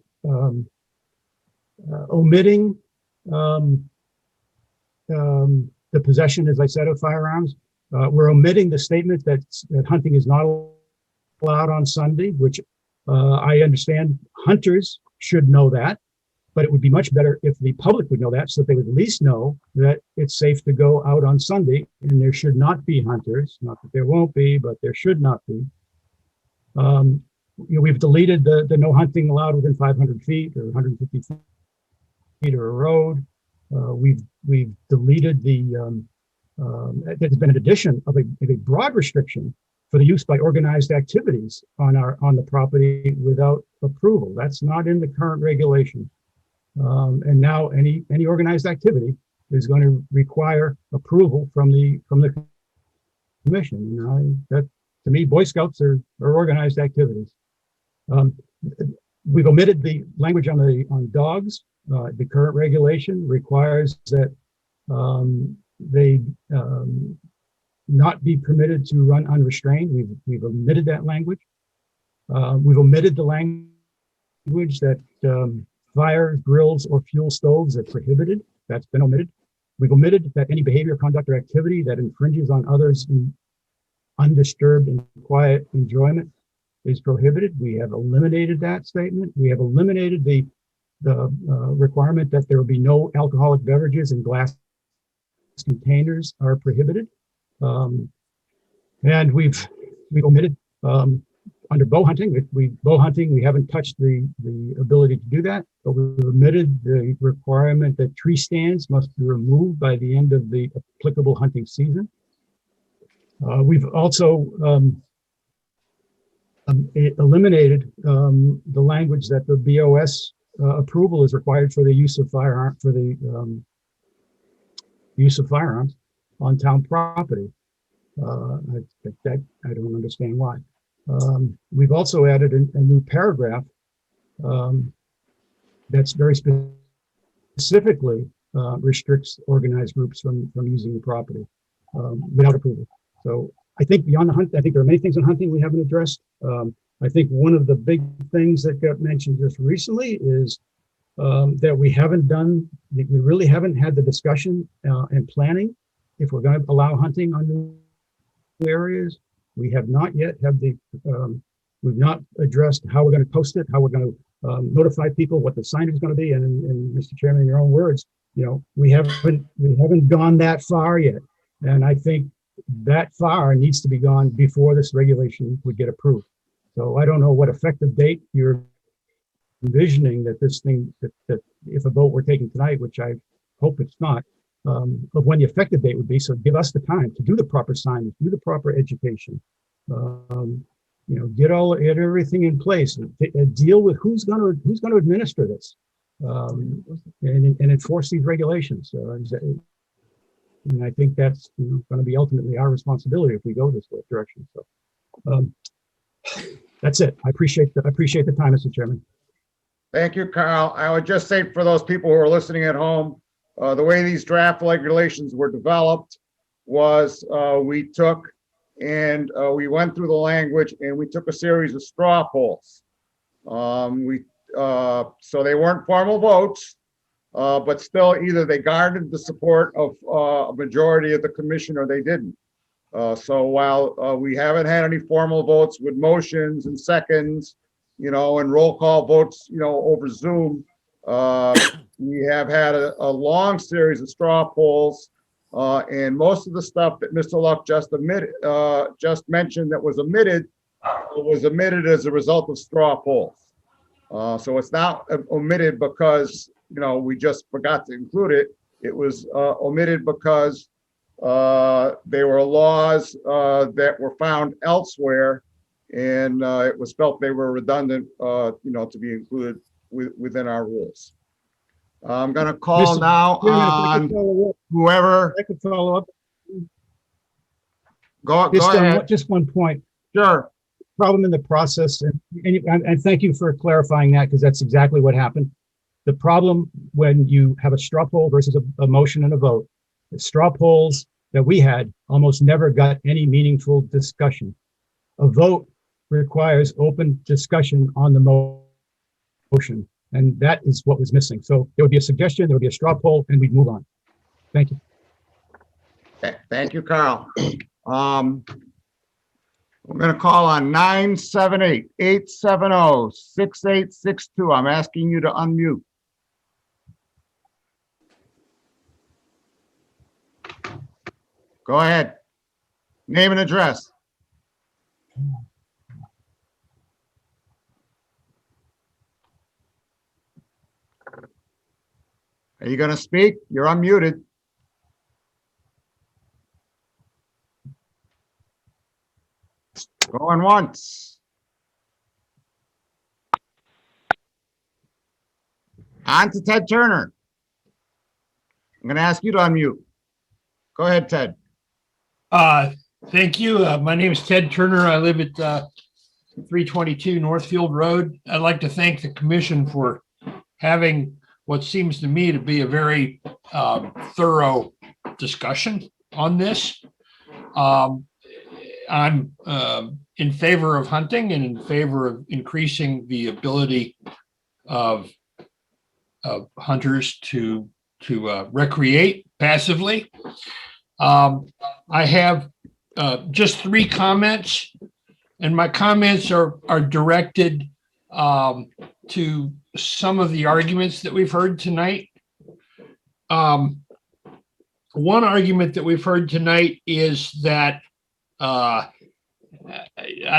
omitting the possession, as I said, of firearms. We're omitting the statement that hunting is not allowed on Sunday, which I understand hunters should know that, but it would be much better if the public would know that, so that they would at least know that it's safe to go out on Sunday and there should not be hunters. Not that there won't be, but there should not be. We've deleted the no hunting allowed within 500 feet or 150 feet of a road. We've deleted there's been an addition of a broad restriction for the use by organized activities on the property without approval. That's not in the current regulation. And now any organized activity is going to require approval from the commission. That, to me, Boy Scouts are organized activities. We've omitted the language on dogs. The current regulation requires that they not be permitted to run unrestrained. We've omitted that language. We've omitted the language that fire, grills, or fuel stoves are prohibited. That's been omitted. We've omitted that any behavior, conduct, or activity that infringes on others' undisturbed and quiet enjoyment is prohibited. We have eliminated that statement. We have eliminated the requirement that there will be no alcoholic beverages in glass containers are prohibited. And we've omitted under bow hunting. Bow hunting, we haven't touched the ability to do that, but we've omitted the requirement that tree stands must be removed by the end of the applicable hunting season. We've also eliminated the language that the BOS approval is required for the use of firearms on town property. I don't understand why. We've also added a new paragraph that's very specifically restricts organized groups from using the property without approval. So I think beyond the hunt, I think there are many things on hunting we haven't addressed. I think one of the big things that got mentioned just recently is that we really haven't had the discussion and planning if we're going to allow hunting on new areas. We have not yet had we've not addressed how we're going to post it, how we're going to notify people what the signage is going to be. And Mr. Chairman, in your own words, we haven't gone that far yet. And I think that far needs to be gone before this regulation would get approved. So I don't know what effective date you're envisioning that this thing, that if a vote were taken tonight, which I hope it's not, of when the effective date would be. So give us the time to do the proper signage, do the proper education, get everything in place and deal with who's going to administer this and enforce these regulations. And I think that's going to be ultimately our responsibility if we go this direction. So that's it. I appreciate the time, Mr. Chairman. Thank you, Carl. I would just say for those people who are listening at home, the way these draft regulations were developed was we took and we went through the language and we took a series of straw polls. So they weren't formal votes, but still either they garnered the support of a majority of the commission or they didn't. So while we haven't had any formal votes with motions and seconds, and roll call votes, over Zoom, we have had a long series of straw polls And most of the stuff that Mr. Luck just mentioned that was omitted as a result of straw polls. So it's not omitted because, we just forgot to include it. It was omitted because they were laws that were found elsewhere, and it was felt they were redundant, to be included within our rules. I'm going to call now on whoever. I could follow up. Go ahead. Just one point. Sure. Problem in the process, and thank you for clarifying that, because that's exactly what happened. The problem when you have a straw poll versus a motion and a vote, the straw polls that we had almost never got any meaningful discussion. A vote requires open discussion on the motion, and that is what was missing. So there would be a suggestion, there would be a straw poll, and we'd move on. Thank you. Thank you, Carl. I'm going to call on 978-870-6862. I'm asking you to unmute. Go ahead. Name and address. Are you going to speak? You're unmuted. Going once. On to Ted Turner. I'm going to ask you to unmute. Go ahead, Ted. Thank you. My name is Ted Turner. I live at 322 Northfield Road. I'd like to thank the commission for having what seems to me to be a very thorough discussion on this. I'm in favor of hunting and in favor of increasing the ability of hunters to recreate passively. I have just 3 comments, and my comments are directed to some of the arguments that we've heard tonight. One argument that we've heard tonight is that I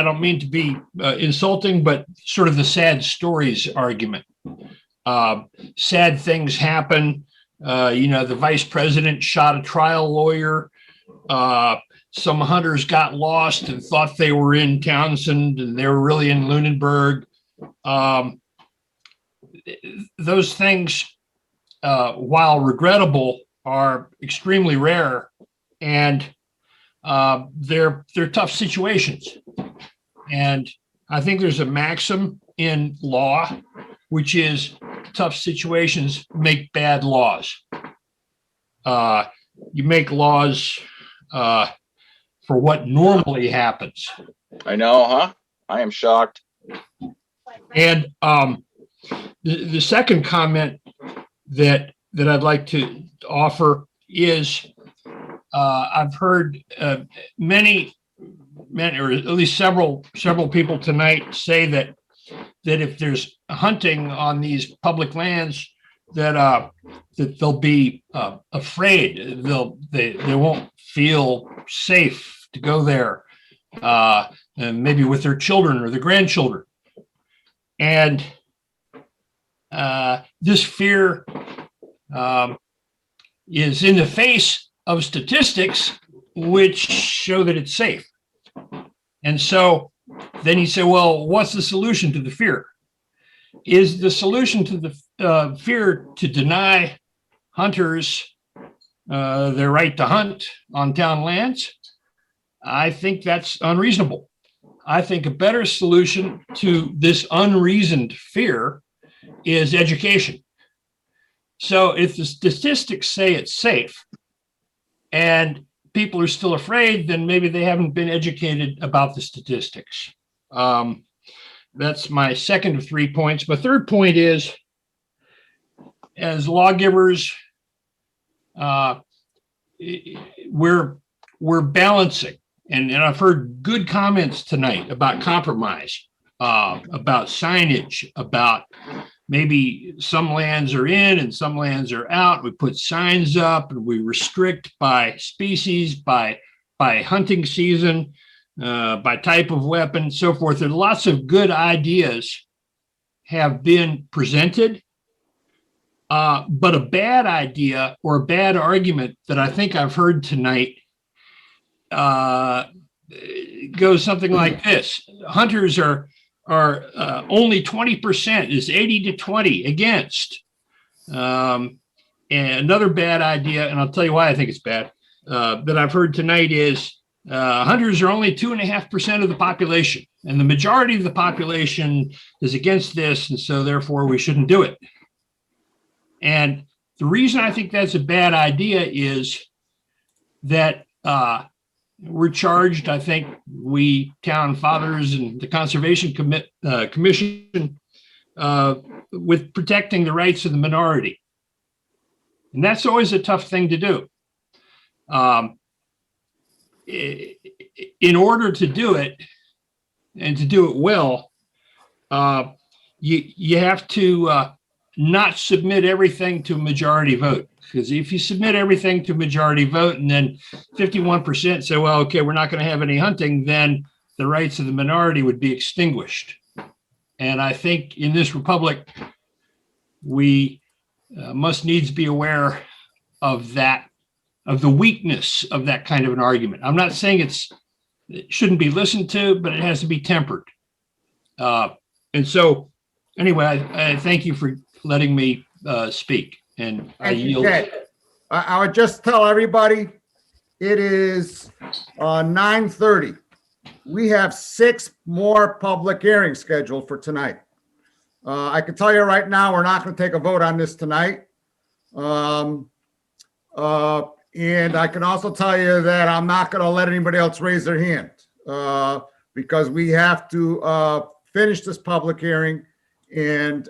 don't mean to be insulting, but sort of the sad stories argument. Sad things happen. The vice president shot a trial lawyer. Some hunters got lost and thought they were in Townsend and they were really in Lunenburg. Those things, while regrettable, are extremely rare, and they're tough situations. And I think there's a maxim in law, which is tough situations make bad laws. You make laws for what normally happens. I know, huh? I am shocked. And the second comment that I'd like to offer is I've heard many, or at least several people tonight say that if there's hunting on these public lands, that they'll be afraid. They won't feel safe to go there, and maybe with their children or their grandchildren. And this fear is in the face of statistics which show that it's safe. And so then you say, well, what's the solution to the fear? Is the solution to the fear to deny hunters their right to hunt on town lands? I think that's unreasonable. I think a better solution to this unreasoned fear is education. So if the statistics say it's safe and people are still afraid, then maybe they haven't been educated about the statistics. That's my second of 3 points. My third point is, as lawgivers, we're balancing, and I've heard good comments tonight about compromise, about signage, about maybe some lands are in and some lands are out. We put signs up and we restrict by species, by hunting season, by type of weapon, so forth. And lots of good ideas have been presented. But a bad idea or a bad argument that I think I've heard tonight goes something like this. Hunters are only 20%, is 80 to 20 against. And another bad idea, and I'll tell you why I think it's bad, that I've heard tonight is hunters are only 2.5% of the population, and the majority of the population is against this, and so therefore we shouldn't do it. And the reason I think that's a bad idea is that we're charged, I think, we town fathers and the Conservation Commission with protecting the rights of the minority. And that's always a tough thing to do. In order to do it, and to do it well, you have to not submit everything to a majority vote. Because if you submit everything to majority vote and then 51% say, well, okay, we're not going to have any hunting, then the rights of the minority would be extinguished. And I think in this republic, we must needs be aware of that, of the weakness of that kind of an argument. I'm not saying it shouldn't be listened to, but it has to be tempered. And so anyway, I thank you for letting me speak. And I yield. I would just tell everybody, it is 9:30. We have 6 more public hearings scheduled for tonight. I can tell you right now, we're not going to take a vote on this tonight. And I can also tell you that I'm not going to let anybody else raise their hand because we have to finish this public hearing. And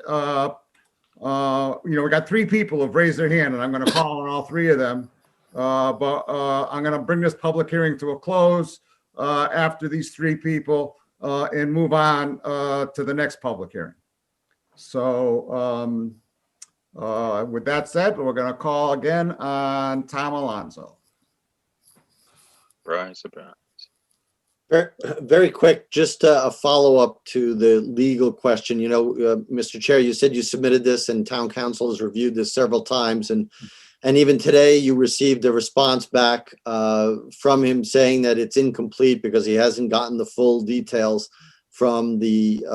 we got 3 people who've raised their hand, and I'm going to call on all 3 of them. But I'm going to bring this public hearing to a close after these 3 people and move on to the next public hearing. So with that said, we're going to call again on Tom Alonso. Surprise. Very, very quick, just a follow-up to the legal question. Mr. Chair, you said you submitted this and town council has reviewed this several times. And even today you received a response back from him saying that it's incomplete because he hasn't gotten the full details from the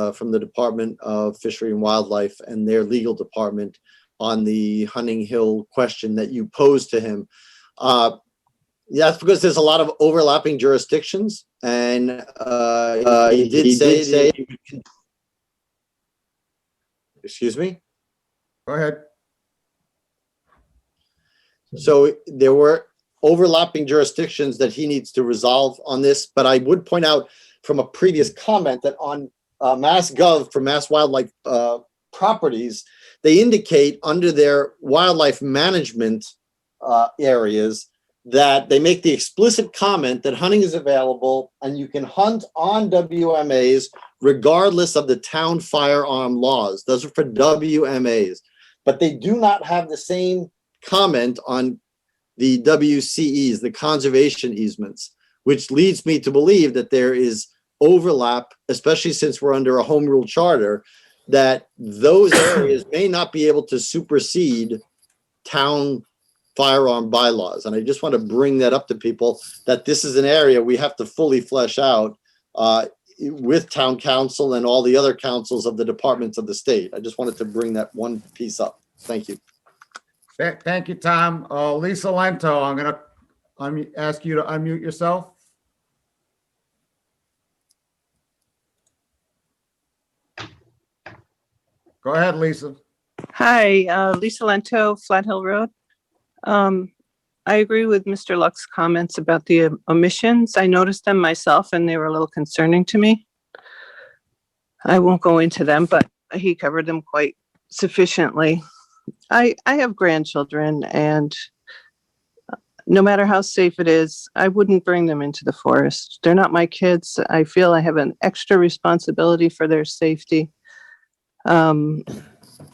Department of Fishery and Wildlife and their legal department on the Hunting Hill question that you posed to him. That's because there's a lot of overlapping jurisdictions, and he did say excuse me? Go ahead. So there were overlapping jurisdictions that he needs to resolve on this, but I would point out from a previous comment that on MassGov for Mass Wildlife properties, they indicate under their wildlife management areas that they make the explicit comment that hunting is available and you can hunt on WMAs regardless of the town firearm laws. Those are for WMAs, but they do not have the same comment on the WCEs, the conservation easements, which leads me to believe that there is overlap, especially since we're under a home rule charter, that those areas may not be able to supersede town firearm bylaws. And I just want to bring that up to people, that this is an area we have to fully flesh out with town council and all the other councils of the departments of the state. I just wanted to bring that one piece up. Thank you. Thank you, Tom. Lisa Lento, I'm going to ask you to unmute yourself. Go ahead, Lisa. Hi, Lisa Lento, Flat Hill Road. I agree with Mr. Luck's comments about the omissions. I noticed them myself and they were a little concerning to me. I won't go into them, but he covered them quite sufficiently. I have grandchildren, and no matter how safe it is, I wouldn't bring them into the forest. They're not my kids. I feel I have an extra responsibility for their safety.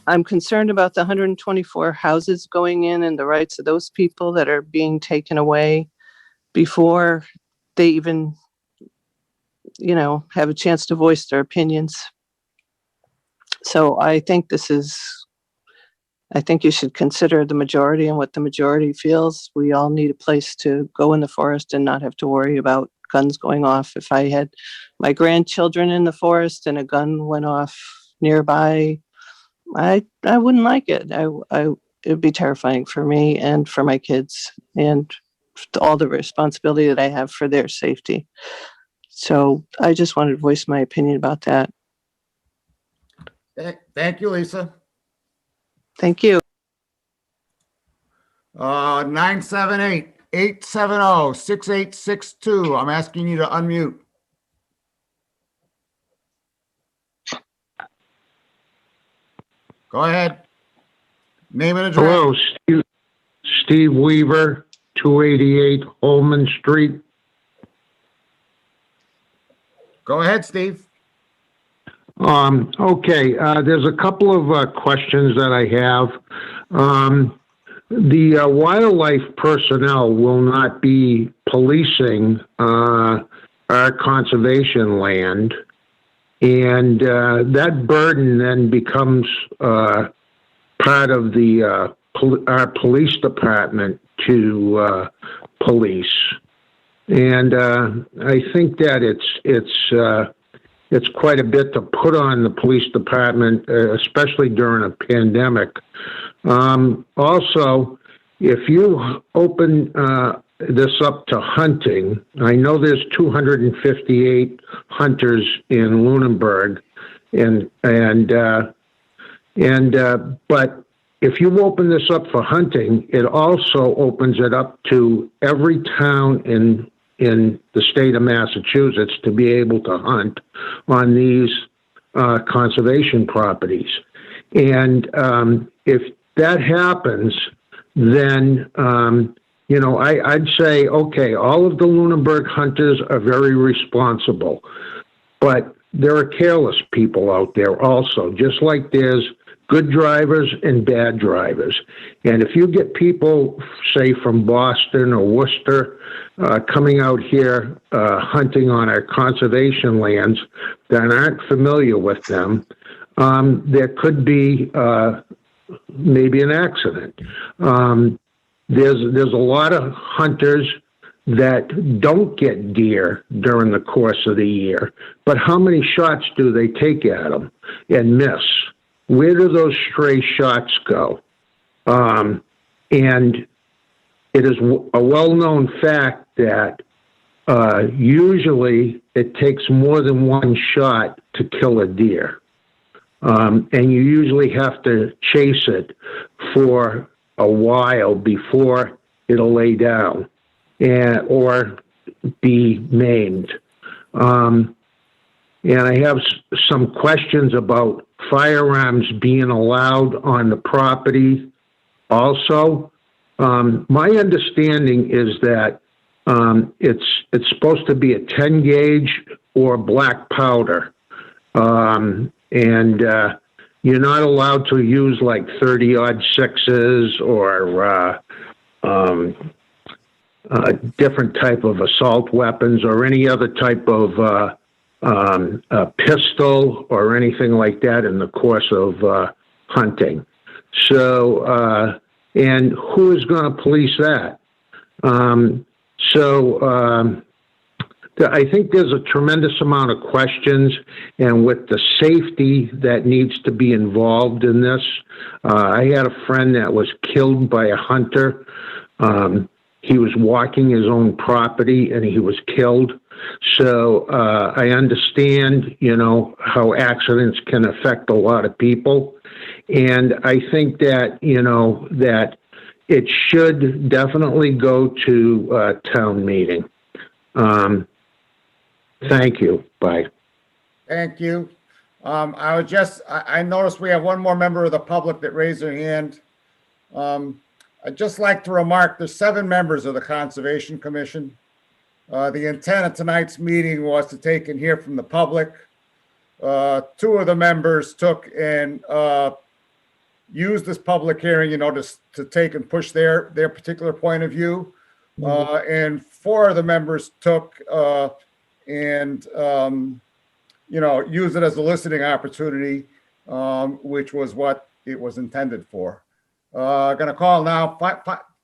I'm concerned about the 124 houses going in and the rights of those people that are being taken away before they even, have a chance to voice their opinions. So I think you should consider the majority and what the majority feels. We all need a place to go in the forest and not have to worry about guns going off. If I had my grandchildren in the forest and a gun went off nearby, I wouldn't like it. It'd be terrifying for me and for my kids and all the responsibility that I have for their safety. So I just wanted to voice my opinion about that. Thank you, Lisa. Thank you. 978-870-6862. I'm asking you to unmute. Go ahead. Name and address. Hello, Steve Weaver, 288 Holman Street. Go ahead, Steve. Okay, there's a couple of questions that I have. The wildlife personnel will not be policing our conservation land, and that burden then becomes part of the our police department to police. And I think that it's quite a bit to put on the police department, especially during a pandemic. Also, if you open this up to hunting, I know there's 258 hunters in Lunenburg, but if you open this up for hunting, it also opens it up to every town in the state of Massachusetts to be able to hunt on these conservation properties. And if that happens, then, I'd say, okay, all of the Lunenburg hunters are very responsible, but there are careless people out there also, just like there's good drivers and bad drivers. And if you get people, say, from Boston or Worcester, coming out here hunting on our conservation lands that aren't familiar with them, there could be maybe an accident. There's a lot of hunters that don't get deer during the course of the year, but how many shots do they take at them and miss? Where do those stray shots go? And it is a well-known fact that usually it takes more than one shot to kill a deer. And you usually have to chase it for a while before it'll lay down or be maimed. And I have some questions about firearms being allowed on the property also. My understanding is that it's supposed to be a 10 gauge or black powder. And you're not allowed to use like 30-aught sixes or different type of assault weapons or any other type of a pistol or anything like that in the course of hunting. So, and who is going to police that? I think there's a tremendous amount of questions, and with the safety that needs to be involved in this, I had a friend that was killed by a hunter. He was walking his own property and he was killed. So I understand, how accidents can affect a lot of people. And I think that, that it should definitely go to town meeting. Thank you. Bye. Thank you. I noticed we have one more member of the public that raised their hand. I'd just like to remark, there's 7 members of the Conservation Commission. The intent of tonight's meeting was to take and hear from the public. 2 of the members took and use this public hearing, to take and push their particular point of view. And 4 of the members took and use it as a listening opportunity, which was what it was intended for. Going to call now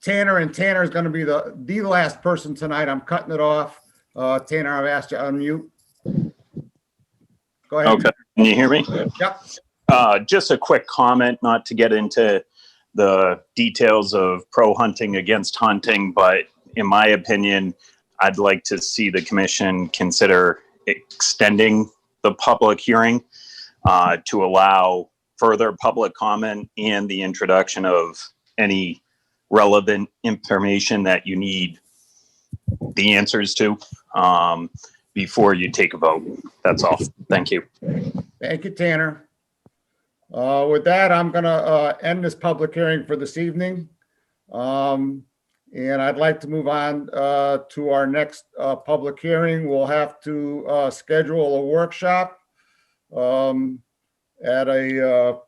Tanner, and Tanner is going to be the last person tonight. I'm cutting it off. Tanner, I've asked you to unmute. Go ahead. Okay, can you hear me? Yep. Just a quick comment, not to get into the details of pro-hunting against hunting, but in my opinion, I'd like to see the commission consider extending the public hearing to allow further public comment and the introduction of any relevant information that you need the answers to before you take a vote. That's all. Thank you. Thank you, Tanner. With that, I'm going to end this public hearing for this evening. And I'd like to move on to our next public hearing. We'll have to schedule a workshop at a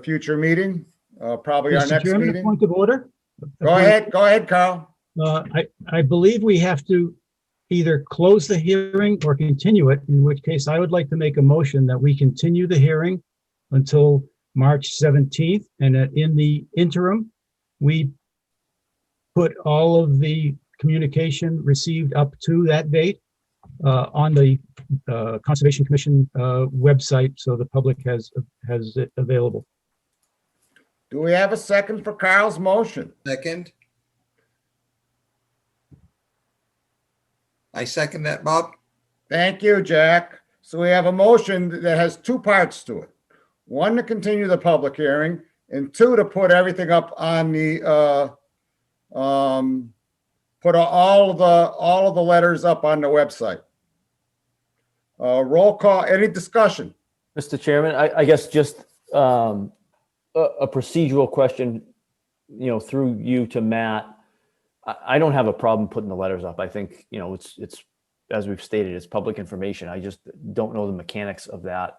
future meeting, probably our Mr. next Chairman, a meeting. point of order. Go ahead, Carl. I believe we have to either close the hearing or continue it, in which case I would like to make a motion that we continue the hearing until March 17th, and that in the interim, we put all of the communication received up to that date on the Conservation Commission website, so the public has it available. Do we have a second for Carl's motion? Second. I second that, Bob. Thank you, Jack. So we have a motion that has 2 parts to it. 1, to continue the public hearing, and 2, to put everything up on the, put all of the letters up on the website. Roll call, any discussion? Mr. Chairman, I guess just a procedural question, through you to Matt. I don't have a problem putting the letters up. I think, it's as we've stated, it's public information. I just don't know the mechanics of that,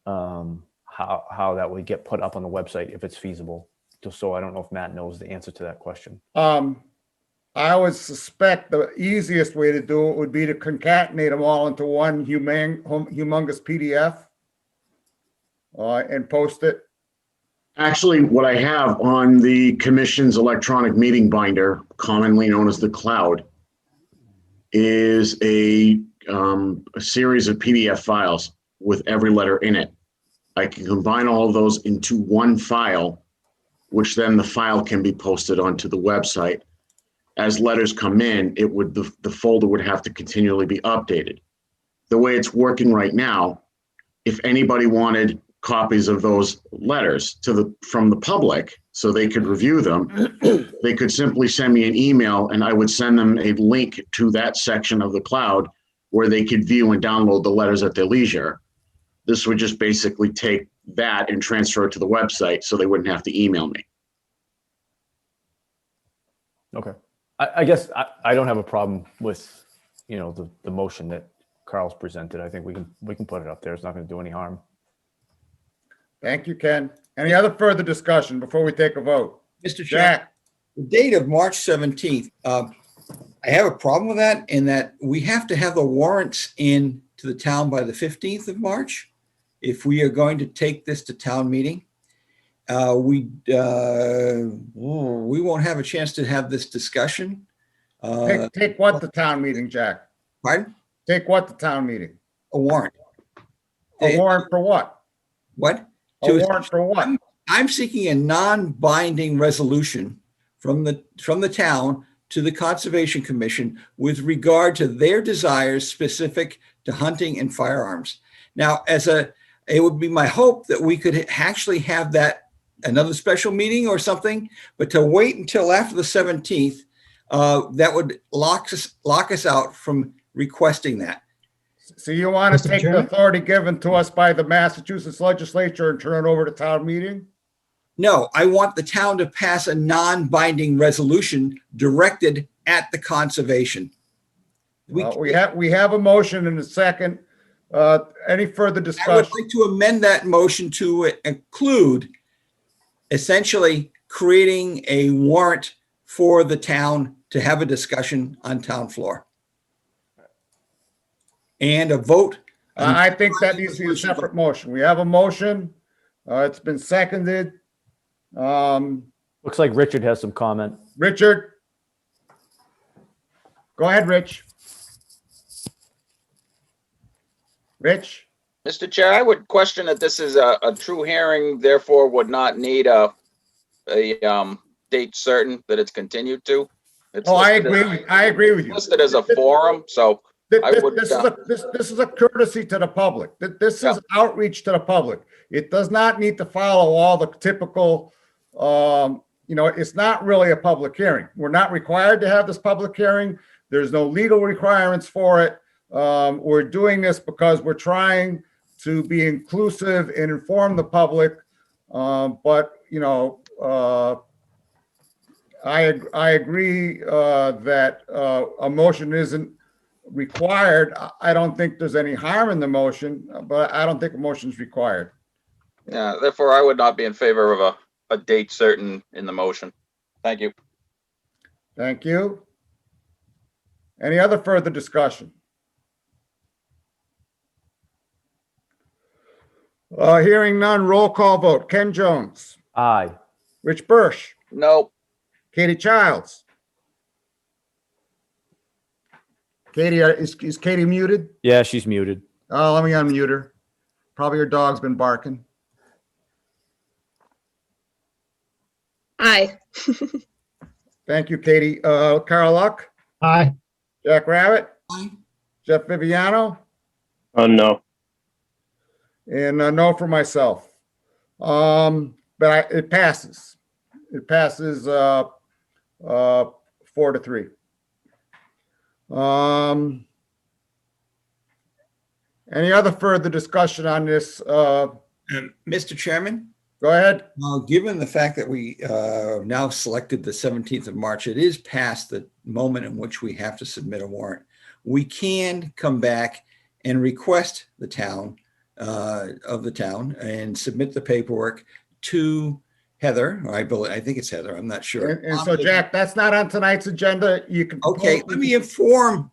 how that would get put up on the website if it's feasible. Just so I don't know if Matt knows the answer to that question. I would suspect the easiest way to do it would be to concatenate them all into one humongous PDF and post it. Actually, what I have on the commission's electronic meeting binder, commonly known as the cloud, is a series of PDF files with every letter in it. I can combine all of those into one file, which then the file can be posted onto the website. As letters come in, the folder would have to continually be updated. The way it's working right now, if anybody wanted copies of those letters from the public so they could review them, they could simply send me an email and I would send them a link to that section of the cloud where they could view and download the letters at their leisure. This would just basically take that and transfer it to the website so they wouldn't have to email me. Okay. I guess I don't have a problem with, the motion that Carl's presented. I think we can put it up there. It's not going to do any harm. Thank you, Ken. Any other further discussion before we take a vote? Mr. Chair, the date of March 17th, I have a problem with that in that we have to have the warrants in to the town by the 15th of March. If we are going to take this to town meeting, we won't have a chance to have this discussion. Take what to town meeting, Jack? Pardon? Take what to town meeting? A warrant. A warrant for what? What? A warrant for what? I'm seeking a non-binding resolution from the town to the Conservation Commission with regard to their desires specific to hunting and firearms. Now, it would be my hope that we could actually have that another special meeting or something, but to wait until after the 17th, that would lock us out from requesting that. So you want to Mr. take the Chairman? authority given to us by the Massachusetts legislature and turn it over to town meeting? No, I want the town to pass a non-binding resolution directed at the conservation. We have a motion and a second. Any further I would discussion? like to amend that motion to include essentially creating a warrant for the town to have a discussion on town floor. And a vote. I think that needs to be a separate motion. We have a motion. It's been seconded. Looks like Richard has some comment. Richard? Go ahead, Rich. Rich? Mr. Chair, I would question that this is a true hearing, therefore would not need a date certain that it's continued to. It's Oh, I listed as- agree. I agree with you. Listed as a forum, so I would. This is a courtesy to the public. This is outreach to the public. It does not need to follow all the typical, it's not really a public hearing. We're not required to have this public hearing. There's no legal requirements for it. We're doing this because we're trying to be inclusive and inform the public. But I agree that a motion isn't required. I don't think there's any harm in the motion, but I don't think a motion is required. Yeah, therefore I would not be in favor of a date certain in the motion. Thank you. Thank you. Any other further discussion? Hearing none, roll call vote. Ken Jones. Aye. Rich Birsch. No. Katie Childs. Katie, is Katie muted? Yeah, she's muted. Oh, let me unmute her. Probably her dog's been barking. Aye. Thank you, Katie. Carl Luck. Aye. Jack Rabbit. Aye. Jeff Viviano. No. And no for myself. But it passes. It passes 4-3. Any other further discussion on this? Mr. Chairman? Go ahead. Given the fact that we now selected the 17th of March, it is past the moment in which we have to submit a warrant. We can come back and request the town and submit the paperwork to Heather. I think it's Heather. I'm not sure. And so, Jack, that's not on tonight's agenda. You can. Okay, let me inform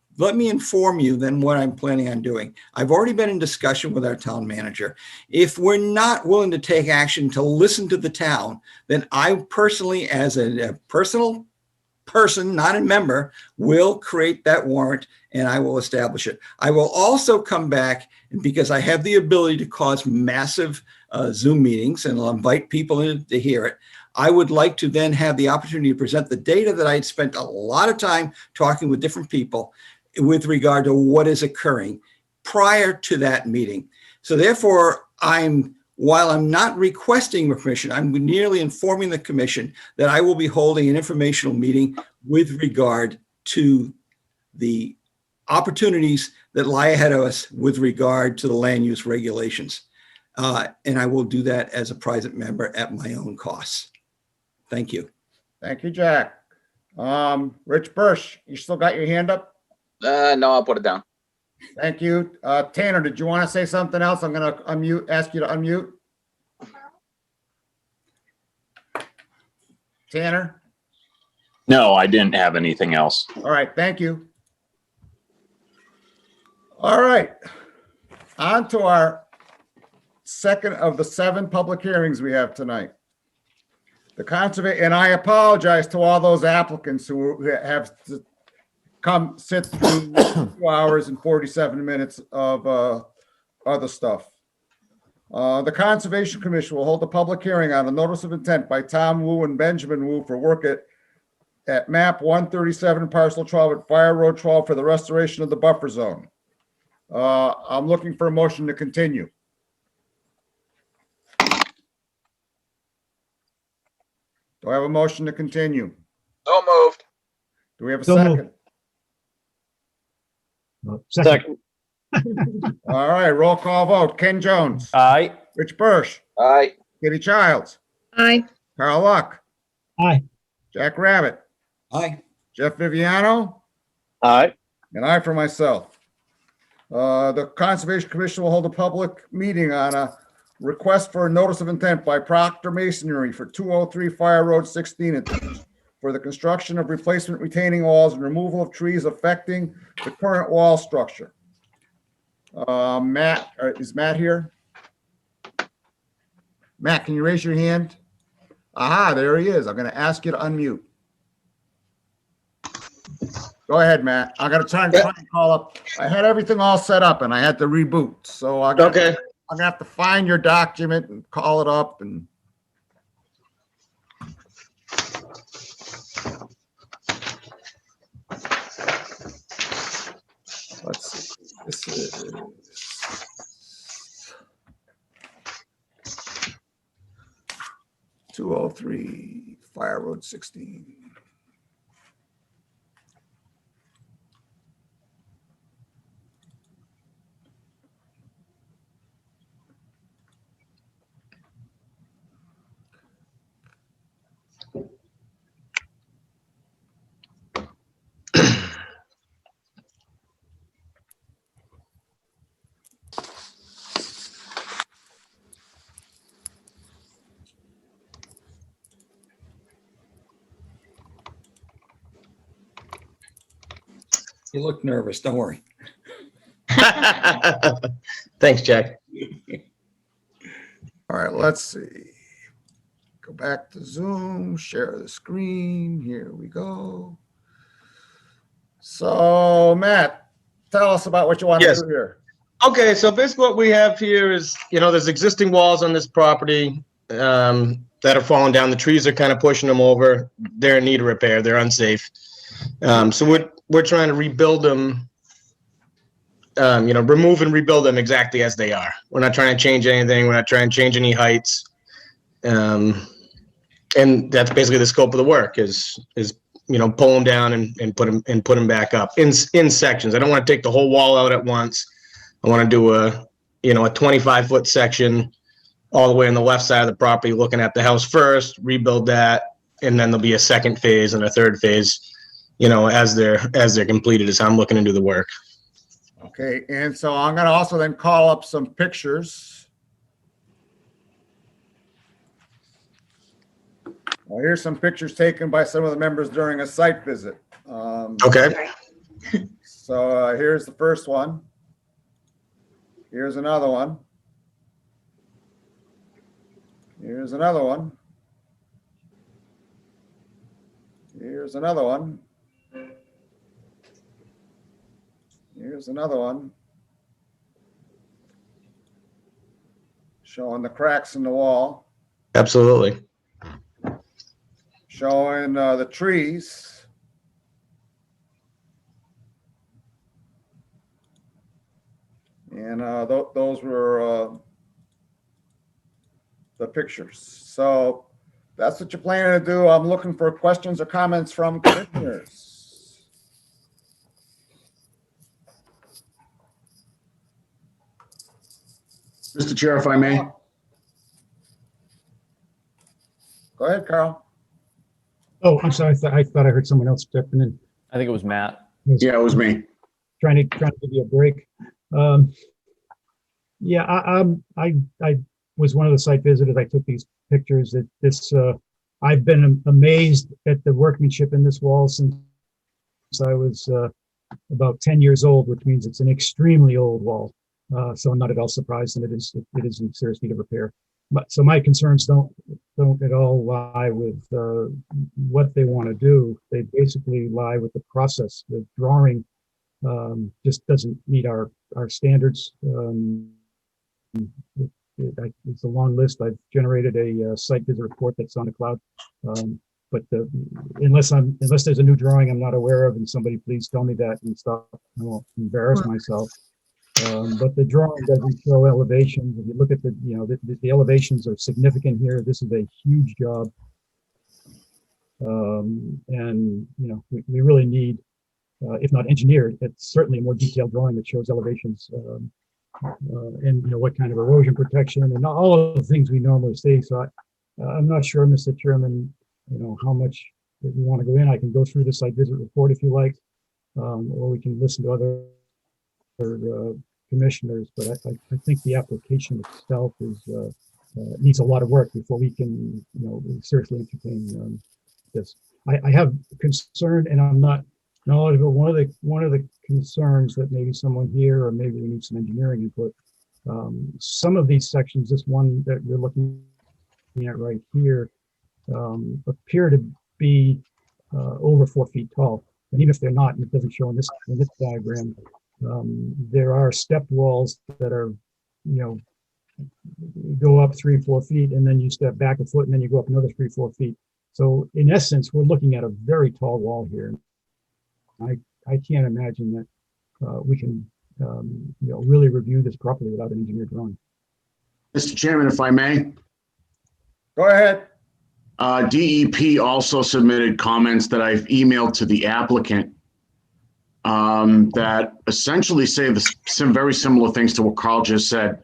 you then what I'm planning on doing. I've already been in discussion with our town manager. If we're not willing to take action to listen to the town, then I personally, as a personal person, not a member, will create that warrant and I will establish it. I will also come back, because I have the ability to cause massive Zoom meetings and I'll invite people in to hear it. I would like to then have the opportunity to present the data that I had spent a lot of time talking with different people with regard to what is occurring prior to that meeting. So therefore, while I'm not requesting permission, I'm nearly informing the commission that I will be holding an informational meeting with regard to the opportunities that lie ahead of us with regard to the land use regulations. And I will do that as a private member at my own costs. Thank you. Thank you, Jack. Rich Birsch, you still got your hand up? No, I'll put it down. Thank you. Tanner, did you want to say something else? I'm going to ask you to unmute. Tanner? No, I didn't have anything else. All right, thank you. All right, on to our second of the 7 public hearings we have tonight. The conservation, and I apologize to all those applicants who have to come sit through 2 hours and 47 minutes of other stuff. The Conservation Commission will hold a public hearing on a notice of intent by Tom Wu and Benjamin Wu for work at map 137 parcel 12 at Fire Road 12 for the restoration of the buffer zone. I'm looking for a motion to continue. Do I have a motion to continue? So moved. Do we have a So second? Second. All right, roll call vote. Ken Jones. Aye. Rich Birsch. Aye. Kitty Childs. Aye. Carl Luck. Aye. Jack Rabbit. Aye. Jeff Viviano. Aye. And I for myself. The Conservation Commission will hold a public meeting on a Request for a notice of intent by Proctor Masonry for 203 Fire Road 16 for the construction of replacement retaining walls and removal of trees affecting the current wall structure. Matt, is Matt here? Matt, can you raise your hand? Aha, there he is. I'm going to ask you to unmute. Go ahead, Matt. I got to try and call up. I had everything all set up and I had to reboot. So I'm going to have to find your document and call it up and. Let's see. This is 203 Fire Road 16. You look nervous. Don't worry. Thanks, Jack. All right, let's see. Go back to Zoom, share the screen. Here we go. So, Matt, tell us about what you want to do here. Okay, so basically what we have here is, there's existing walls on this property that are falling down. The trees are kind of pushing them over. They're in need of repair. They're unsafe. So we're trying to rebuild them, remove and rebuild them exactly as they are. We're not trying to change anything. We're not trying to change any heights. And that's basically the scope of the work is pull them down and put them back up in sections. I don't want to take the whole wall out at once. I want to do a 25-foot section all the way on the left side of the property, looking at the house first, rebuild that, and then there'll be a second phase and a third phase, as they're completed is how I'm looking to do the work. Okay, and so I'm going to also then call up some pictures. Well, here's some pictures taken by some of the members during a site visit. Okay. So here's the first one. Here's another one. Here's another one. Here's another one. Here's another one. Showing the cracks in the wall. Absolutely. Showing the trees. And those were the pictures. So that's what you're planning to do. I'm looking for questions or comments from commissioners. Mr. Chair, if I may. Go ahead, Carl. Oh, I'm sorry. I thought I heard someone else stepping in. I think it was Matt. Yeah, it was me. Trying to give you a break. Yeah, I was one of the site visitors. I took these pictures. I've been amazed at the workmanship in this wall since I was about 10 years old, which means it's an extremely old wall. So I'm not at all surprised, and it is in serious need of repair. So my concerns don't at all lie with what they want to do. They basically lie with the process. The drawing just doesn't meet our standards. It's a long list. I've generated a site visit report that's on the cloud. But unless there's a new drawing I'm not aware of, and somebody please tell me that and stop, I won't embarrass myself. But the drawing doesn't show elevations. If you look at the elevations are significant here. This is a huge job. And we really need, if not engineered, it's certainly a more detailed drawing that shows elevations and what kind of erosion protection and all of the things we normally see. So I'm not sure, Mr. Chairman, how much we want to go in. I can go through the site visit report if you like, or we can listen to other commissioners, but I think the application itself is needs a lot of work before we can, seriously entertain this. I have concern, and I'm not knowledgeable. One of the concerns that maybe someone here, or maybe we need some engineering input. Some of these sections, this one that you're looking at right here, appear to be over 4 feet tall. And even if they're not, and it doesn't show in this diagram, there are step walls that are, go up 3-4 feet, and then you step back a foot, and then you go up another 3-4 feet. So in essence, we're looking at a very tall wall here. I can't imagine that we can, really review this properly without an engineer drawing. Mr. Chairman, if I may. Go ahead. DEP also submitted comments that I've emailed to the applicant that essentially say some very similar things to what Carl just said.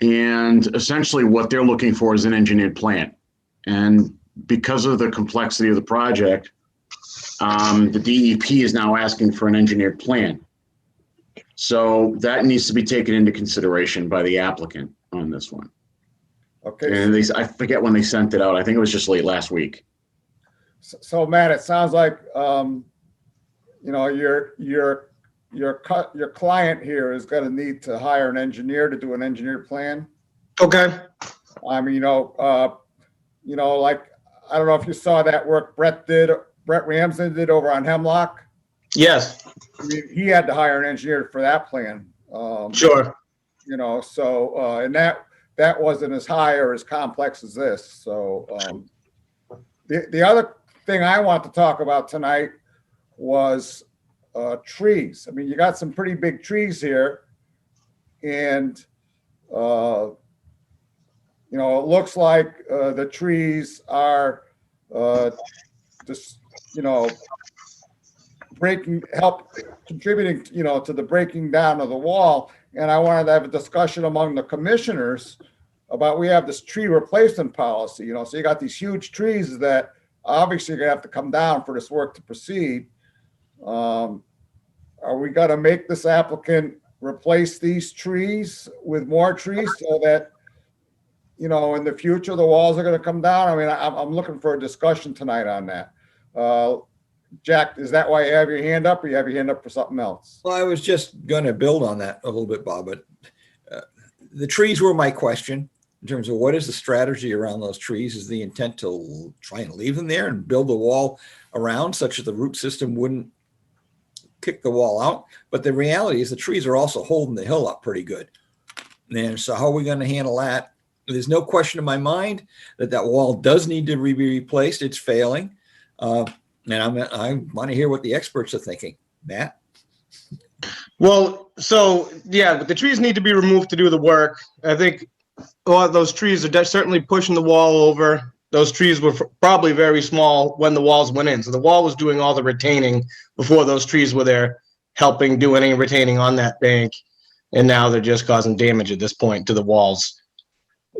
And essentially what they're looking for is an engineered plan. And because of the complexity of the project, the DEP is now asking for an engineered plan. So that needs to be taken into consideration by the applicant on this one. Okay. And I forget when they sent it out. I think it was just late last week. So Matt, it sounds like, your client here is going to need to hire an engineer to do an engineered plan. Okay. I mean, like, I don't know if you saw that work Brett Ramsden did over on Hemlock. Yes. I mean, he had to hire an engineer for that plan. Sure. And that wasn't as high or as complex as this. So the other thing I want to talk about tonight was trees. I mean, you got some pretty big trees here, and it looks like the trees are just contributing to the breaking down of the wall. And I wanted to have a discussion among the commissioners about, we have this tree replacement policy, so you got these huge trees that obviously are gonna have to come down for this work to proceed. Are we gonna make this applicant replace these trees with more trees so that, in the future, the walls are gonna come down? I mean, I'm looking for a discussion tonight on that. Jack, is that why you have your hand up, or you have your hand up for something else? Well, I was just going to build on that a little bit, Bob, but the trees were my question in terms of what is the strategy around those trees? Is the intent to try and leave them there and build a wall around such that the root system wouldn't kick the wall out? But the reality is the trees are also holding the hill up pretty good. And so how are we going to handle that? There's no question in my mind that wall does need to be replaced. It's failing. And I want to hear what the experts are thinking. Matt? Well, so yeah, but the trees need to be removed to do the work. I think a lot of those trees are certainly pushing the wall over. Those trees were probably very small when the walls went in. So the wall was doing all the retaining before those trees were there helping do any retaining on that bank. And now they're just causing damage at this point to the walls.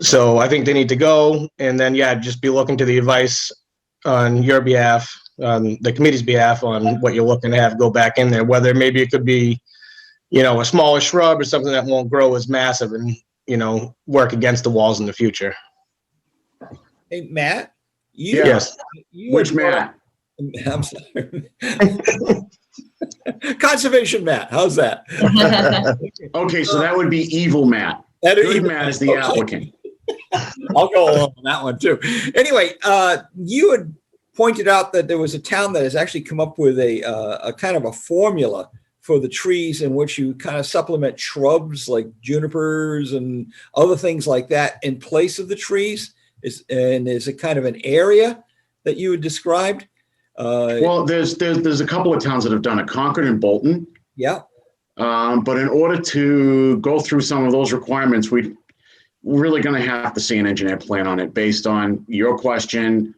So I think they need to go, and then, just be looking to the advice on your behalf, on the committee's behalf, on what you're looking to have go back in there, whether maybe it could be, a smaller shrub or something that won't grow as massive and, work against the walls in the future. Hey, Matt? Yes. Which Matt? I'm sorry. Conservation Matt. How's that? Okay, so that would be evil Matt. Good Matt is the applicant. I'll go along on that one too. Anyway, you had pointed out that there was a town that has actually come up with a kind of a formula for the trees in which you kind of supplement shrubs like junipers and other things like that in place of the trees. Is it kind of an area that you had described? Well, there's a couple of towns that have done it, Concord and Bolton. Yeah. But in order to go through some of those requirements, we're really going to have to see an engineer plan on it based on your question,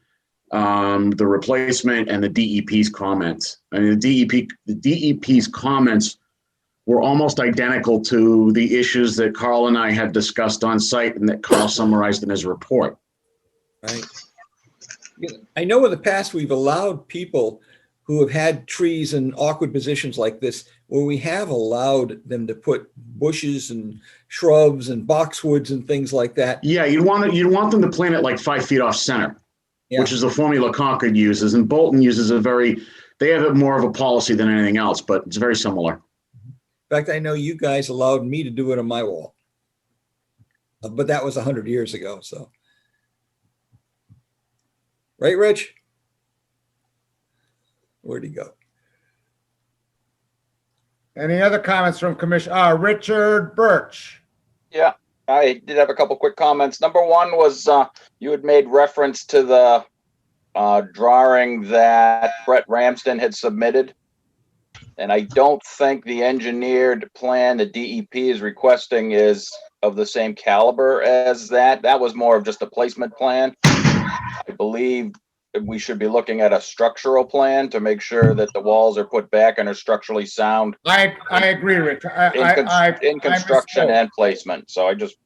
the replacement, and the DEP's comments. I mean, the DEP's comments were almost identical to the issues that Carl and I had discussed on site and that Carl summarized in his report. Right. I know in the past we've allowed people who have had trees in awkward positions like this, where we have allowed them to put bushes and shrubs and boxwoods and things like that. Yeah, you'd want them to plant it like 5 feet off center, Yeah. which is the formula Concord uses, and Bolton uses they have more of a policy than anything else, but it's very similar. In fact, I know you guys allowed me to do it on my wall, but that was 100 years ago. So, right, Rich? Where'd he go? Any other comments from Commission? Richard Birch. Yeah, I did have a couple quick comments. Number one was you had made reference to the drawing that Brett Ramsden had submitted. And I don't think the engineered plan the DEP is requesting is of the same caliber as that. That was more of just a placement plan. I believe we should be looking at a structural plan to make sure that the walls are put back and are structurally sound. I agree, Rich. In construction and placement. So I just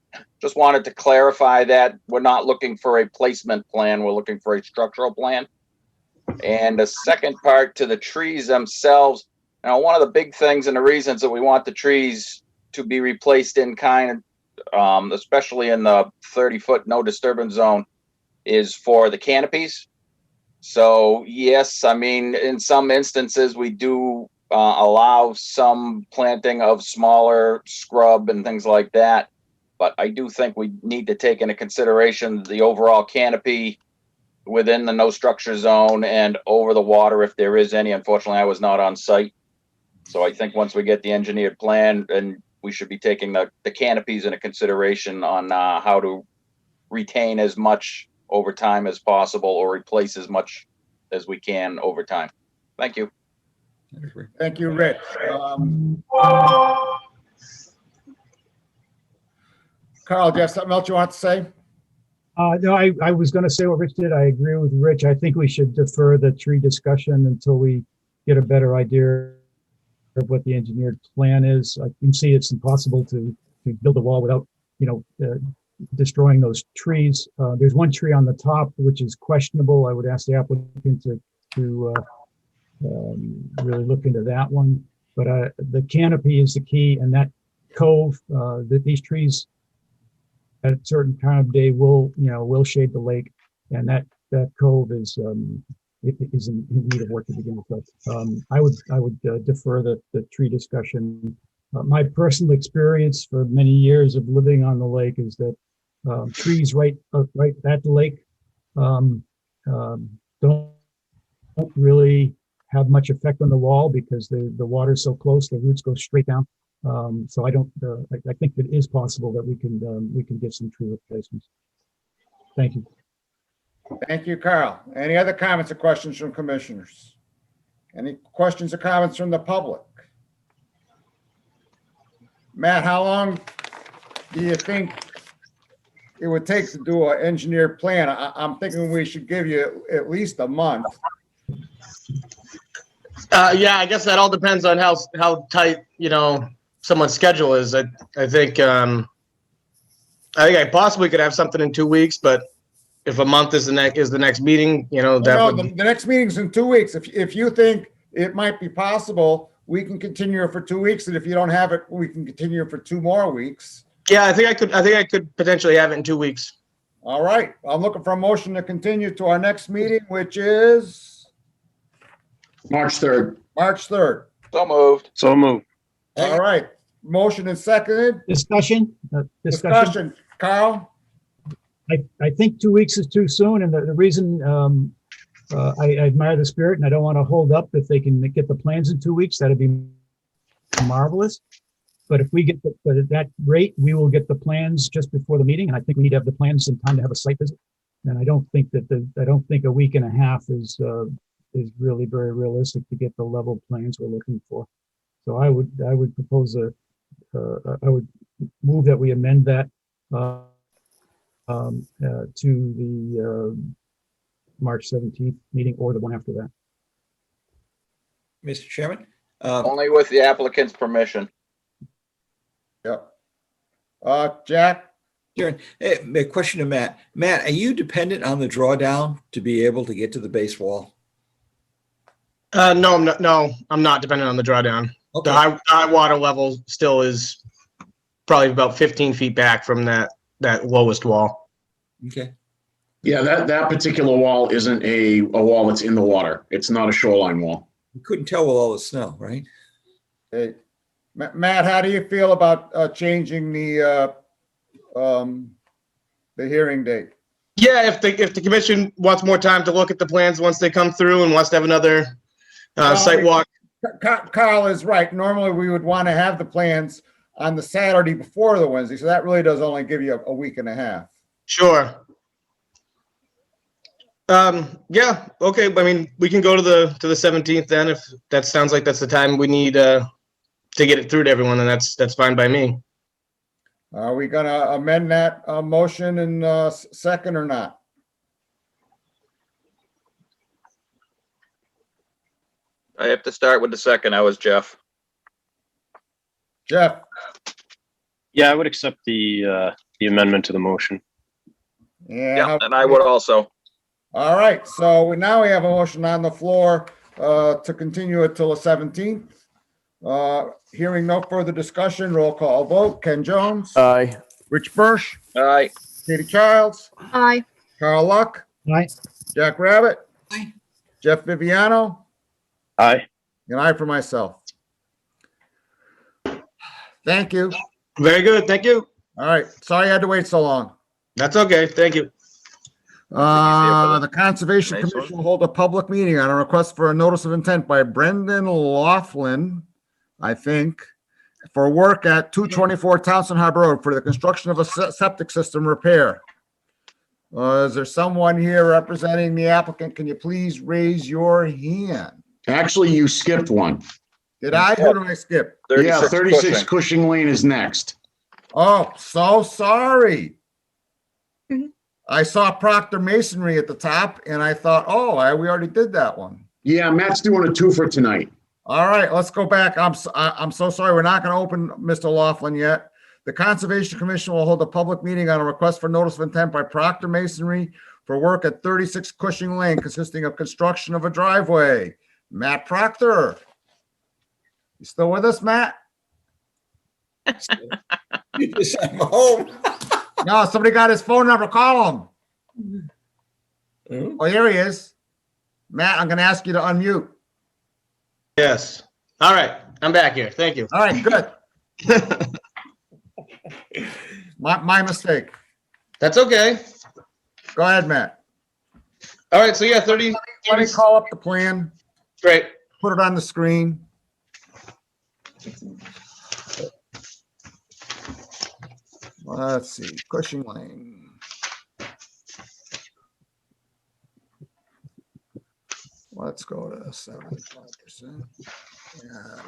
wanted to clarify that we're not looking for a placement plan. We're looking for a structural plan. And the second part to the trees themselves. Now, one of the big things and the reasons that we want the trees to be replaced in kind, especially in the 30-foot no disturbance zone, is for the canopies. So yes, I mean, in some instances, we do allow some planting of smaller scrub and things like that. But I do think we need to take into consideration the overall canopy within the no structure zone and over the water, if there is any. Unfortunately, I was not on site. So I think once we get the engineered plan, and we should be taking the canopies into consideration on how to retain as much over time as possible or replace as as we can over time. Thank you. Thank you, Rich. Carl, do you have something else you want to say? No, I was going to say what Rich did. I agree with Rich. I think we should defer the tree discussion until we get a better idea of what the engineered plan is. I can see it's impossible to build a wall without, destroying those trees. There's one tree on the top which is questionable. I would ask the applicant to really look into that one. But the canopy is the key, and that cove that these trees at a certain time of day will shade the lake, and that cove is in need of work to begin with. I would defer the tree discussion. My personal experience for many years of living on the lake is that trees right at the lake don't really have much effect on the wall because the water's so close, the roots go straight down. So I think it is possible that we can get some tree replacements. Thank you. Thank you, Carl. Any other comments or questions from commissioners? Any questions or comments from the public? Matt, how long do you think it would take to do an engineered plan? I'm thinking we should give you at least a month. Yeah, I guess that all depends on how tight, someone's schedule is. I think I possibly could have something in 2 weeks, but if a month is the next meeting, the next meeting's in 2 weeks. If you think it might be possible, we can continue it for 2 weeks, and if you don't have it, we can continue it for 2 more weeks. Yeah, I think I could potentially have it in 2 weeks. All right, I'm looking for a motion to continue to our next meeting, which is March 3rd. March 3rd. So moved. So moved. All right, motion is seconded. Discussion. Carl? I think 2 weeks is too soon, and the reason I admire the spirit, and I don't want to hold up. If they can get the plans in 2 weeks, that'd be marvelous. But if we get at that rate, we will get the plans just before the meeting, and I think we need to have the plans in time to have a site visit. And I don't think a week and a half is really very realistic to get the level plans we're looking for. So I would propose I would move that we amend that to the March 17th meeting or the one after that. Mr. Chairman? Only with the applicant's permission. Yep. Jack? Sure. A question to Matt. Matt, are you dependent on the drawdown to be able to get to the base wall? No, I'm not. No, I'm not dependent on the drawdown. Okay. The high water level still is probably about 15 feet back from that lowest wall. Okay. Yeah, that particular wall isn't a wall that's in the water. It's not a shoreline wall. You couldn't tell with all the snow, right? Hey, Matt, how do you feel about changing the hearing date? Yeah, if the commission wants more time to look at the plans once they come through and wants to have another site walk. Carl is right. Normally, we would want to have the plans on the Saturday before the Wednesday, so that really does only give you a week and a half. Sure. Yeah, okay. I mean, we can go to the 17th then, if that sounds like that's the time we need to get it through to everyone, then that's fine by me. Are we gonna amend that motion in second or not? I have to start with the second. I was Jeff. Jeff? Yeah, I would accept the amendment to the motion. Yeah, and I would also. All right, so now we have a motion on the floor to continue it till the 17th. Hearing no further discussion, roll call vote. Ken Jones? Aye. Rich Birch? Aye. Katie Childs? Aye. Carl Luck? Aye. Jack Rabbit? Aye. Jeff Viviano? Aye. And I for myself. Thank you. Very good. Thank you. All right, sorry I had to wait so long. That's okay. Thank you. The Conservation Commission will hold a public meeting on a request for a notice of intent by Brendan Laughlin, I think, for work at 224 Townsend Harbor Road for the construction of a septic system repair. Is there someone here representing the applicant? Can you please raise your hand? Actually, you skipped one. Did I? Who did I skip? 36 Cushing Lane is next. Oh, so sorry. I saw Proctor Masonry at the top and I thought, oh, we already did that one. Yeah, Matt's doing a two for tonight. All right, let's go back. I'm so sorry. We're not going to open Mr. Laughlin yet. The Conservation Commission will hold a public meeting on a request for notice of intent by Proctor Masonry for work at 36 Cushing Lane consisting of construction of a driveway. Matt Proctor. You still with us, Matt? I'm home. No, somebody got his phone number. Call him. Oh, here he is. Matt, I'm going to ask you to unmute. Yes. All right. I'm back here. Thank you. All right, good. My mistake. That's okay. Go ahead, Matt. All right. So yeah, 30. Let me call up the plan. Great. Put it on the screen. Let's see, Cushing Lane. Let's go to 75%. Yeah.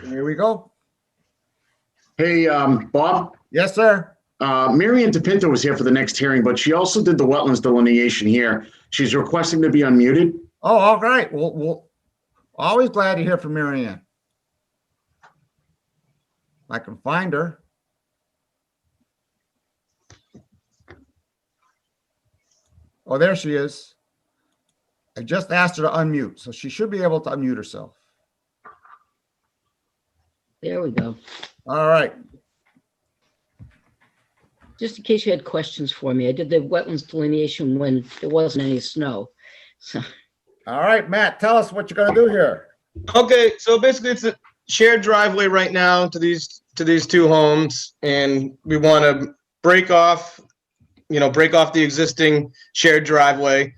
Here we go. Hey, Bob? Yes, sir. Marianne DePinto was here for the next hearing, but she also did the wetlands delineation here. She's requesting to be unmuted. Oh, all right. We'll always glad to hear from Marianne. I can find her. Oh, there she is. I just asked her to unmute, so she should be able to unmute herself. There we go. All right. Just in case you had questions for me, I did the wetlands delineation when there wasn't any snow. So. All right, Matt, tell us what you're going to do here. Okay, so basically it's a shared driveway right now to these two homes, and we want to break off the existing shared driveway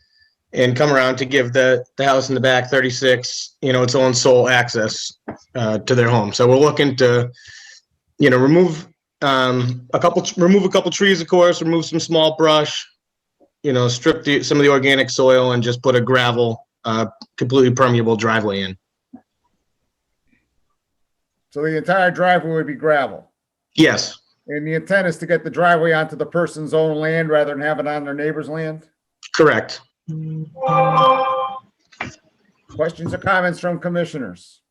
and come around to give the house in the back 36, its own sole access to their home. So we're looking to, remove a couple trees, of course, remove some small brush, strip some of the organic soil and just put a gravel, completely permeable driveway in. So the entire driveway would be gravel. Yes. And the intent is to get the driveway onto the person's own land rather than have it on their neighbor's land? Correct. Questions or comments from commissioners?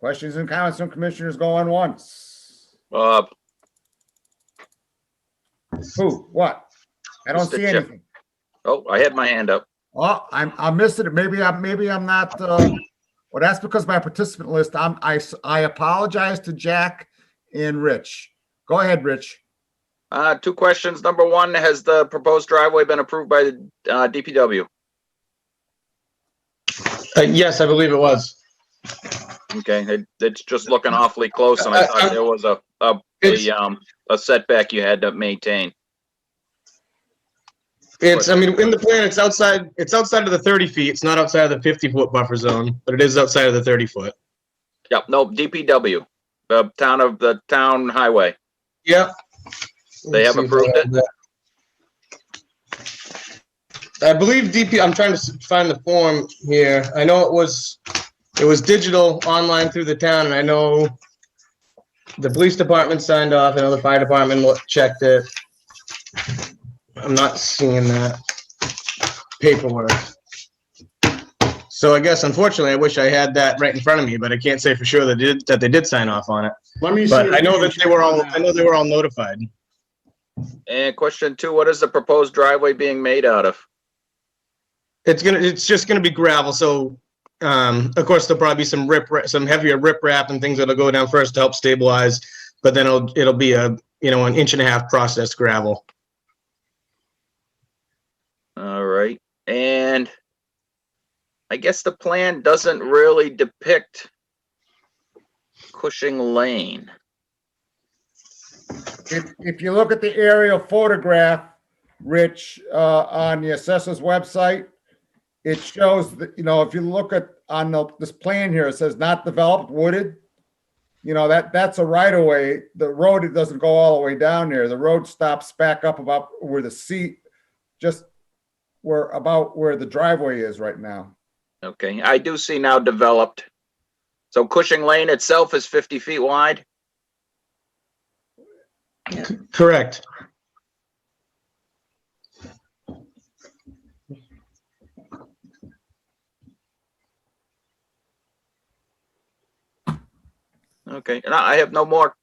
Questions and comments from commissioners going once. Bob. Who? What? I don't Mr. see Chair. anything. Oh, I had my hand up. Oh, I'm missing it. Maybe I'm not, well, that's because my participant list, I apologize to Jack and Rich. Go ahead, Rich. 2 questions. Number 1, has the proposed driveway been approved by the DPW? Yes, I believe it was. Okay, it's just looking awfully close, and I thought there was a setback you had to maintain. I mean, in the plan, it's outside of the 30 feet. It's not outside of the 50-foot buffer zone, but it is outside of the 30-foot. Yep, no, DPW, the town highway. Yep. They have approved it? I believe I'm trying to find the form here. I know it was digital online through the town, and I know the police department signed off. I know the fire department checked it. I'm not seeing that paperwork. So I guess, unfortunately, I wish I had that right in front of me, but I can't say for sure that they did sign off on it. Let me see. But I know that they were all notified. And question 2, what is the proposed driveway being made out of? It's just gonna be gravel. So, of course, there'll probably be some heavier riprap and things that'll go down first to help stabilize. But then it'll be an 1.5 inch processed gravel. All right, and I guess the plan doesn't really depict Cushing Lane. If you look at the aerial photograph, Rich, on the assessor's website, it shows that, if you look at this plan here, it says not developed, wooded. That's a right of way. The road, it doesn't go all the way down there. The road stops back up about where the seat, just about where the driveway is right now. Okay, I do see now developed. So Cushing Lane itself is 50 feet wide? Correct. Okay, and I have no more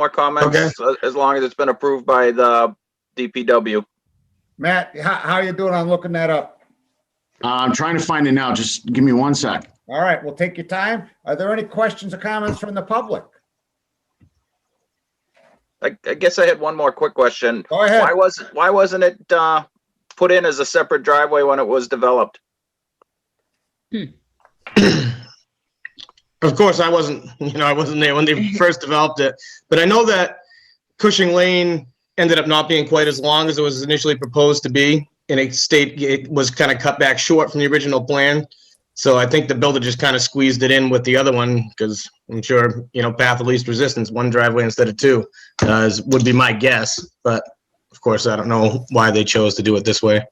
comments. Okay. As long as it's been approved by the DPW. Matt, how you doing on looking that up? I'm trying to find it now. Just give me 1 sec. All right, we'll take your time. Are there any questions or comments from the public? I guess I had one more quick question. Go ahead. Why wasn't it put in as a separate driveway when it was developed? Of course, I wasn't there when they first developed it, but I know that Cushing Lane ended up not being quite as long as it was initially proposed to be, and it was kind of cut back short from the original plan. So I think the builder just kind of squeezed it in with the other one, because I'm sure, path of least resistance, 1 driveway instead of 2, would be my guess. But of course, I don't know why they chose to do it this way.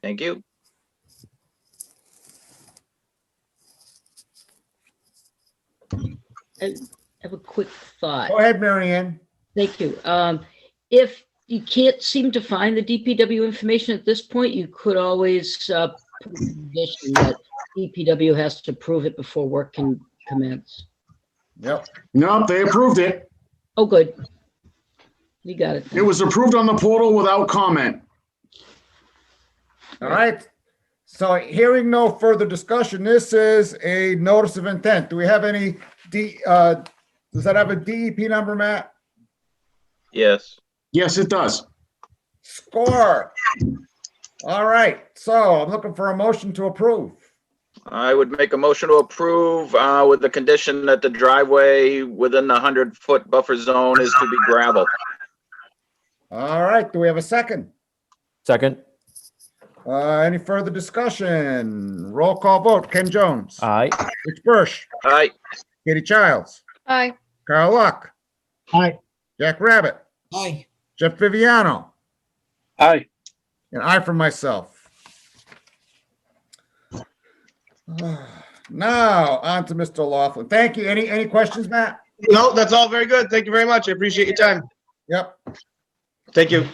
Thank you. I have a quick thought. Go ahead, Mary Ann. Thank you. If you can't seem to find the DPW information at this point, you could always put a condition that DPW has to approve it before work can commence. Yep. Nope, they approved it. Oh, good. You got it. It was approved on the portal without comment. All right. So hearing no further discussion, this is a notice of intent. Do we have any does that have a DEP number, Matt? Yes. Yes, it does. Score. All right. So I'm looking for a motion to approve. I would make a motion to approve with the condition that the driveway within the 100-foot buffer zone is to be gravel. All right. Do we have a second? Second. Any further discussion? Roll call vote. Ken Jones. Aye. Rich Bursch. Aye. Katie Childs. Aye. Carl Luck. Aye. Jack Rabbit. Aye. Jeff Viviano. Aye. And I for myself. Now, on to Mr. Laughlin. Thank you. Any questions, Matt? No, that's all very good. Thank you very much. I appreciate your time. Yep. Thank you.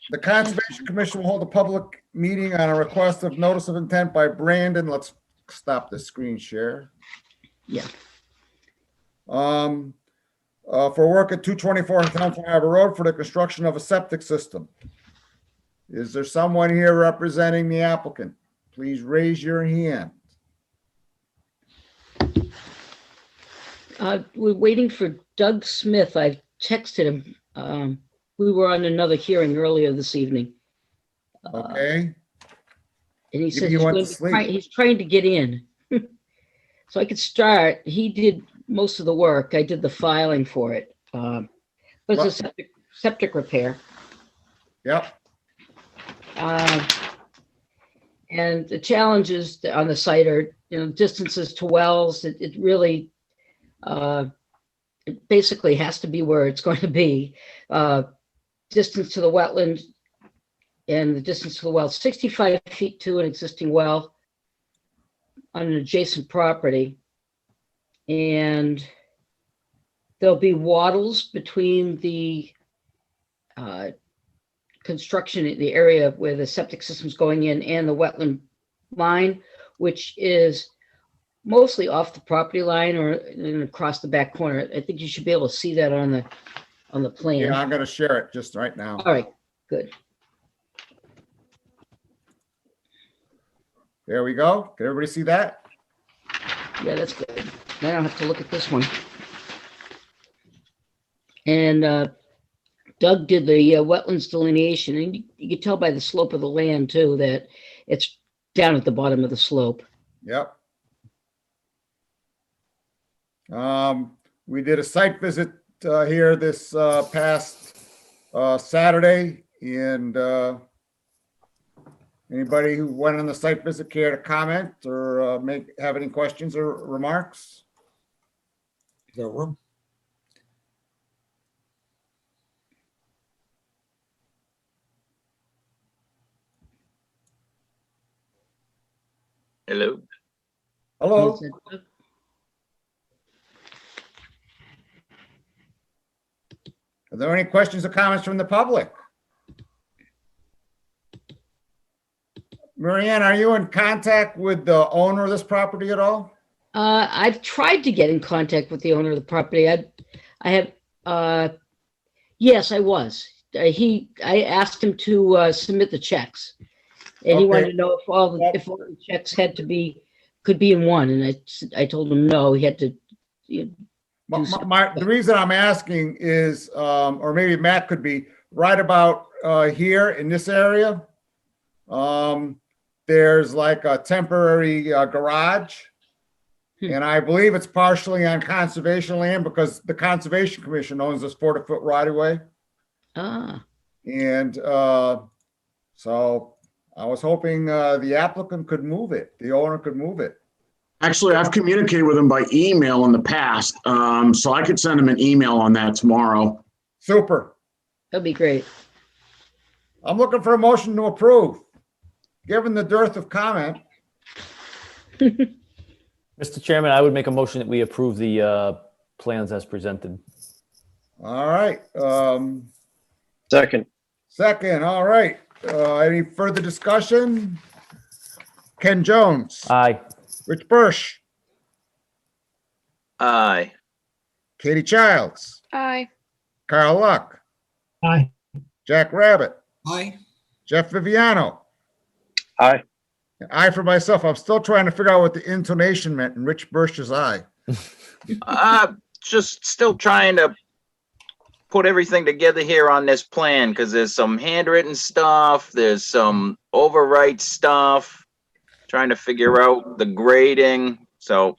The Conservation Commission will hold a public meeting on a request of notice of intent by Brandon. Let's stop the screen share. Yeah. For work at 224 Township Harbor Road for the construction of a septic system. Is there someone here representing the applicant? Please raise your hand. We're waiting for Doug Smith. I've texted him. We were on another hearing earlier this evening. Okay. And he said Maybe he went to he's sleep. trying to get in. So I could start. He did most of the work. I did the filing for it. But it's a septic repair. Yep. And the challenges on the site are, distances to wells. It really, it basically has to be where it's going to be. Distance to the wetland and the distance to the well, 65 feet to an existing well on an adjacent property. And there'll be wattles between the construction in the area where the septic system's going in and the wetland line, which is mostly off the property line or across the back corner. I think you should be able to see that on the plan. Yeah, I'm going to share it just right now. All right, good. There we go. Can everybody see that? Yeah, that's good. Now I don't have to look at this one. And Doug did the wetlands delineation, and you can tell by the slope of the land too that it's down at the bottom of the slope. Yep. We did a site visit here this past Saturday, and anybody who went on the site visit care to comment or have any questions or remarks? Is there room? Hello. Hello. Are there any questions or comments from the public? Marianne, are you in contact with the owner of this property at all? I've tried to get in contact with the owner of the property. I have, yes, I was. I asked him to submit the checks, and he wanted to know if all the checks could be in one, and I told him no. He had to. The reason I'm asking is, or maybe Matt could be right about here in this area. There's like a temporary garage. And I believe it's partially on conservation land because the Conservation Commission owns this 40-foot right of way. Ah. And so I was hoping the applicant could move it, the owner could move it. Actually, I've communicated with him by email in the past, so I could send him an email on that tomorrow. Super. That'd be great. I'm looking for a motion to approve. Given the dearth of comment. Mr. Chairman, I would make a motion that we approve the plans as presented. All right. Second. All right. Any further discussion? Ken Jones. Aye. Rich Birsch. Aye. Katie Childs. Aye. Carl Luck. Aye. Jack Rabbit. Aye. Jeff Viviano. Aye. I for myself, I'm still trying to figure out what the intonation meant in Rich Birch's eye. Just still trying to put everything together here on this plan because there's some handwritten stuff, there's some overwrite stuff, trying to figure out the grading. So,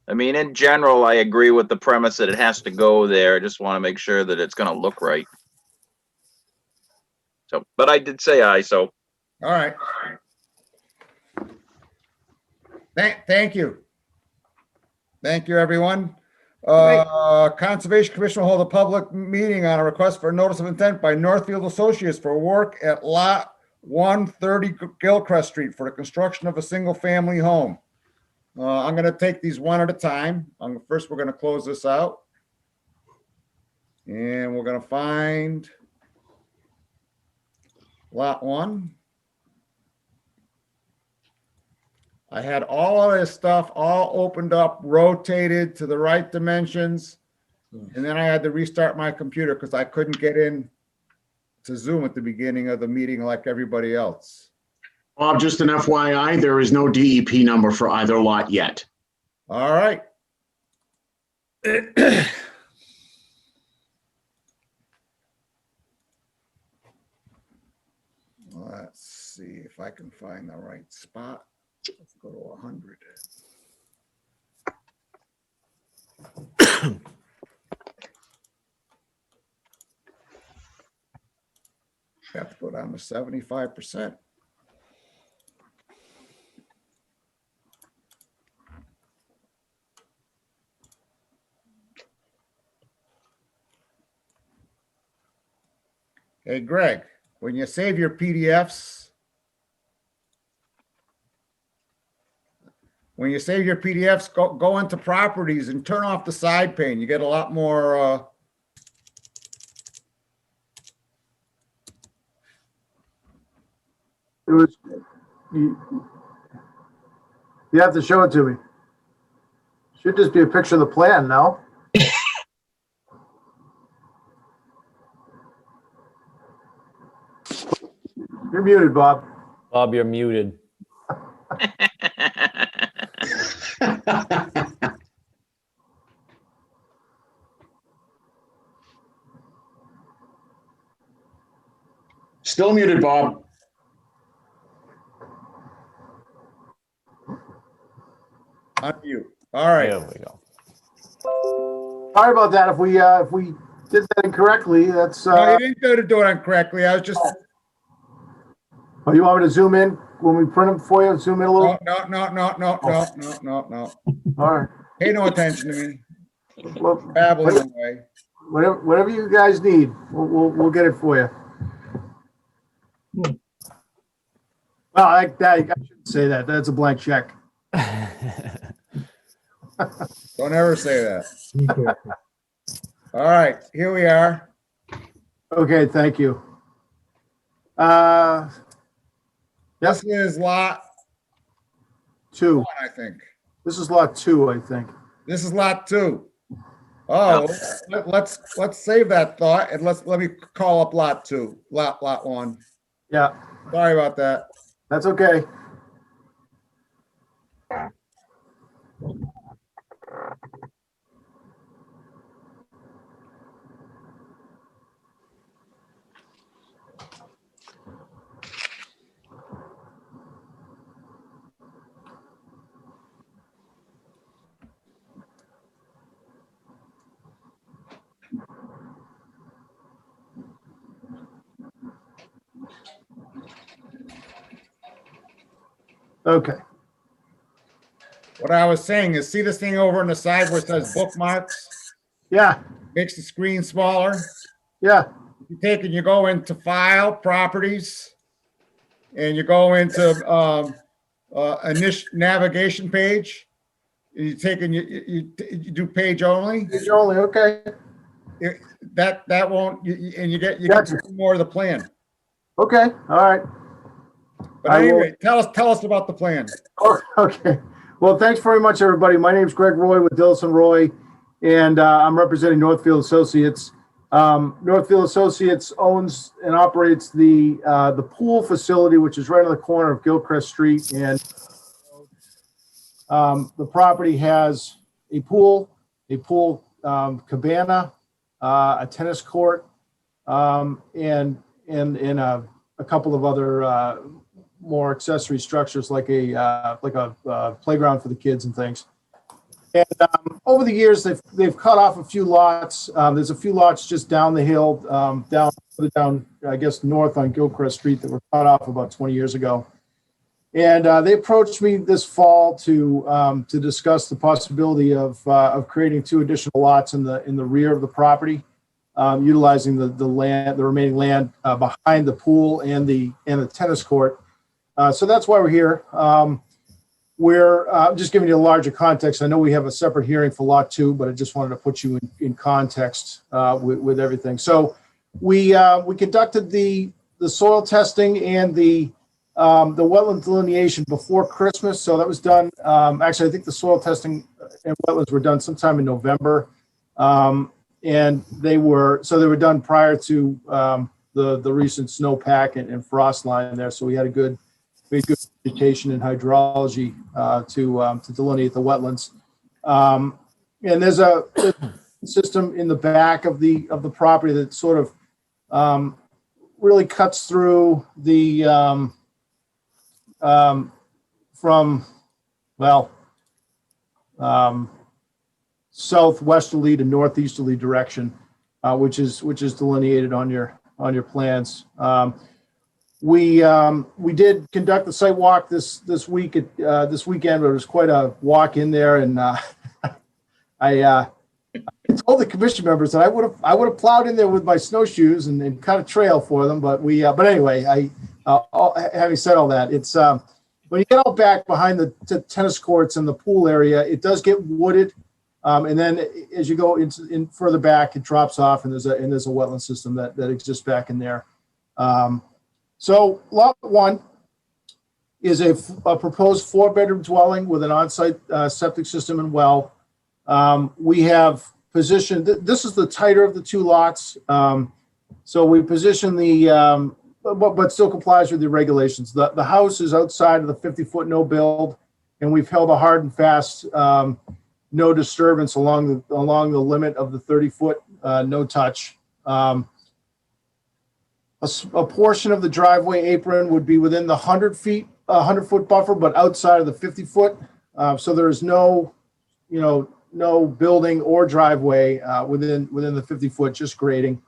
I mean, in general, I agree with the premise that it has to go there. I just want to make sure that it's going to look right. So, but I did say aye, so. All right. Thank you. Thank you, everyone. Conservation Commission will hold a public meeting on a request for a notice of intent by Northfield Associates for work at lot 130 Gilcrest Street for the construction of a single-family home. I'm going to take these one at a time. First, we're going to close this out. And we're going to find lot 1. I had all of this stuff all opened up, rotated to the right dimensions. And then I had to restart my computer because I couldn't get in to Zoom at the beginning of the meeting like everybody else. Bob, just an FYI, there is no DEP number for either lot yet. All right. Let's see if I can find the right spot. Let's go to 100. Have to go down to 75%. Hey, Greg, when you save your PDFs, go into properties and turn off the side pane. You get a lot more. It was, you have to show it to me. Should just be a picture of the plan, no? You're muted, Bob. Bob, you're muted. Still muted, Bob. Unmute. All right. There we go. Sorry about that. If we did that incorrectly, that's. No, you didn't do it incorrectly. I was just. Oh, you want me to zoom in when we print them for you? Zoom in a little. No. All right. Pay no attention to me. Well, Babbling away. whatever you guys need, we'll get it for you. Well, I shouldn't say that. That's a blank check. Don't ever say that. All right, here we are. Okay, thank you. This is lot 2. 1, I think. This is lot 2, I think. This is lot 2. Oh, let's save that thought and let me call up lot 2. Lot 1. Yeah. Sorry about that. That's okay. Okay. What I was saying is, see this thing over on the side where it says bookmarks? Yeah. Makes the screen smaller. Yeah. You take and you go into File, Properties, and you go into initial navigation page. You take and you do page only. Page only, okay. That won't, and you get more of the plan. Okay, all right. But anyway, tell us about the plan. Oh, okay. Well, thanks very much, everybody. My name is Greg Roy with Dillison Roy, and I'm representing Northfield Associates. Northfield Associates owns and operates the pool facility, which is right on the corner of Gilchrist Street. And the property has a pool cabana, a tennis court, and a couple of other more accessory structures like a playground for the kids and things. And over the years, they've cut off a few lots. There's a few lots just down the hill, down I guess north on Gilchrist Street that were cut off about 20 years ago. And they approached me this fall to discuss the possibility of creating 2 additional lots in the rear of the property, utilizing the remaining land behind the pool and the tennis court. So that's why we're here. we're just giving you a larger context. I know we have a separate hearing for lot 2, but I just wanted to put you in context with everything. So we conducted the soil testing and the wetland delineation before Christmas. So that was done. Actually, I think the soil testing and wetlands were done sometime in November. And they were done prior to the recent snowpack and frost line there. So we had good vegetation and hydrology to delineate the wetlands. And there's a system in the back of the property that sort of really cuts through the southwesterly to northeasterly direction, which is delineated on your plans. We did conduct the site walk this weekend, but it was quite a walk in there, and I told the commission members that I would have plowed in there with my snowshoes and cut a trail for them, but anyway, having said all that, it's when you get out back behind the tennis courts and the pool area, it does get wooded, and then as you go in further back, it drops off, and there's a wetland system that exists back in there. So lot 1 is a proposed 4-bedroom dwelling with an on-site septic system and well. We have positioned, this is the tighter of the 2 lots. So we position but still complies with the regulations. The house is outside of the 50-foot no build, and we've held a hard and fast no disturbance along the limit of the 30-foot no touch. A portion of the driveway apron would be within the 100-foot buffer, but outside of the 50-foot. So there is no building or driveway within the 50-foot, just grading.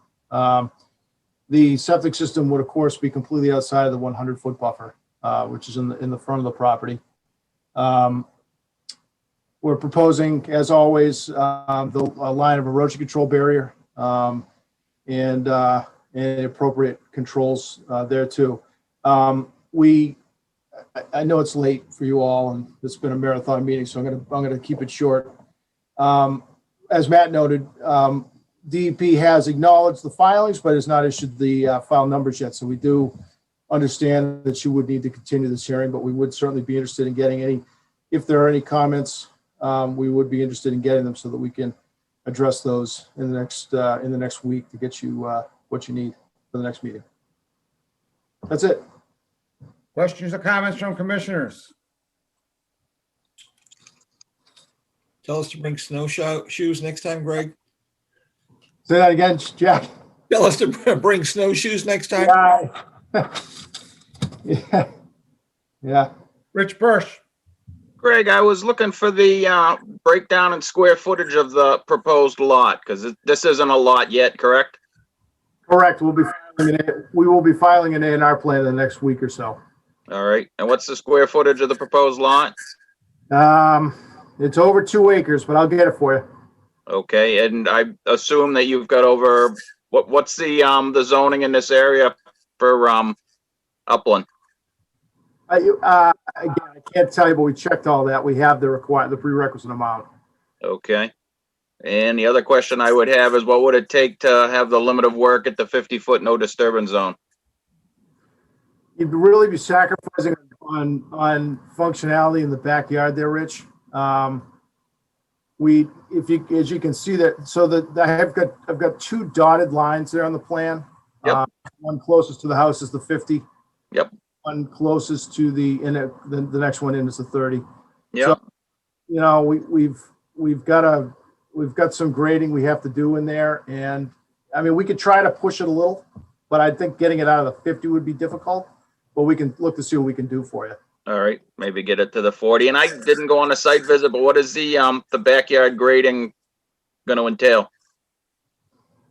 The septic system would, of course, be completely outside of the 100-foot buffer, which is in the front of the property. We're proposing, as always, a line of erosion control barrier and appropriate controls there too. I know it's late for you all, and it's been a marathon meeting, so I'm gonna keep it short. As Matt noted, DEP has acknowledged the filings, but has not issued the file numbers yet. So we do understand that you would need to continue this hearing, but we would certainly be interested in getting any, if there are any comments, we would be interested in getting them so that we can address those in the next week to get you what you need for the next meeting. That's it. Questions or comments from commissioners? Tell us to bring snowshoes next time, Greg. Say that again, Jack. Tell us to bring snowshoes next time. Yeah. Rich Birch. Greg, I was looking for the breakdown in square footage of the proposed lot, because this isn't a lot yet, correct? Correct. We will be filing an A&R plan in the next week or so. All right. And what's the square footage of the proposed lot? It's over 2 acres, but I'll get it for you. Okay. And I assume that you've got over, what's the zoning in this area for upland? Again, I can't tell you, but we checked all that. We have the prerequisite amount. Okay. And the other question I would have is, what would it take to have the limit of work at the 50-foot no disturbance zone? You'd really be sacrificing on functionality in the backyard there, Rich. As you can see that, so that I've got 2 dotted lines there on the plan. Yep. One closest to the house is the 50. Yep. One closest to the next one in is the 30. Yeah. So, we've got some grading we have to do in there, and I mean, we could try to push it a little, but I think getting it out of the 50 would be difficult, but we can look to see what we can do for you. All right, maybe get it to the 40. And I didn't go on a site visit, but what is the backyard grading going to entail?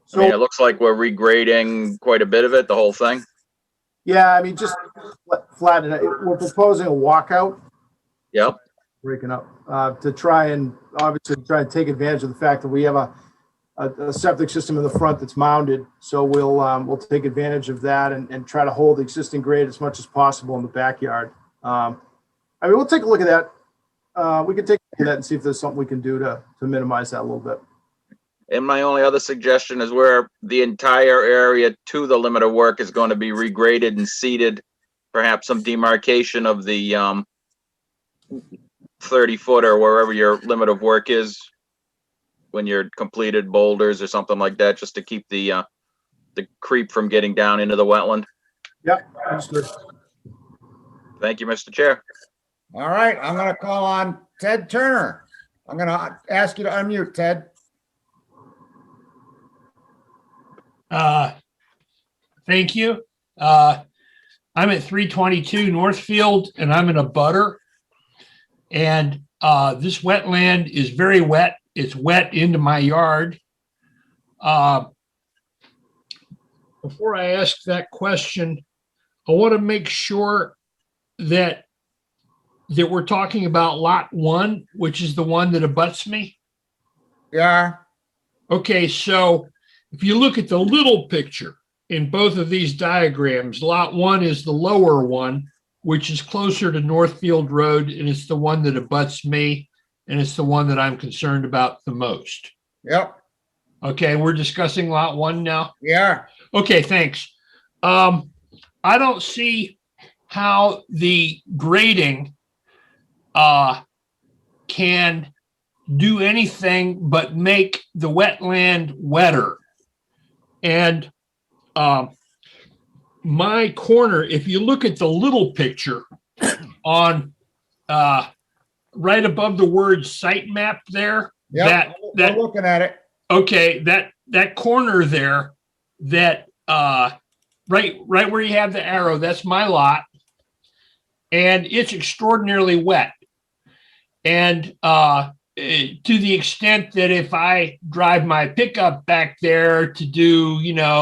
So, I mean, it looks like we're regrading quite a bit of it, the whole thing. Yeah, I mean, just flatten it. We're proposing a walkout. Yep. Breaking up to try and take advantage of the fact that we have a septic system in the front that's mounded. So we'll take advantage of that and try to hold the existing grade as much as possible in the backyard. I mean, we'll take a look at that we can take that and see if there's something we can do to minimize that a little bit. And my only other suggestion is where the entire area to the limit of work is going to be regraded and seeded, perhaps some demarcation of the 30-foot or wherever your limit of work is when you're completed boulders or something like that, just to keep the creep from getting down into the wetland. Yeah, understood. Thank you, Mr. Chair. All right, I'm going to call on Ted Turner. I'm going to ask you to unmute, Ted. Thank you. I'm at 322 Northfield and I'm in a butter. And this wetland is very wet. It's wet into my yard. Before I ask that question, I want to make sure that we're talking about lot 1, which is the one that abuts me. Yeah. Okay, so if you look at the little picture in both of these diagrams, lot 1 is the lower one, which is closer to Northfield Road, and it's the one that abuts me, and it's the one that I'm concerned about the most. Yep. Okay, we're discussing lot 1 now? Yeah. Okay, thanks. I don't see how the grading can do anything but make the wetland wetter. And my corner, if you look at the little picture on right above the word site map there, Yeah, we're looking at it. okay, that corner there, that right where you have the arrow, that's my lot, and it's extraordinarily wet. And to the extent that if I drive my pickup back there to do,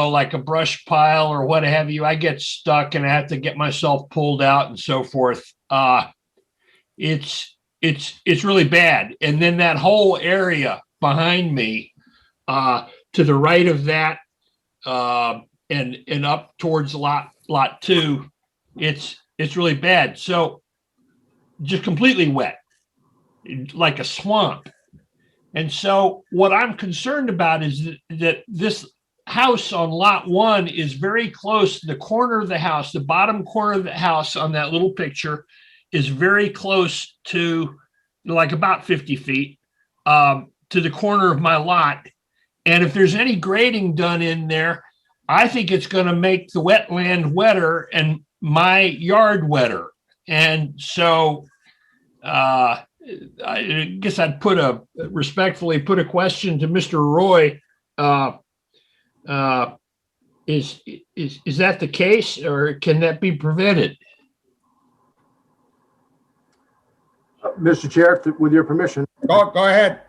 like a brush pile or what have you, I get stuck and I have to get myself pulled out and so forth. It's really bad. And then that whole area behind me, to the right of that, and up towards lot 2, it's really bad. So just completely wet, like a swamp. And so what I'm concerned about is that this house on lot 1 is very close to the corner of the house. The bottom corner of the house on that little picture is very close to, like, about 50 feet to the corner of my lot. And if there's any grading done in there, I think it's going to make the wetland wetter and my yard wetter. And so I guess I'd respectfully put a question to Mr. Roy. Is that the case, or can that be prevented? Mr. Chair, with your permission. Go ahead.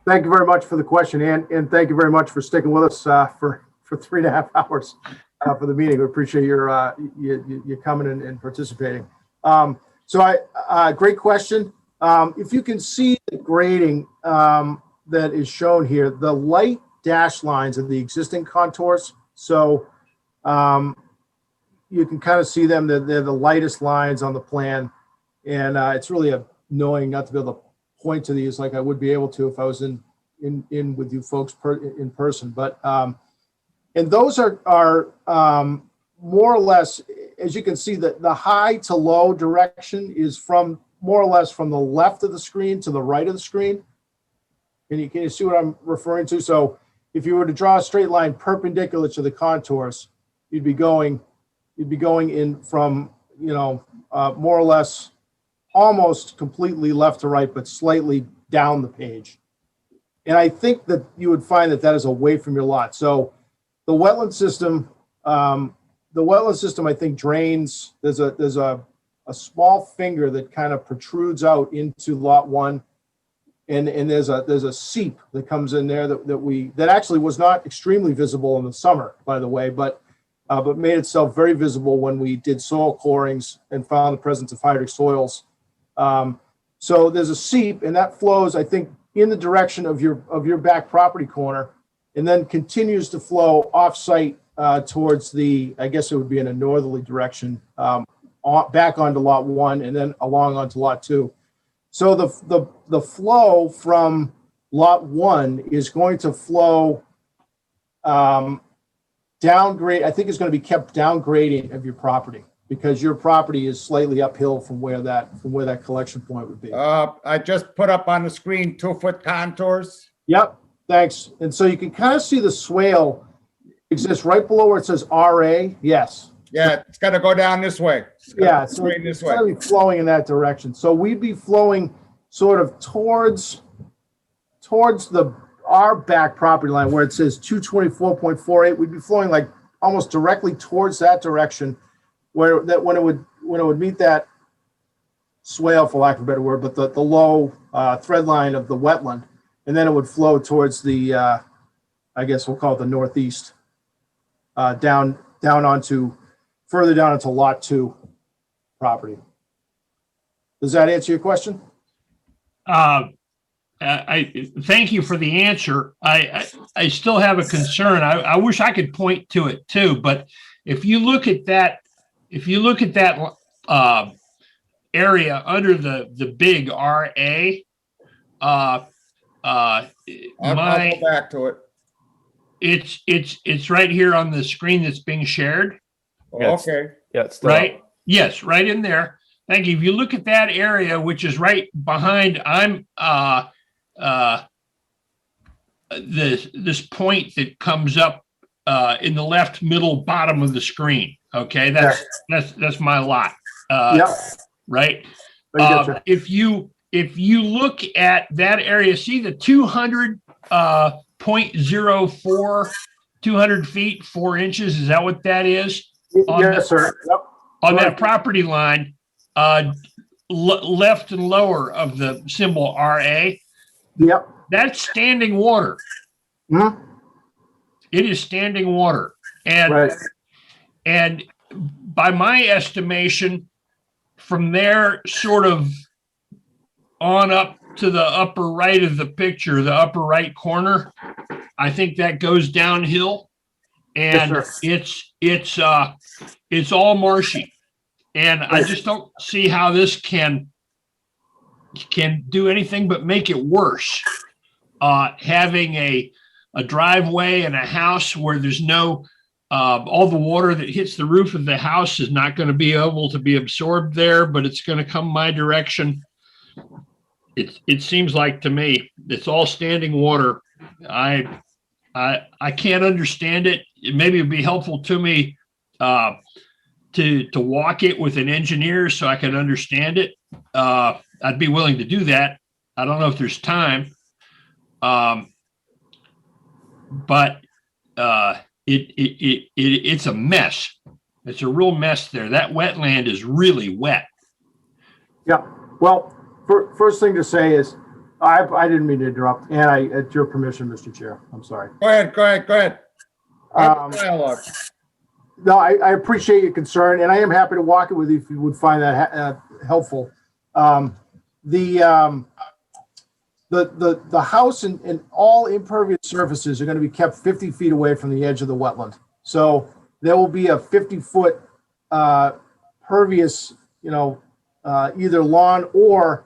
Thank you very much for the question, and thank you very much for sticking with us for 3.5 hours for the meeting. We appreciate your you coming and participating. Great question. If you can see the grading that is shown here, the light dash lines are the existing contours. So you can kind of see them. They're the lightest lines on the plan, and it's really annoying not to be able to point to these like I would be able to if I was in with you folks in person. But and those are more or less, as you can see, the high to low direction is from more or less from the left of the screen to the right of the screen. Can you see what I'm referring to? So if you were to draw a straight line perpendicular to the contours, you'd be going in from, more or less almost completely left to right, but slightly down the page. And I think that you would find that is away from your lot. So the wetland system, I think drains, there's a small finger that kind of protrudes out into lot 1. And there's a seep that comes in there that actually was not extremely visible in the summer, by the way, but made itself very visible when we did soil corings and found the presence of hydric soils. So there's a seep, and that flows, I think, in the direction of your back property corner, and then continues to flow off-site towards I guess it would be in a northerly direction, back onto lot 1 and then along onto lot 2. So the flow from lot 1 is going to flow downgrade. I think it's going to be kept downgrading of your property because your property is slightly uphill from where that collection point would be. I just put up on the screen 2-foot contours. Yep, thanks. And so you can kind of see the swale exists right below where it says RA. Yes. Yeah, it's got to go down this way. Yeah, so it's going to be flowing in that direction. So we'd be flowing sort of towards our back property line where it says 224.48. We'd be flowing like almost directly towards that direction, where that when it would meet that swale, for lack of a better word, but the low thread line of the wetland, and then it would flow towards the I guess we'll call it the northeast, down onto further down into lot 2 property. Does that answer your question? I thank you for the answer. I still have a concern. I wish I could point to it too, but if you look at that area under the big RA, I'll go back to it. It's right here on the screen that's being shared. Okay. Yeah, it's still Right. up. Yes, right in there. Thank you. If you look at that area, which is right behind, this point that comes up in the left middle bottom of the screen. Okay, that's my lot. Right. If you look at that area, see the 200.04, 200 feet 4 inches. Is that what that is? Yes, sir. Yep. On that property line, left and lower of the symbol RA. Yep. That's standing water. Mm-hmm. It is standing water. And by my estimation, from there sort of on up to the upper right of the picture, the upper right corner, I think that goes downhill. And it's all marshy. And I just don't see how this can do anything but make it worse. Having a driveway and a house where there's no, all the water that hits the roof of the house is not going to be able to be absorbed there, but it's going to come my direction. It seems like to me, it's all standing water. I can't understand it. Maybe it'd be helpful to me to walk it with an engineer so I can understand it. I'd be willing to do that. I don't know if there's time, but it's a mess. It's a real mess there. That wetland is really wet. Yeah. Well, first thing to say is I didn't mean to interrupt, and at your permission, Mr. Chair. I'm sorry. Go ahead. Dialogue. No, I appreciate your concern, and I am happy to walk it with you if you would find that helpful. The house and all impervious surfaces are going to be kept 50 feet away from the edge of the wetland. So there will be a 50-foot pervious, either lawn or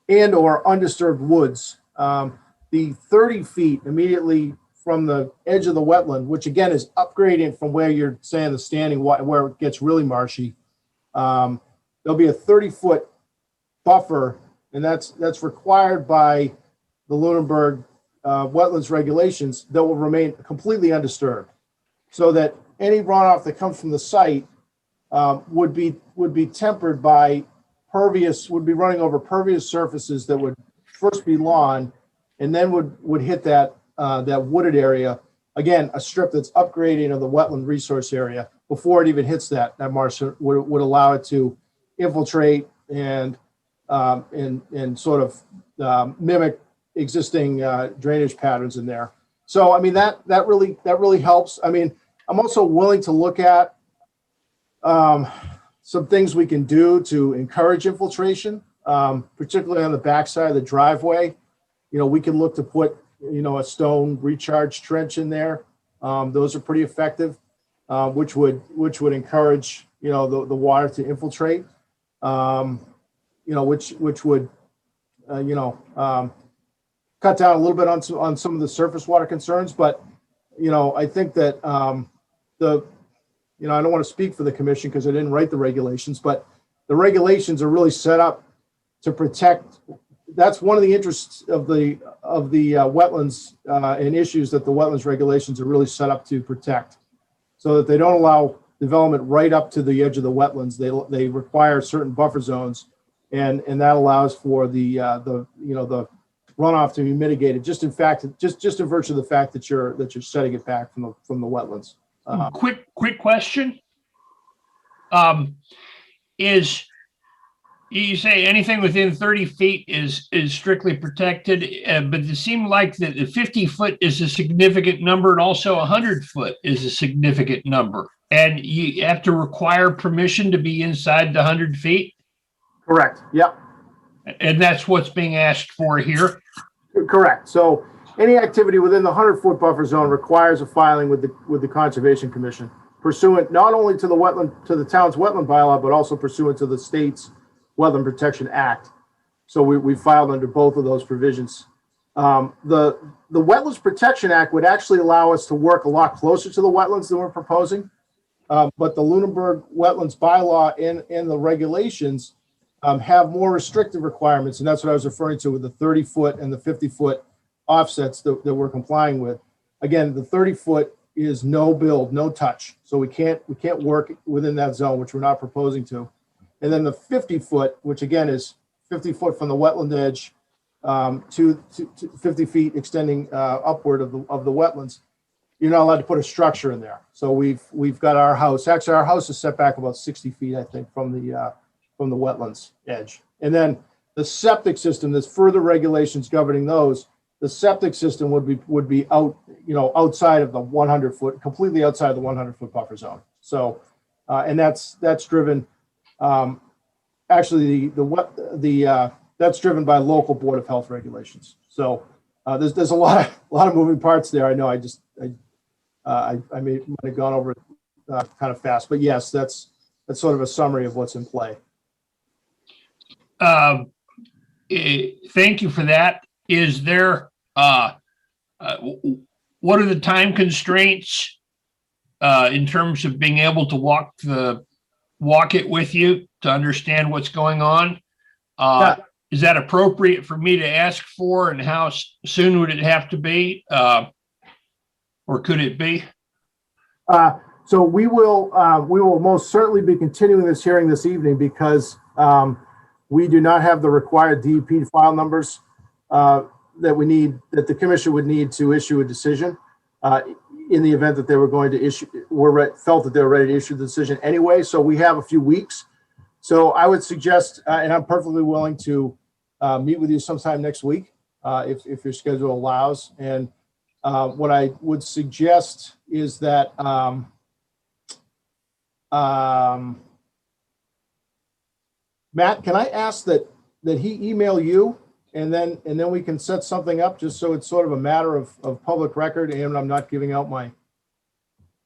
undisturbed woods. The 30 feet immediately from the edge of the wetland, which again is upgrading from where you're saying the standing water, where it gets really marshy. There'll be a 30-foot buffer, and that's required by the Lunenburg wetlands regulations that will remain completely undisturbed, so that any runoff that comes from the site would be tempered by would be running over pervious surfaces that would first be lawn, and then would hit that wooded area. Again, a strip that's upgrading of the wetland resource area before it even hits that marsh would allow it to infiltrate and sort of mimic existing drainage patterns in there. So, I mean, that really helps. I mean, I'm also willing to look at some things we can do to encourage infiltration, particularly on the backside of the driveway. We can look to put, a stone recharge trench in there. Those are pretty effective, which would encourage, the water to infiltrate, which would cut down a little bit on some of the surface water concerns, but, I think that, I don't want to speak for the commission because I didn't write the regulations, but the regulations are really set up to protect. That's one of the interests of the wetlands and issues that the wetlands regulations are really set up to protect, so that they don't allow development right up to the edge of the wetlands. They require certain buffer zones, and that allows for the runoff to be mitigated. Just in virtue of the fact that you're setting it back from the wetlands. Quick question. Is you say anything within 30 feet is strictly protected, but it seemed like that the 50 foot is a significant number, and also 100 foot is a significant number. And you have to require permission to be inside the 100 feet? Correct. Yep. And that's what's being asked for here? Correct. So any activity within the 100-foot buffer zone requires a filing with the Conservation Commission, pursuant not only to the town's wetland bylaw, but also pursuant to the state's Wetland Protection Act. So we filed under both of those provisions. The Wetlands Protection Act would actually allow us to work a lot closer to the wetlands than we're proposing. But the Lunenburg Wetlands bylaw and the regulations have more restrictive requirements. And that's what I was referring to with the 30-foot and the 50-foot offsets that we're complying with. Again, the 30-foot is no build, no touch. So we can't work within that zone, which we're not proposing to. And then the 50-foot, which again is 50 foot from the wetland edge to 50 feet extending upward of the wetlands, you're not allowed to put a structure in there. So we've got our house. Actually, our house is set back about 60 feet, I think, from the wetlands edge. And then the septic system, there's further regulations governing those. The septic system would be out, outside of the 100-foot, completely outside the 100-foot buffer zone. So, and that's driven. Actually, that's driven by local Board of Health regulations. So there's a lot of moving parts there. I know. I might have gone over it kind of fast, but yes, that's sort of a summary of what's in play. Thank you for that. Is there what are the time constraints in terms of being able to walk it with you to understand what's going on? Is that appropriate for me to ask for, and how soon would it have to be? Or could it be? So we will most certainly be continuing this hearing this evening because we do not have the required DEP file numbers that the commission would need to issue a decision in the event that they were going to felt that they were ready to issue the decision anyway. So we have a few weeks. So I would suggest, and I'm perfectly willing to meet with you sometime next week if your schedule allows. And what I would suggest is that Matt, can I ask that he email you, and then we can set something up just so it's sort of a matter of public record, and I'm not giving out my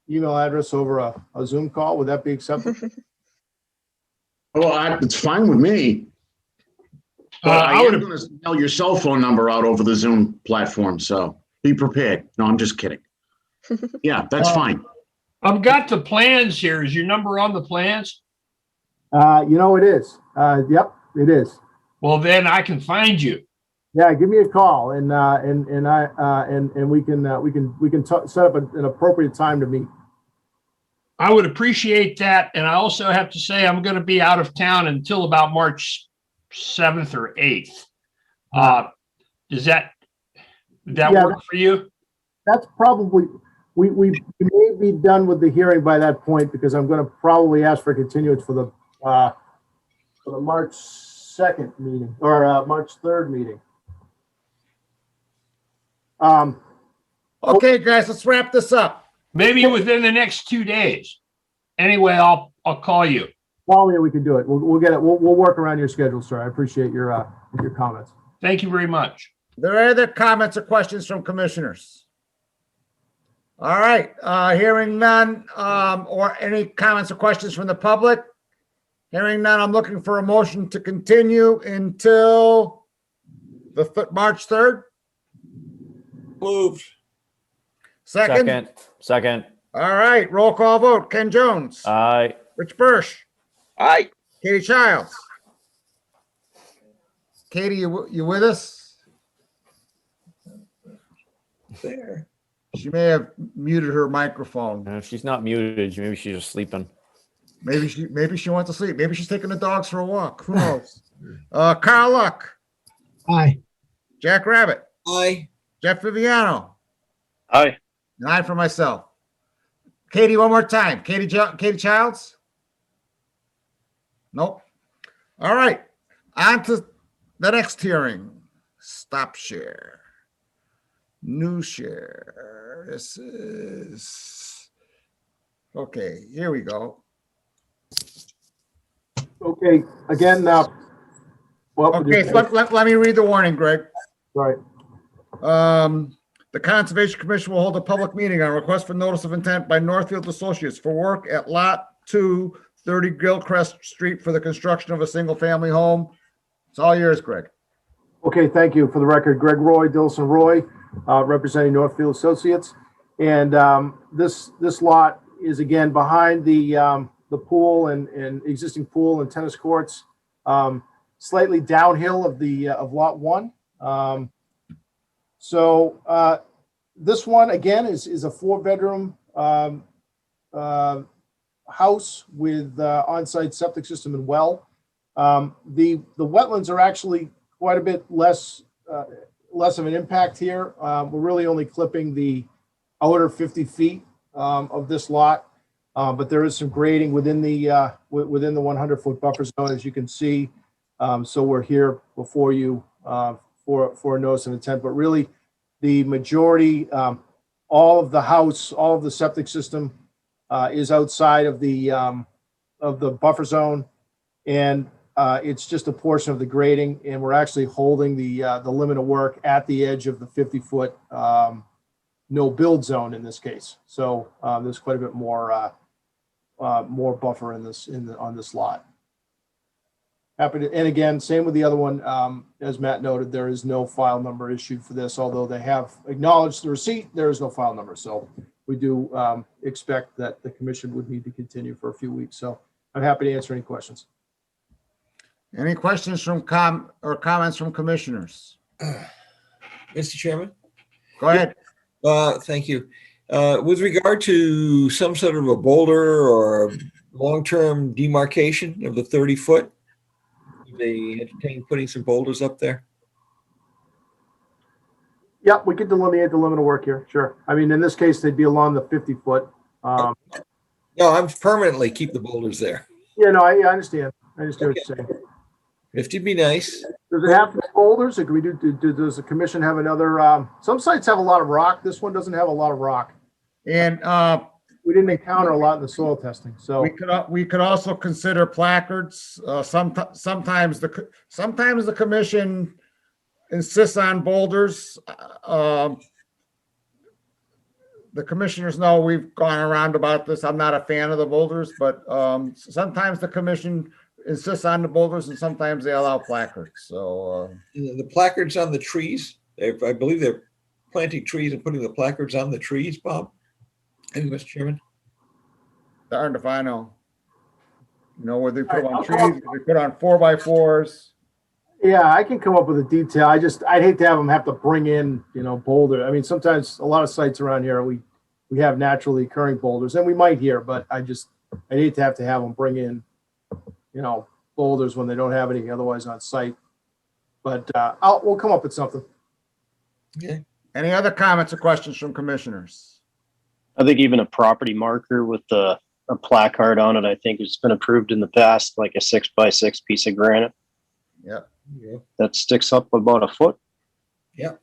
email address over a Zoom call. Would that be acceptable? Well, it's fine with me. But I am going to spell your cell phone number out over the Zoom platform, so be prepared. No, I'm just kidding. Yeah, that's fine. I've got the plans here. Is your number on the plans? It is. Yep, it is. Well, then I can find you. Yeah, give me a call, and we can set up an appropriate time to meet. I would appreciate that, and I also have to say I'm going to be out of town until about March 7th or 8th. Does that work for you? That's probably we may be done with the hearing by that point, because I'm going to probably ask for continuance for the March 2nd meeting or March 3rd meeting. Okay, guys, let's wrap this up. Maybe within the next 2 days. Anyway, I'll call you. Well, yeah, we can do it. We'll get it. We'll work around your schedule, sir. I appreciate your comments. Thank you very much. Are there other comments or questions from commissioners? All right, hearing none, or any comments or questions from the public? Hearing none, I'm looking for a motion to continue until March 3rd? Moved. Second? Second. All right, roll call vote. Ken Jones. Aye. Rich Birsch. Aye. Katie Childs. Katie, you with us? There. She may have muted her microphone. If she's not muted, maybe she's just sleeping. Maybe she went to sleep. Maybe she's taking the dogs for a walk. Who knows? Carl Luck. Aye. Jack Rabbit. Aye. Jeff Viviano. Aye. And I for myself. Katie, one more time. Katie Childs? Nope. All right. On to the next hearing. Stop share. New share. This is okay. Here we go. Okay, again, now. Okay, so let me read the warning, Greg. Sorry. The Conservation Commission will hold a public meeting on request for notice of intent by Northfield Associates for work at Lot 2, 30 Gilchrist Street for the construction of a single-family home. It's all yours, Greg. Okay, thank you. For the record, Greg Roy, Dilson Roy, representing Northfield Associates. And this lot is again behind the pool and existing pool and tennis courts, slightly downhill of Lot 1. This one again is a 4-bedroom house with on-site septic system and well. The wetlands are actually quite a bit less of an impact here. We're really only clipping the outer 50 feet of this lot, but there is some grading within the 100-foot buffer zone, as you can see. So we're here before you for a notice of intent, but really the majority, all of the house, all of the septic system is outside of the buffer zone, and it's just a portion of the grading, and we're actually holding the limit of work at the edge of the 50-foot no build zone in this case. So there's quite a bit more buffer on this lot. Happy to, and again, same with the other one. As Matt noted, there is no file number issued for this, although they have acknowledged the receipt. There is no file number, so we do expect that the commission would need to continue for a few weeks. So I'm happy to answer any questions. Any questions from comments from commissioners? Mr. Chairman? Go ahead. Thank you. With regard to some sort of a boulder or long-term demarcation of the 30-foot, they entertain putting some boulders up there? Yep, we could delineate the limit of work here. Sure. I mean, in this case, they'd be along the 50-foot. No, I'm permanently keep the boulders there. Yeah, no, I understand. I understand what you're saying. 50 would be nice. Does it have to be boulders, or can we does the commission have another? Some sites have a lot of rock. This one doesn't have a lot of rock, and we didn't encounter a lot in the soil testing. So we could also consider placards. Sometimes the commission insists on boulders. The commissioners know we've gone around about this. I'm not a fan of the boulders, but sometimes the commission insists on the boulders, and sometimes they allow placards. So the placards on the trees, I believe they're planting trees and putting the placards on the trees, Bob. And Mr. Chairman, darned if I know. You know, where they put on trees, they put on 4x4s. Yeah, I can come up with a detail. I'd hate to have to bring in, boulder. I mean, sometimes a lot of sites around here, we have naturally occurring boulders, and we might here, but I'd hate to have them bring in, boulders when they don't have anything otherwise on site. But we'll come up with something. Okay. Any other comments or questions from commissioners? I think even a property marker with a placard on it, I think it's been approved in the past, like a 6x6 piece of granite. Yep. Yeah. That sticks up about a foot. Yep.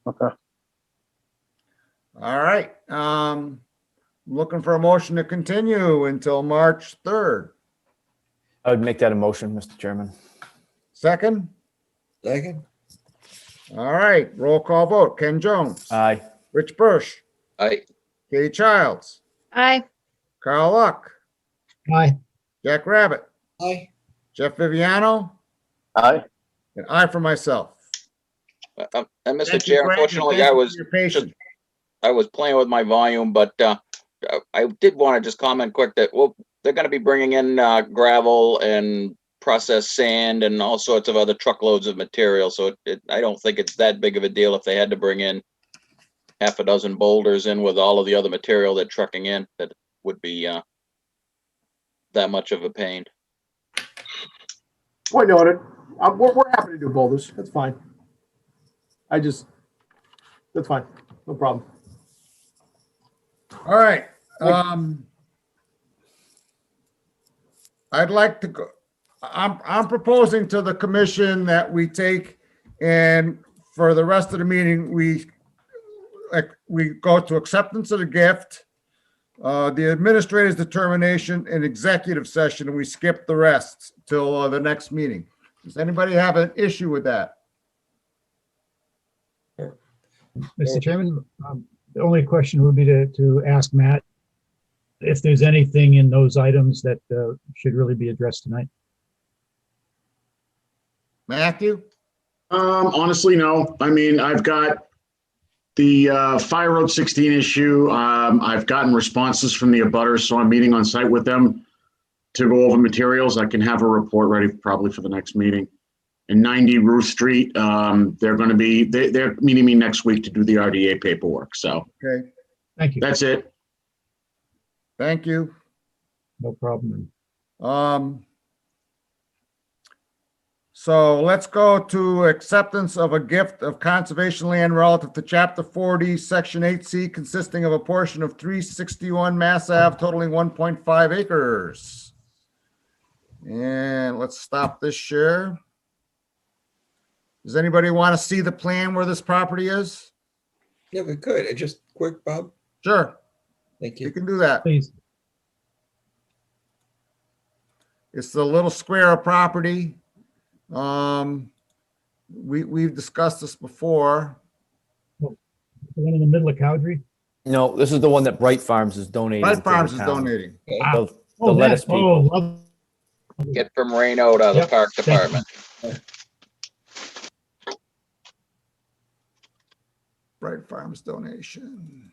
Okay. All right. Looking for a motion to continue until March 3rd. I would make that a motion, Mr. Chairman. Second? Second. All right. Roll call vote. Ken Jones. Aye. Rich Birsch. Aye. Katie Childs. Aye. Carl Luck. Aye. Jack Rabbit. Aye. Jeff Viviano. Aye. And I for myself. And Mr. Thank you, Chair, Greg, and unfortunately, thank I you was for your patience. I was playing with my volume, but I did want to just comment quick that, well, they're going to be bringing in gravel and processed sand and all sorts of other truckloads of material. So I don't think it's that big of a deal if they had to bring in half a dozen boulders in with all of the other material they're trucking in. That would be that much of a pain. Point noted. We're happy to do boulders. That's fine. That's fine. No problem. All right. I'd like to go, I'm proposing to the commission that we take, and for the rest of the meeting, we go to acceptance of the gift, the administrator's determination, and executive session, and we skip the rest till the next meeting. Does anybody have an issue with that? Mr. Chairman, the only question would be to ask Matt if there's anything in those items that should really be addressed tonight. Matthew? Honestly, no. I mean, I've got the Fire Road 16 issue. I've gotten responses from the abutters, so I'm meeting on site with them to go over materials. I can have a report ready probably for the next meeting. And 90 Ruth Street, they're meeting me next week to do the RDA paperwork. So, okay, thank you. That's it. Thank you. No problem. So let's go to acceptance of a gift of conservation land relative to Chapter 40, Section 8C, consisting of a portion of 361 Mass Ave totaling 1.5 acres. And let's stop this share. Does anybody want to see the plan where this property is? Yeah, we could. Just quick, Bob. Sure. Thank You you. can do that. Please. It's the little square of property. We've discussed this before. The one in the middle of Cowdrey? No, this is the one that Bright Farms is donating. Bright to Farms the is town. donating. The Oh, lettuce that. Oh, people. love. Get from Reno to the Yep, park thank you. department. Bright Farms donation.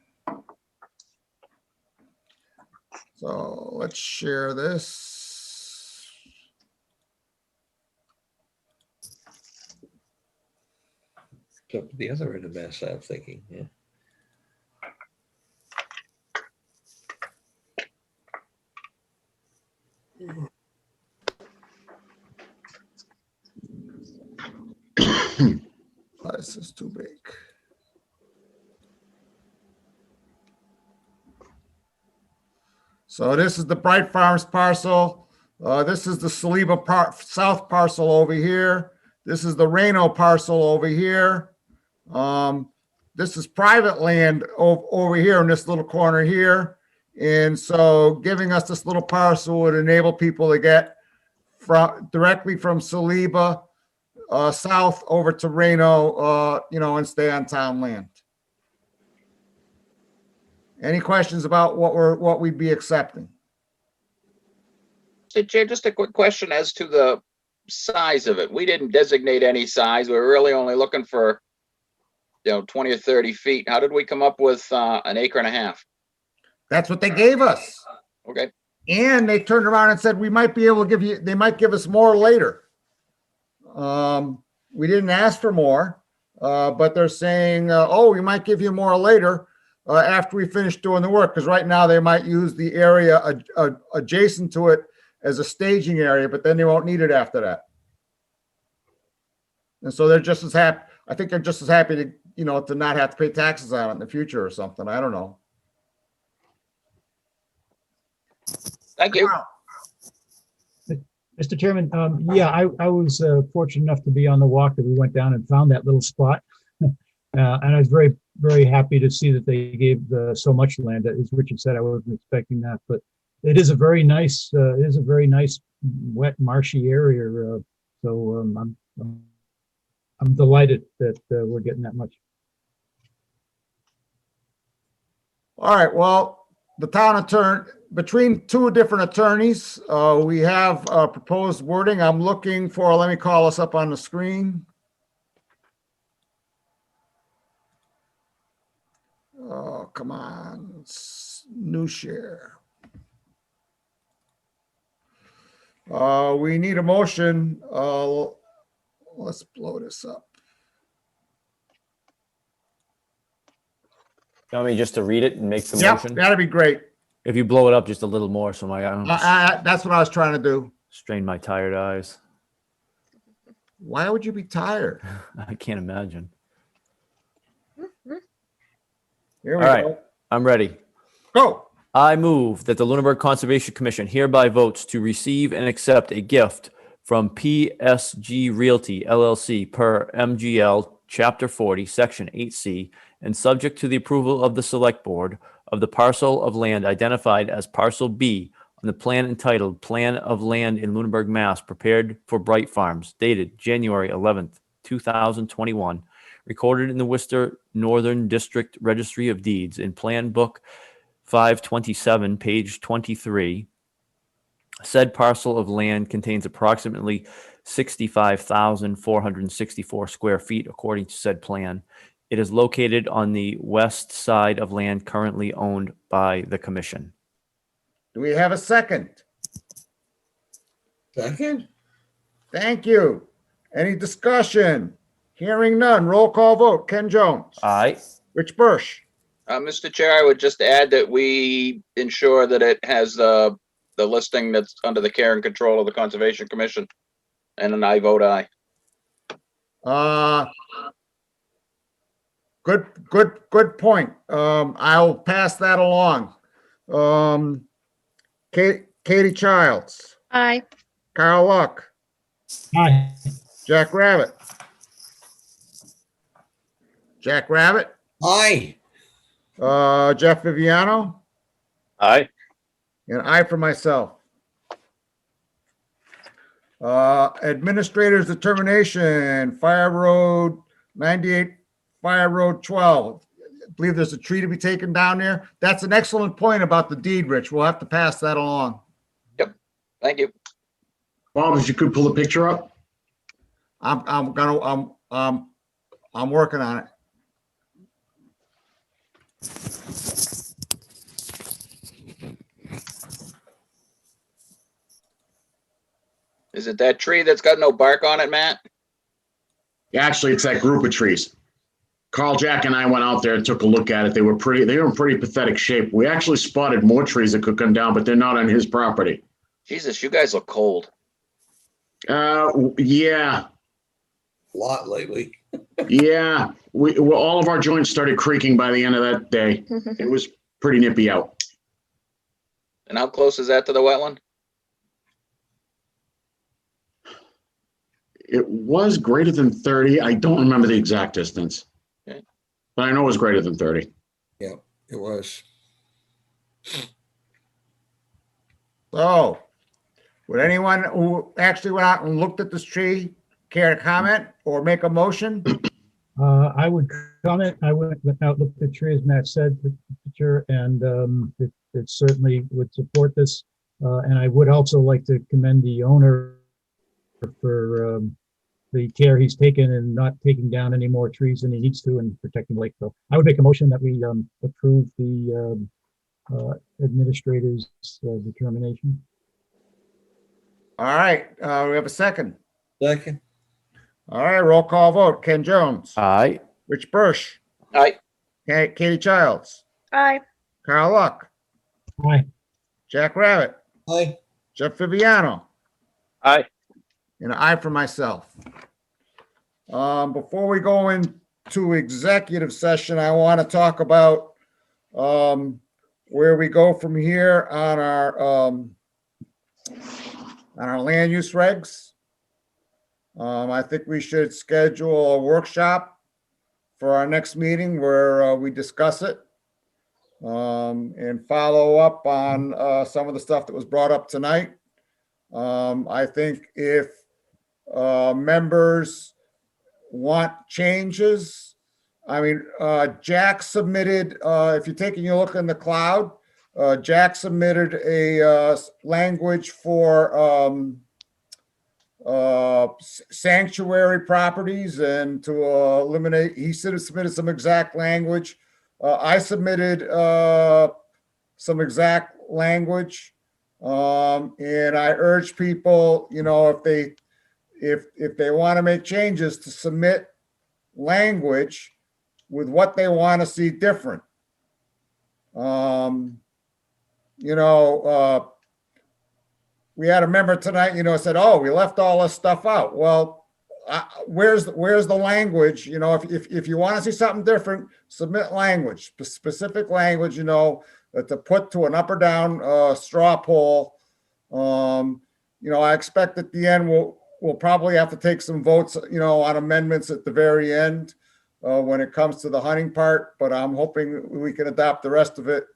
So let's share this. So the other end of Mass Ave thinking, yeah. This is too big. So this is the Bright Farms parcel. This is the Saliba South parcel over here. This is the Reno parcel over here. This is private land over here in this little corner here. And so giving us this little parcel would enable people to get directly from Saliba south over to Reno, and stay on town land. Any questions about what we'd be accepting? Hey, Jay, just a quick question as to the size of it. We didn't designate any size. We were really only looking for, 20 or 30 feet. How did we come up with an acre and a half? That's what they gave us. Okay. And they turned around and said, we might be able to they might give us more later. We didn't ask for more, but they're saying, we might give you more later after we finish doing the work. Because right now they might use the area adjacent to it as a staging area, but then they won't need it after that. And so they're just as happy. I think they're just as happy to, to not have to pay taxes on it in the future or something. I don't know. Thank you. Mr. Chairman, I was fortunate enough to be on the walk that we went down and found that little spot. And I was very, very happy to see that they gave so much land. As Richard said, I wasn't expecting that, but it is a very nice, wet, marshy area. So I'm delighted that we're getting that much. All right, well, the town attorney, between two different attorneys, we have proposed wording. I'm looking for, let me call us up on the screen. Oh, come on. New share. We need a motion. Let's blow this up. You want me just to read it and make the Yep, motion? that'd be great. If you blow it up just a little more, so I don't That's what I was trying to do. strain my tired eyes. Why would you be tired? I can't imagine. Here All we right, go. I'm ready. Go. I move that the Lunenburg Conservation Commission hereby votes to receive and accept a gift from PSG Realty LLC per MGL Chapter 40, Section 8C, and subject to the approval of the Select Board of the parcel of land identified as Parcel B on the plan entitled Plan of Land in Lunenburg, Mass., prepared for Bright Farms, dated January 11th, 2021, recorded in the Worcester Northern District Registry of Deeds in Plan Book 527, page 23. Said parcel of land contains approximately 65,464 square feet according to said plan. It is located on the west side of land currently owned by the commission. Do we have a second? Second? Thank you. Any discussion? Hearing none. Roll call vote. Ken Jones. Aye. Rich Birsch. Mr. Chair, I would just add that we ensure that it has the listing that's under the care and control of the Conservation Commission. And an I vote aye. Good point. I'll pass that along. Katie Childs. Aye. Carl Luck. Aye. Jack Rabbit. Jack Rabbit. Aye. Jeff Viviano. Aye. And I for myself. Administrator's determination, Fire Road 98, Fire Road 12. I believe there's a tree to be taken down there. That's an excellent point about the deed, Rich. We'll have to pass that along. Yep. Thank you. Bob, if you could pull the picture up. I'm working on it. Is it that tree that's got no bark on it, Matt? Actually, it's that group of trees. Carl, Jack, and I went out there and took a look at it. They were in pretty pathetic shape. We actually spotted more trees that could come down, but they're not on his property. Jesus, you guys look cold. Yeah. A lot lately. Yeah. All of our joints started creaking by the end of that day. It was pretty nippy out. And how close is that to the wetland? It was greater than 30. I don't remember the exact distance. Okay. But I know it was greater than 30. Yeah, it was. So, would anyone who actually went out and looked at this tree care to comment or make a motion? I would comment. I went out, looked at the tree, as Matt said, the picture, and it certainly would support this. And I would also like to commend the owner for the care he's taken and not taking down any more trees than he needs to and protecting the lake. So I would make a motion that we approve the administrator's determination. All right, we have a second. Second. All right, roll call vote. Ken Jones. Aye. Rich Birsch. Aye. Katie Childs. Aye. Carl Luck. Aye. Jack Rabbit. Aye. Jeff Viviano. Aye. And I for myself. Before we go into executive session, I want to talk about where we go from here on our land use regs. I think we should schedule a workshop for our next meeting where we discuss it and follow up on some of the stuff that was brought up tonight. I think if members want changes, I mean, Jack submitted, if you're taking a look in the cloud, Jack submitted a language for sanctuary properties and to eliminate, he submitted some exact language I submitted some exact language, and I urge people, if they want to make changes, to submit language with what they want to see different. We had a member tonight, said, "Oh, we left all this stuff out." Well, where's the language? If you want to see something different, submit language, specific language, to put to an up or down straw poll. I expect at the end we'll probably have to take some votes, on amendments at the very end when it comes to the hunting part. But I'm hoping we can adopt the rest of it,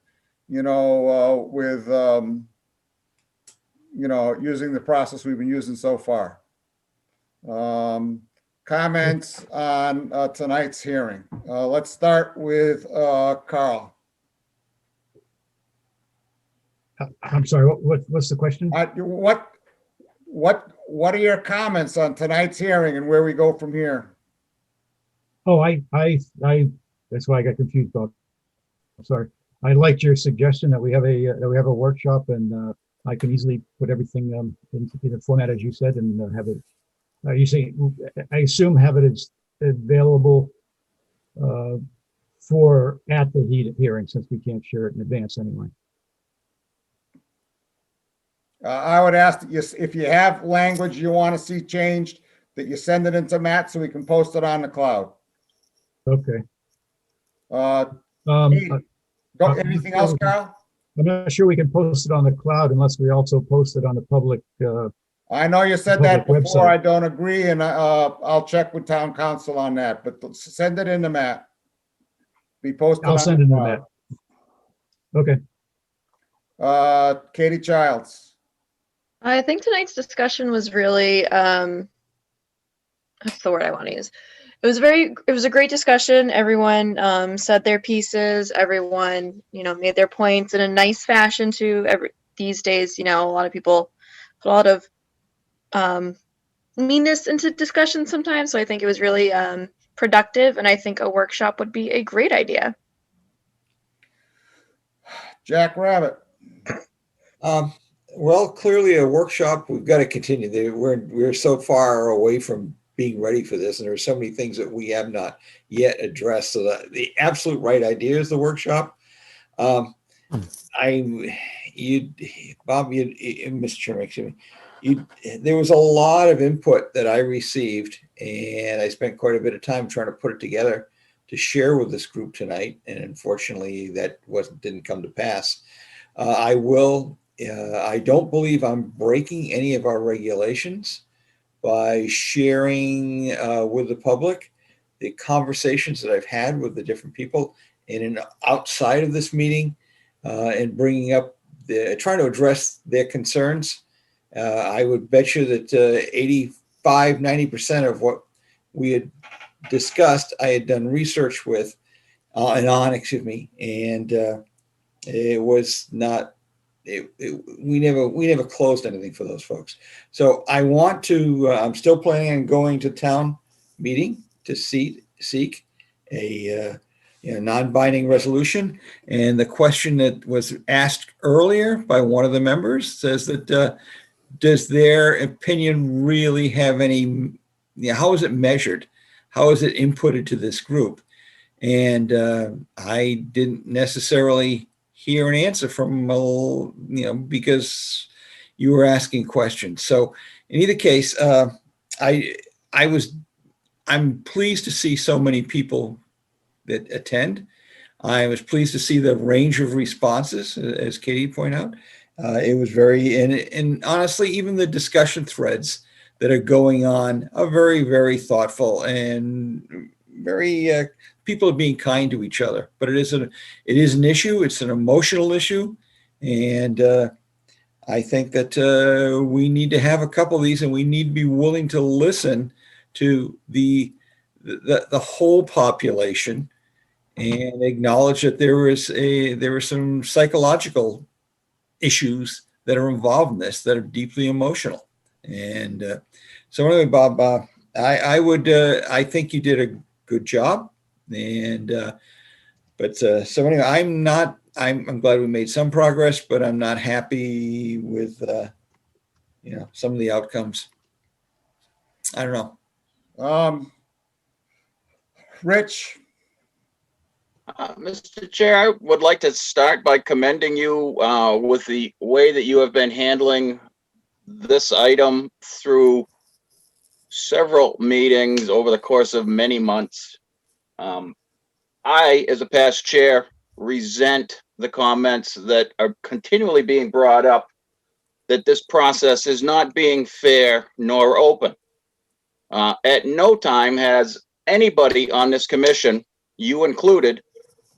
with using the process we've been using so far. Comments on tonight's hearing. Let's start with Carl. I'm sorry, what's the question? What are your comments on tonight's hearing and where we go from here? Oh, I that's why I got confused. Bob. I'm sorry. I liked your suggestion that we have a workshop, and I can easily put everything in the format as you said, and have it. You say, I assume have it as available for at the hearing, since we can't share it in advance anyway. I would ask that if you have language you want to see changed, that you send it into Matt so we can post it on the cloud. Okay. Anything else, Carl? I'm not sure we can post it on the cloud unless we also post it on the public. I know you said that before. Website. I don't agree, and I'll check with town council on that. But send it into Matt. Be posted. I'll send it to Matt. Okay. Katie Childs. I think tonight's discussion was really, that's the word I want to use. It was a great discussion. Everyone said their pieces. Everyone, made their points in a nice fashion too. These days, a lot of people put a lot of meanness into discussion sometimes. So I think it was really productive, and I think a workshop would be a great idea. Jack Rabbit. Well, clearly a workshop, we've got to continue. We're so far away from being ready for this, and there are so many things that we have not yet addressed. So the absolute right idea is the workshop. Bob, Mr. Chairman, excuse me, there was a lot of input that I received, and I spent quite a bit of time trying to put it together to share with this group tonight. And unfortunately, that didn't come to pass. I don't believe I'm breaking any of our regulations by sharing with the public the conversations that I've had with the different people outside of this meeting, and bringing up trying to address their concerns. I would bet you that 85-90% of what we had discussed, I had done research with and it was not. We never closed anything for those folks. So I want to. I'm still planning on going to town meeting to seek a non-binding resolution. And the question that was asked earlier by one of the members says that does their opinion really have any? How is it measured? How is it inputted to this group? And I didn't necessarily hear an answer from, because you were asking questions. So in either case, I'm pleased to see so many people that attend. I was pleased to see the range of responses, as Katie pointed out. It was and honestly, even the discussion threads that are going on are very, very thoughtful and very, people are being kind to each other, but it is an issue. It's an emotional issue. And I think that we need to have a couple of these, and we need to be willing to listen to the whole population and acknowledge that there are some psychological issues that are involved in this that are deeply emotional. And so anyway, Bob, I think you did a good job. And But so anyway, I'm glad we made some progress, but I'm not happy with, some of the outcomes. I don't know. Rich? Mr. Chair, I would like to start by commending you with the way that you have been handling this item through several meetings over the course of many months. I, as a past chair, resent the comments that are continually being brought up that this process is not being fair nor open. At no time has anybody on this commission, you included,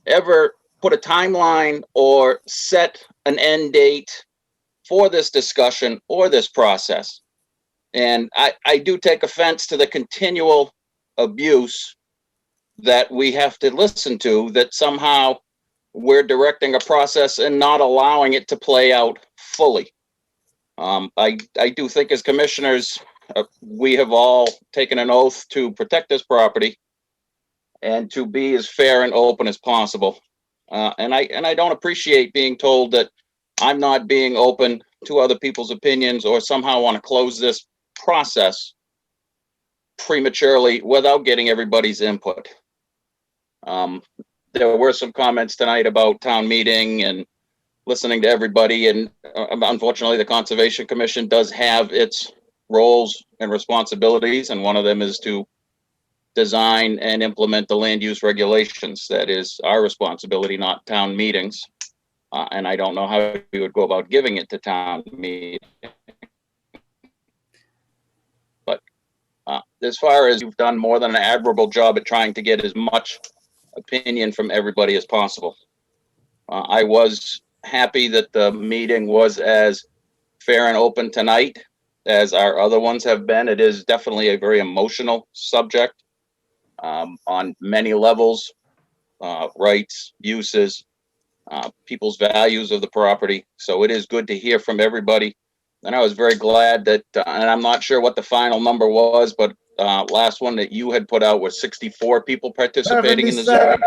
ever put a timeline or set an end date for this discussion or this process. And I do take offense to the continual abuse that we have to listen to, that somehow we're directing a process and not allowing it to play out fully. I do think as commissioners, we have all taken an oath to protect this property and to be as fair and open as possible. And I don't appreciate being told that I'm not being open to other people's opinions or somehow want to close this process prematurely without getting everybody's input. There were some comments tonight about town meeting and listening to everybody, and unfortunately the Conservation Commission does have its roles and responsibilities, and one of them is to design and implement the land use regulations. That is our responsibility, not town meetings. And I don't know how you would go about giving it to town meeting. But as far as you've done more than an admirable job at trying to get as much opinion from everybody as possible. I was happy that the meeting was as fair and open tonight as our other ones have been. It is definitely a very emotional subject on many levels, rights, uses, people's values of the property. So it is good to hear from everybody. And I was very glad that, and I'm not sure what the final number was, but last one that you had put out was 64 people participating in the Zoom.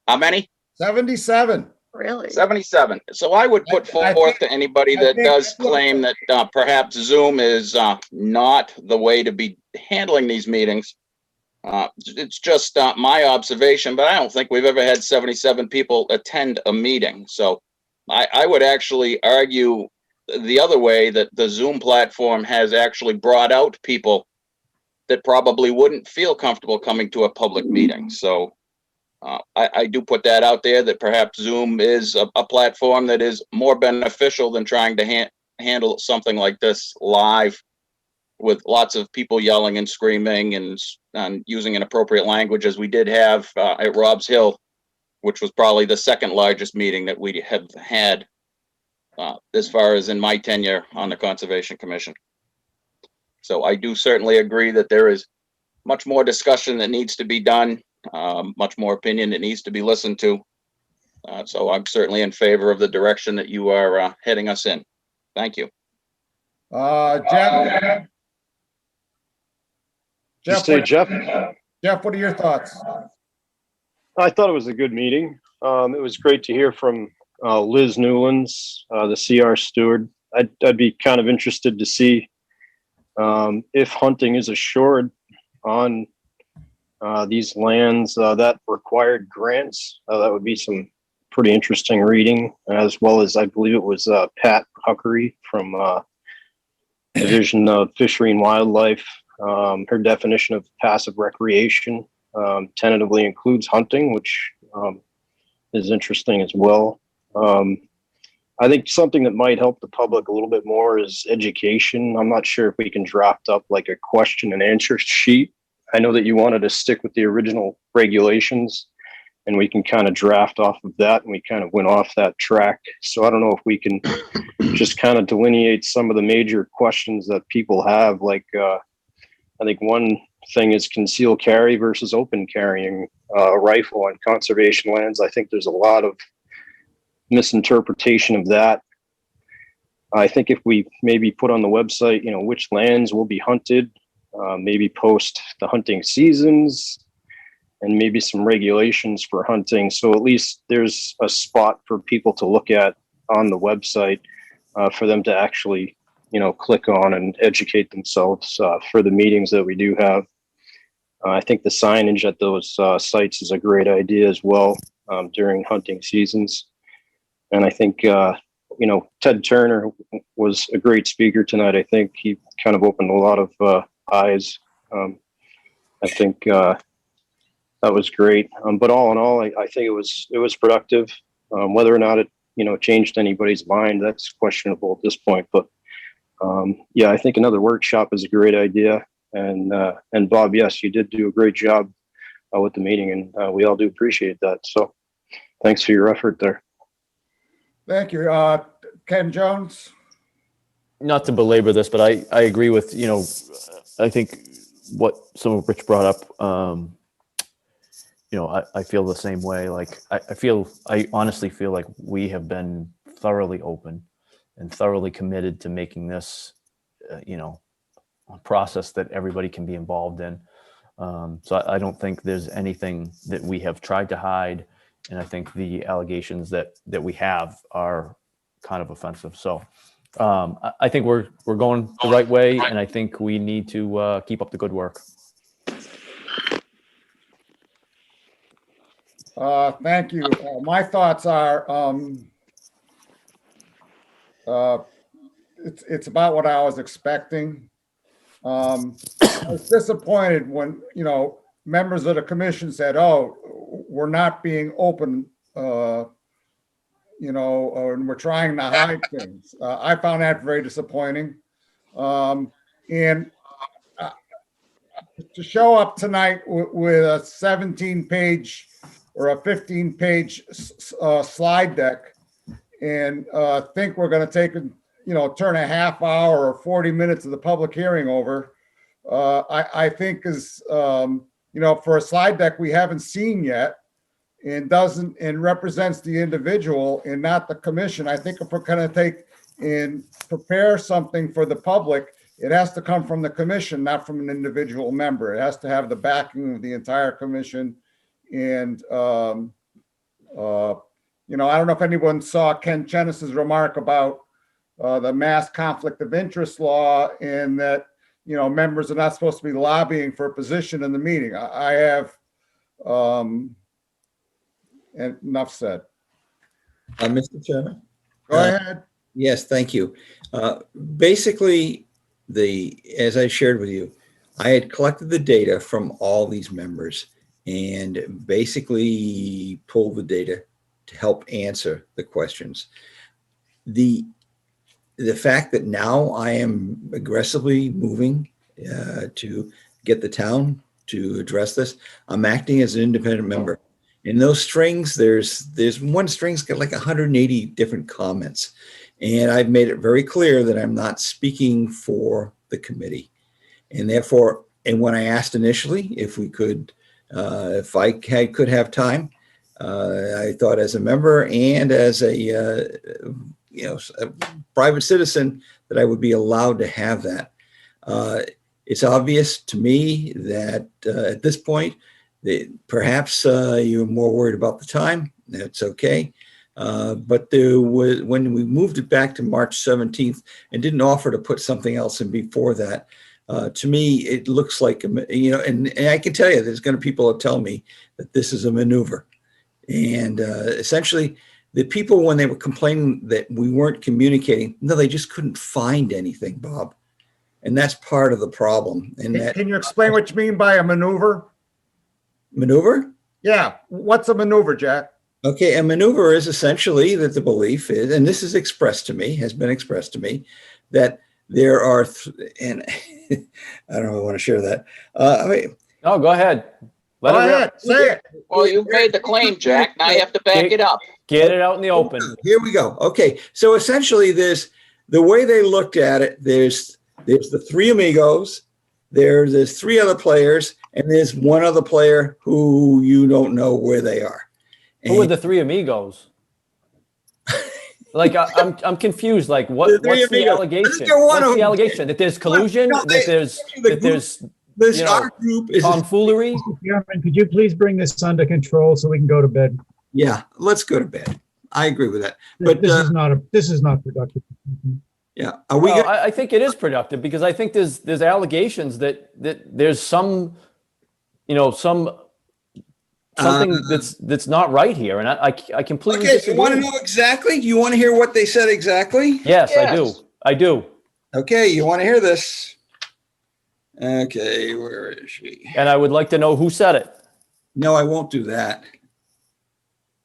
How many? 77. Really? 77. So I would put forth to anybody that does claim that perhaps Zoom is not the way to be handling these meetings. It's just my observation, but I don't think we've ever had 77 people attend a meeting. So I would actually argue the other way, that the Zoom platform has actually brought out people that probably wouldn't feel comfortable coming to a public meeting. So I do put that out there, that perhaps Zoom is a platform that is more beneficial than trying to handle something like this live with lots of people yelling and screaming and using inappropriate language, as we did have at Rob's Hill, which was probably the second largest meeting that we have had as far as in my tenure on the Conservation Commission. So I do certainly agree that there is much more discussion that needs to be done, much more opinion that needs to be listened to. So I'm certainly in favor of the direction that you are heading us in. Thank you. Jeff? You say Jeff? Jeff, what are your thoughts? I thought it was a good meeting. It was great to hear from Liz Newlands, the CR steward. I'd be kind of interested to see if hunting is assured on these lands that required grants. That would be some pretty interesting reading, as well as I believe it was Pat Huckery from Division of Fishery and Wildlife. Her definition of passive recreation tentatively includes hunting, which is interesting as well. I think something that might help the public a little bit more is education. I'm not sure if we can draft up like a question and answer sheet. I know that you wanted to stick with the original regulations, and we can kind of draft off of that, and we kind of went off that track. So I don't know if we can just kind of delineate some of the major questions that people have. Like I think one thing is concealed carry versus open carrying a rifle on conservation lands. I think there's a lot of misinterpretation of that. I think if we maybe put on the website, which lands will be hunted, maybe post the hunting seasons, and maybe some regulations for hunting. So at least there's a spot for people to look at on the website for them to actually, click on and educate themselves for the meetings that we do have. I think the signage at those sites is a great idea as well during hunting seasons. And I think, Ted Turner was a great speaker tonight. I think he kind of opened a lot of eyes. I think that was great. But all in all, I think it was productive. Whether or not it, changed anybody's mind, that's questionable at this point. But yeah, I think another workshop is a great idea. And Bob, yes, you did do a great job with the meeting, and we all do appreciate that. So thanks for your effort there. Thank you. Ken Jones? Not to belabor this, but I agree with, I think what some of Rich brought up, I feel the same way. Like, I honestly feel like we have been thoroughly open and thoroughly committed to making this, a process that everybody can be involved in. So I don't think there's anything that we have tried to hide. And I think the allegations that we have are kind of offensive. So I think we're going the right way, and I think we need to keep up the good work. Thank you. My thoughts are, it's about what I was expecting. I was disappointed when, members of the commission said, "Oh, we're not being open, and we're trying to hide things." I found that very disappointing. And to show up tonight with a 17-page or a 15-page slide deck and think we're going to take, turn a half hour or 40 minutes of the public hearing over, I think is, for a slide deck we haven't seen yet and represents the individual and not the commission. I think if we're going to take and prepare something for the public, it has to come from the commission, not from an individual member. It has to have the backing of the entire commission. And, I don't know if anyone saw Ken Chenis's remark about the mass conflict of interest law and that, members are not supposed to be lobbying for a position in the meeting. I have, and enough said. Mr. Chairman? Go ahead. Yes, thank you. Basically, as I shared with you, I had collected the data from all these members and basically pulled the data to help answer the questions. The fact that now I am aggressively moving to get the town to address this, I'm acting as an independent member. In those strings, there's one string's got like 180 different comments. And I've made it very clear that I'm not speaking for the committee. And therefore, and when I asked initially if we could, if I could have time, I thought as a member and as a private citizen that I would be allowed to have that. It's obvious to me that at this point, perhaps you're more worried about the time. That's okay. But there was, when we moved it back to March 17th and didn't offer to put something else in before that, to me, it looks like, and I can tell you, there's going to people that tell me that this is a maneuver. And essentially, the people, when they were complaining that we weren't communicating, no, they just couldn't find anything, Bob. And that's part of the problem. And Can you explain what you mean by a maneuver? Maneuver? Yeah. What's a maneuver, Jack? Okay, a maneuver is essentially that the belief is, and this is expressed to me, has been expressed to me, that there are, and I don't know if I want to share that. No, go ahead. Go ahead, say it. Well, you've made the claim, Jack. Now you have to back it up. Get it out in the open. Here we go. Okay, so essentially there's, the way they looked at it, there's the three amigos, there's three other players, and there's one other player who you don't know where they are. Who are the three amigos? Like I'm confused. Like what's the allegation? What's the allegation? That there's collusion? That there's This, you know, our group is, tomfoolery. Mr. Chairman, could you please bring this under control so we can go to bed? yeah, let's go to bed. I agree with that. But, This is not productive. yeah, are we, Well, gonna- I think it is productive because I think there's allegations that there's some, you know, something that's not right here, and I completely okay, you disagree. want to know exactly? You want to hear what they said exactly? Yes, I do. I do. Okay, you want to hear this? Okay, where is she? And I would like to know who said it. No, I won't do that.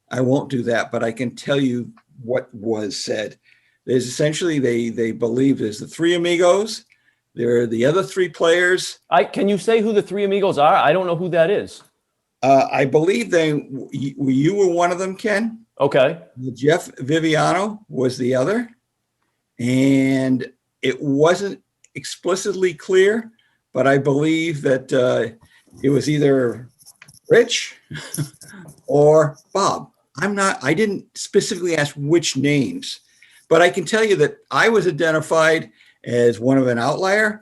I won't do that, but I can tell you what was said. There's essentially, they believe there's the three amigos. There are the other three players. Can you say who the three amigos are? I don't know who that is. I believe you were one of them, Ken. Okay. Jeff Viviano was the other. And it wasn't explicitly clear, but I believe that it was either Rich or Bob. I didn't specifically ask which names, but I can tell you that I was identified as one of an outlier.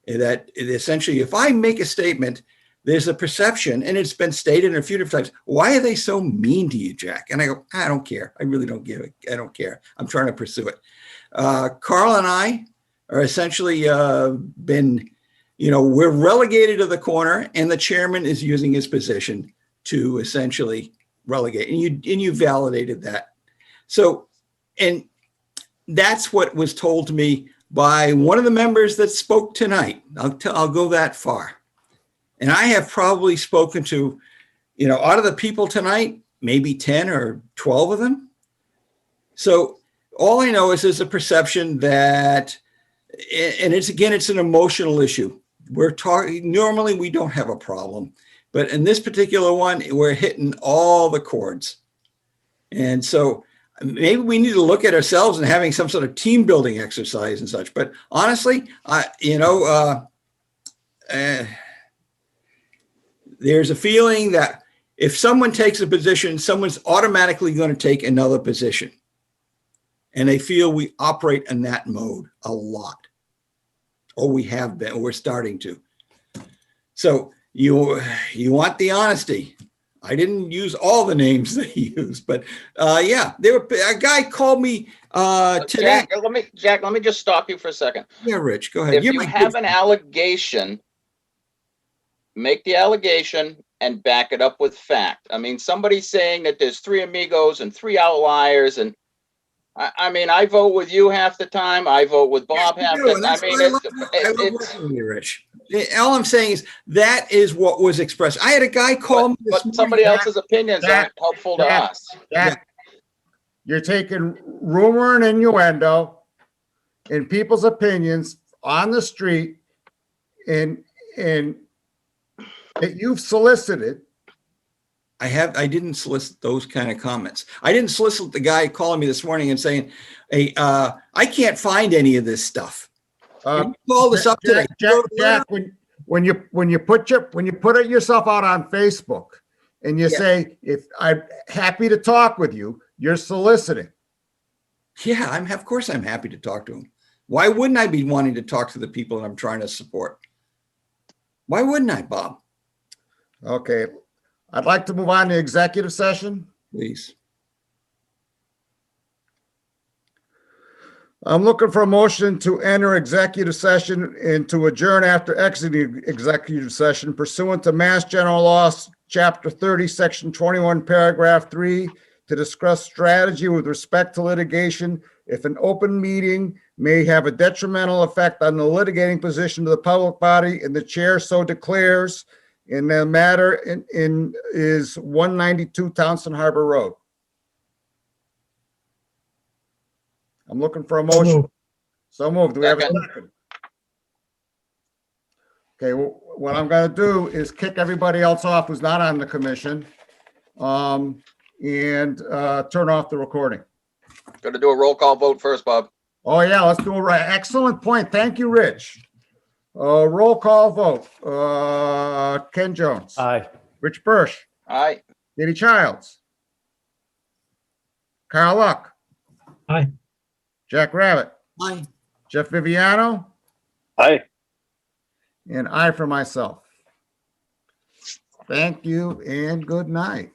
That essentially, if I make a statement, there's a perception, and it's been stated a few different times. Why are they so mean to you, Jack? And I go, I don't care. I really don't give it. I don't care. I'm trying to pursue it. Carl and I are essentially been, we're relegated to the corner, and the chairman is using his position to essentially relegate. And you validated that. So, and that's what was told to me by one of the members that spoke tonight. I'll go that far. And I have probably spoken to, out of the people tonight, maybe 10 or 12 of them. So all I know is there's a perception that, and it's an emotional issue. Normally we don't have a problem, but in this particular one, we're hitting all the chords. And so maybe we need to look at ourselves and having some sort of team building exercise and such. But honestly, there's a feeling that if someone takes a position, someone's automatically going to take another position. And they feel we operate in that mode a lot. Or we have been, or we're starting to. So you want the honesty. I didn't use all the names that he used, but yeah, a guy called me today. Jack, let me just stop you for a second. Yeah, Rich, go ahead. If you have an allegation, make the allegation and back it up with fact. I mean, somebody's saying that there's three amigos and three outliers, and I vote with you half the time. I vote with Bob half the time. I love working with you, Rich. All I'm saying is that is what was expressed. I had a guy call me this but somebody else's opinions aren't helpful to us. You're taking rumor and innuendo and people's opinions on the street and that you've solicited. I didn't solicit those kind of comments. I didn't solicit the guy calling me this morning and saying, hey, I can't find any of this stuff. Call this up today. Jack, when you put it yourself out on Facebook and you say, if I'm happy to talk with you, you're soliciting. Yeah, of course I'm happy to talk to him. Why wouldn't I be wanting to talk to the people that I'm trying to support? Why wouldn't I, Bob? Okay. I'd like to move on to executive session. Please. I'm looking for a motion to enter executive session and to adjourn after exiting executive session pursuant to Mass General Law, Chapter 30, Section 21, Paragraph 3, to discuss strategy with respect to litigation if an open meeting may have a detrimental effect on the litigating position of the public body and the chair so declares. And the matter is 192 Townsend Harbor Road. I'm looking for a motion. So moved. Do we have a second? Okay, well, what I'm going to do is kick everybody else off who's not on the commission and turn off the recording. Going to do a roll call vote first, Bob. Oh, yeah, let's do it right. Excellent point. Thank you, Rich. Roll call vote. Ken Jones. Aye. Rich Birsch. Aye. Katie Childs. Carl Luck. Aye. Jack Rabbit. Aye. Jeff Viviano. Aye. And I for myself. Thank you and good night.